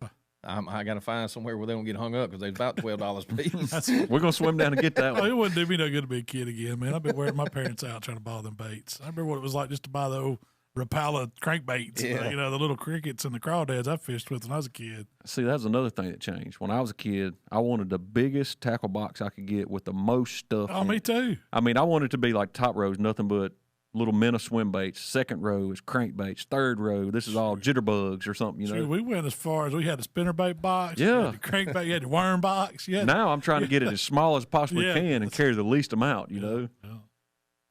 I got to find somewhere where they don't get hung up because they're about $12 a piece. We're going to swim down and get that one. It wouldn't do me no good to be a kid again, man. I've been wearing my parents out trying to buy them baits. I remember what it was like just to buy the old Rapala crankbaits, the little crickets and the crawdads I fished with when I was a kid. See, that's another thing that changed. When I was a kid, I wanted the biggest tackle box I could get with the most stuff. Oh, me too. I mean, I wanted it to be like top rows, nothing but little minnow swim baits. Second row is crankbaits. Third row, this is all jitterbugs or something, you know. We went as far as we had a spinnerbait box. Yeah. You had the crankbait. You had the worm box. Now I'm trying to get it as small as I possibly can and carry the least amount, you know. Yeah.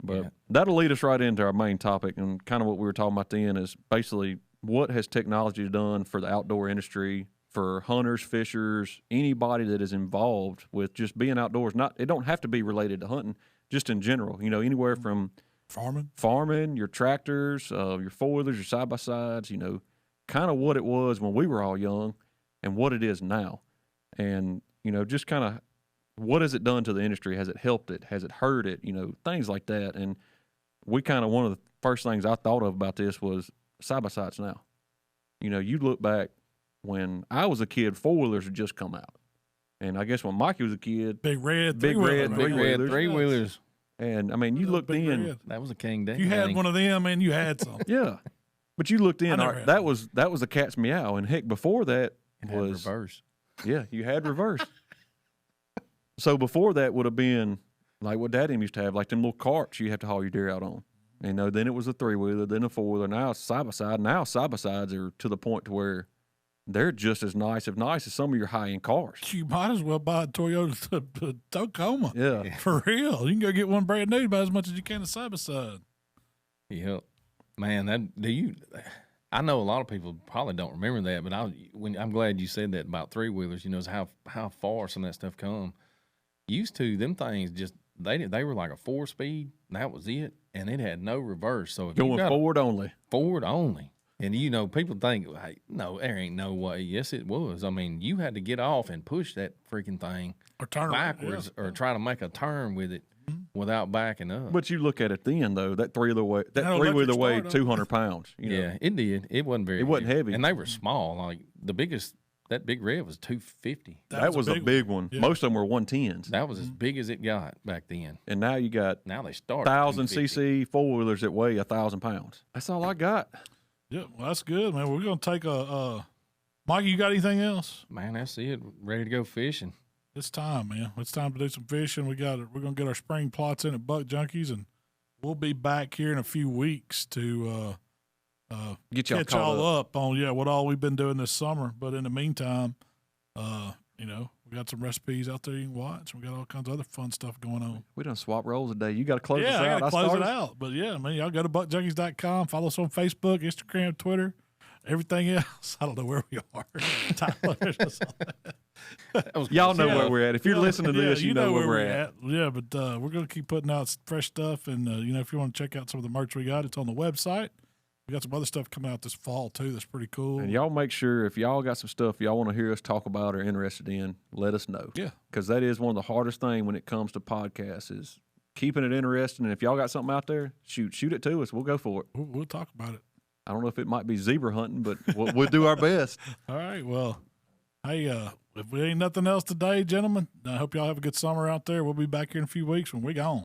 But that'll lead us right into our main topic, and kind of what we were talking about then is basically what has technology done for the outdoor industry, for hunters, fishers, anybody that is involved with just being outdoors. It don't have to be related to hunting, just in general. You know, anywhere from farming, your tractors, your four-wheelers, your side-by-sides, you know, kind of what it was when we were all young and what it is now. And, you know, just kind of what has it done to the industry? Has it helped it? Has it hurt it? You know, things like that. And we kind of, one of the first things I thought of about this was side-by-sides now. You know, you look back when I was a kid, four-wheelers had just come out. And I guess when Mikey was a kid, big red three-wheelers. And, I mean, you looked in. Red. That was a king day. You had one of them, and you had some. Yeah. But you looked in. That was a cat's meow. And, heck, before that was reverse. Yeah, you had reverse. So before that would have been like what Daddy used to have, like them little carts you have to haul your deer out on. You know, then it was a three-wheeler, then a four-wheeler. Now it's side-by-side. Now side-by-sides are to the point to where they're just as nice, if nice, as some of your high-end cars. You might as well buy a Toyota Tacoma. Yeah. For real. You can go get one brand new, buy as much as you can a side-by-side. Yep. Man, I know a lot of people probably don't remember that, but I'm glad you said that about three-wheelers, you know, how far some of that stuff come. Used to, them things just, they were like a 4-speed, and that was it, and it had no reverse. So if going forward only. Forward only. And, you know, people think, hey, no, there ain't no way. Yes, it was. I mean, you had to get off and push that freaking thing or turn backwards or try to make a turn with it without backing up. But you look at it then, though, that three-wheeler weighed 200 pounds. You know? Yeah, it did. It wasn't very It wasn't heavy. And they were small. Like, the biggest, that big red was 250. That was a big one. Yeah. Most of them were 110s. That was as big as it got back then. And now you got they start 1,000cc four-wheelers that weigh 1,000 pounds. That's all I got. Yeah, well, that's good, man. We're going to take Mikey, you got anything else? Man, that's it. Ready to go fishing. It's time, man. It's time to do some fishing. We're going to get our spring plots in at Buck Junkies, and we'll be back here in a few weeks to get y'all catch y'all up on what all we've been doing this summer. But in the meantime, you know, we got some recipes out there you can watch. We got all kinds of other fun stuff going on. We done swap roles today. You got to close this out. Yeah, I got to close it out. But yeah, man, y'all go to buckjunkies.com. Follow us on Facebook, Instagram, Twitter, everything else. I don't know where we are. Y'all know where we're at. If you're listening to this, you know where we're at. Yeah, but we're going to keep putting out fresh stuff. And, you know, if you want to check out some of the merch we got, it's on the website. We got some other stuff coming out this fall, too, that's pretty cool. And y'all make sure if y'all got some stuff y'all want to hear us talk about or interested in, let us know. Yeah. Because that is one of the hardest things when it comes to podcasts is keeping it interesting. And if y'all got something out there, shoot it to us. We'll go for it. We'll talk about it. I don't know if it might be zebra hunting, but we'll do our best. All right. Well, hey, if we ain't nothing else today, gentlemen, I hope y'all have a good summer out there. We'll be back here in a few weeks when we gone.